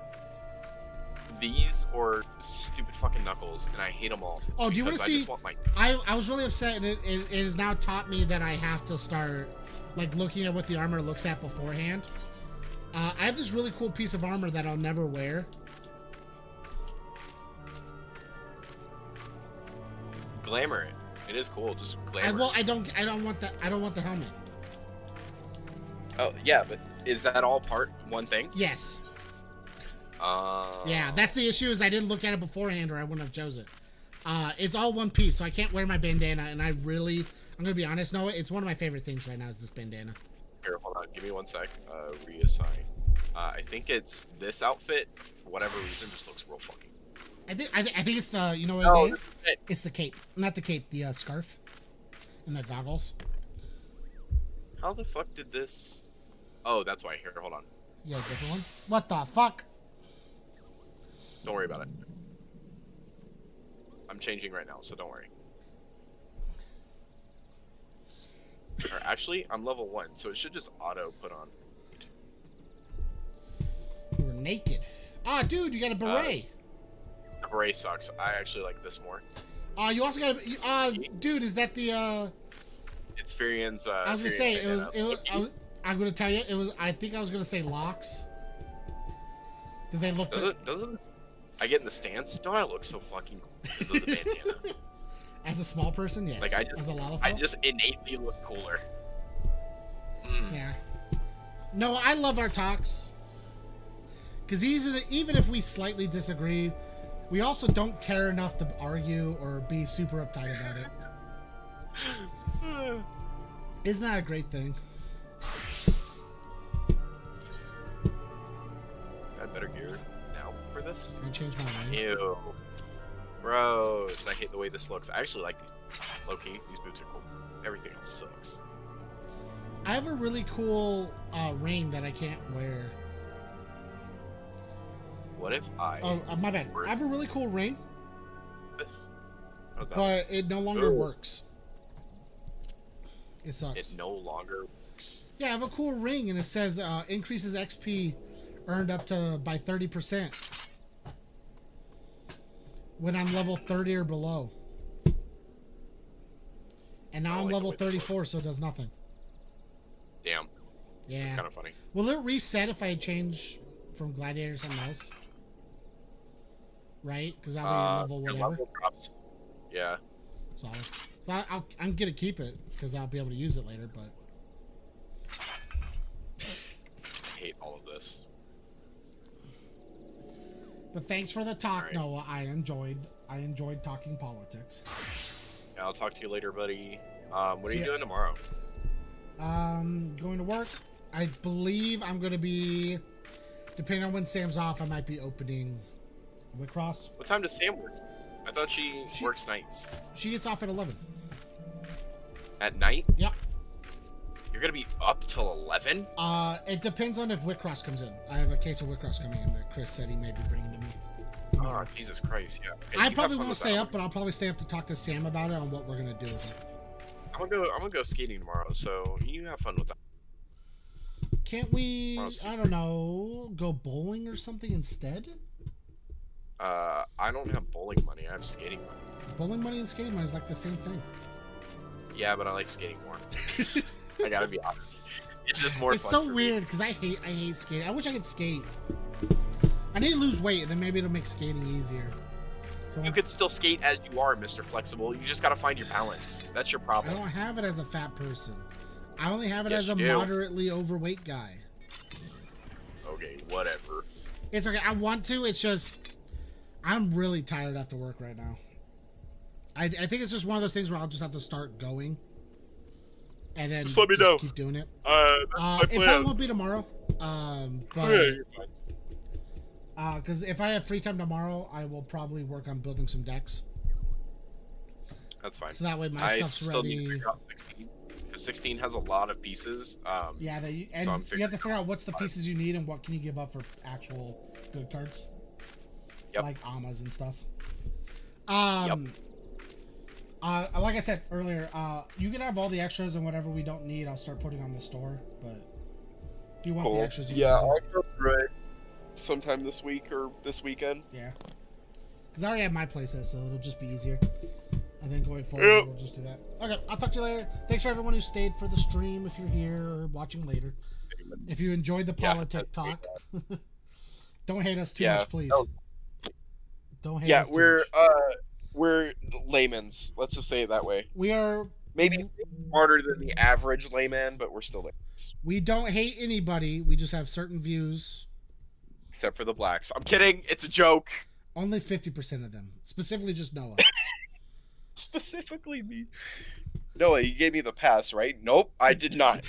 these or stupid fucking knuckles, and I hate them all. Oh, do you want to because see? I just want my... I was really upset, and it has now taught me that I have to start like looking at what the armor looks at beforehand. I have this really cool piece of armor that I'll never wear. Glamour it. It is cool. Just glamour. I don't want the helmet. Oh yeah, but is that all part one thing? Yes. Yeah, that's the issue. Is I didn't look at it beforehand, or I wouldn't have chose it. It's all one piece, so I can't wear my bandana. And I'm gonna be honest, Noah. It's one of my favorite things right now is this bandana. Here, hold on. Give me 1 sec. Reassign. I think it's this outfit. For whatever reason, just looks real fucking. I think it's the what it is. It. It's the cape, not the cape. The scarf and the goggles. How the fuck did this? Oh, that's why. Here, hold on. Yeah, different one. What the fuck? Don't worry about it. I'm changing right now, so don't worry. Or actually, I'm level 1, so it should just auto put on. We're naked. Ah, dude, you got a beret. The beret sucks. I actually like this more. You also got a. Dude, is that the? It's Furian's. I was gonna say it was. I'm gonna tell you it was. I think I was gonna say locks. Because they look. Doesn't I get in the stance? Don't I look so fucking cool because of the bandana? As a small person, yes. Like as a Lalafell? I just innately look cooler. Yeah. No, I love our talks. Because even if we slightly disagree, we also don't care enough to argue or be super uptight about it. Isn't that a great thing? Got better gear now for this. I changed my mind. Ew. Gross. I hate the way this looks. I actually like these. Low-key, these boots are cool. Everything else sucks. I have a really cool ring that I can't wear. What if I... Oh, my bad. I have a really cool ring, This? How's that? but it no longer Ooh. works. It sucks. It no longer works. Yeah, I have a cool ring, and it says increases XP earned up to by 30% when I'm level 30 or below. And now I'm like level the way this 34, so it does nothing. Damn. Yeah. It's kind of funny. Will it reset if I change from Gladiator or something else? Right? Because that'll be level your whatever. level drops. Yeah. Solid. So I'm gonna keep it because I'll be able to use it later. But I hate all of this. But thanks for the talk, Alright. Noah. I enjoyed talking politics. Yeah, I'll talk to you later, buddy. What are See you ya. doing tomorrow? Going to work. I believe I'm gonna be, depending on when Sam's off, I might be opening Wicross. What time does Sam work? I thought she works nights. She gets off at 11. At night? Yep. You're gonna be up till 11? It depends on if Wicross comes in. I have a case of Wicross coming in that Chris said he may be bringing to me. Oh, Jesus Christ, yeah. Okay, I you probably have fun won't with stay that. up, but I'll probably stay up to talk to Sam about it on what we're gonna do with it. I'm gonna go skating tomorrow, so you have fun with that. Can't we, Honestly. I don't know, go bowling or something instead? I don't have bowling money, I have skating money. Bowling money and skating money is like the same thing. Yeah, but I like skating more. I gotta be honest. It's just more It's fun so for weird me. because I hate skating. I wish I could skate. I need to lose weight, and then maybe it'll make skating easier. So You could still skate as you are, Mr. Flexible. You just gotta find your balance. That's your I problem. don't have it as a fat person. I only have it Yes, as a you do. moderately overweight guy. Okay, whatever. It's okay. I want to. It's just I'm really tired after work right now. I think it's just one of those things where I'll just have to start going, and then Just let me know. keep doing it. That's my It plan. probably won't be tomorrow. Yeah, But you're fine. because if I have free time tomorrow, I will probably work on building some decks. That's fine. So that way my I stuff's still need to ready. figure out 16. Because 16 has a lot of pieces. Yeah, and I'm you have figuring to figure out what's the pieces you need and what can you give up for actual good cards. Yep. Like Amas and stuff. Yep. Like I said earlier, you can have all the extras and whatever we don't need, I'll start putting on the store. But if you want the extras, you can use them. I'll go through it sometime this week or this weekend. Yeah. Because I already have my playset, so it'll just be easier. And then going forward, Yep. we'll just do that. Okay, I'll talk to you later. Thanks for everyone who stayed for the stream if you're here or watching later. If you enjoyed the Yeah, politic that's talk, don't hate us too Yeah. much, please. Oh. Don't hate Yeah, us too much. we're layman's. Let's just say it that way. We are. Maybe smarter than the average layman, but we're still layman's. We don't hate anybody. We just have certain views. Except for the blacks. I'm kidding. It's a joke. Only 50% of them. Specifically, just Noah. Specifically me. Noah, you gave me the pass, right? Nope, I did not.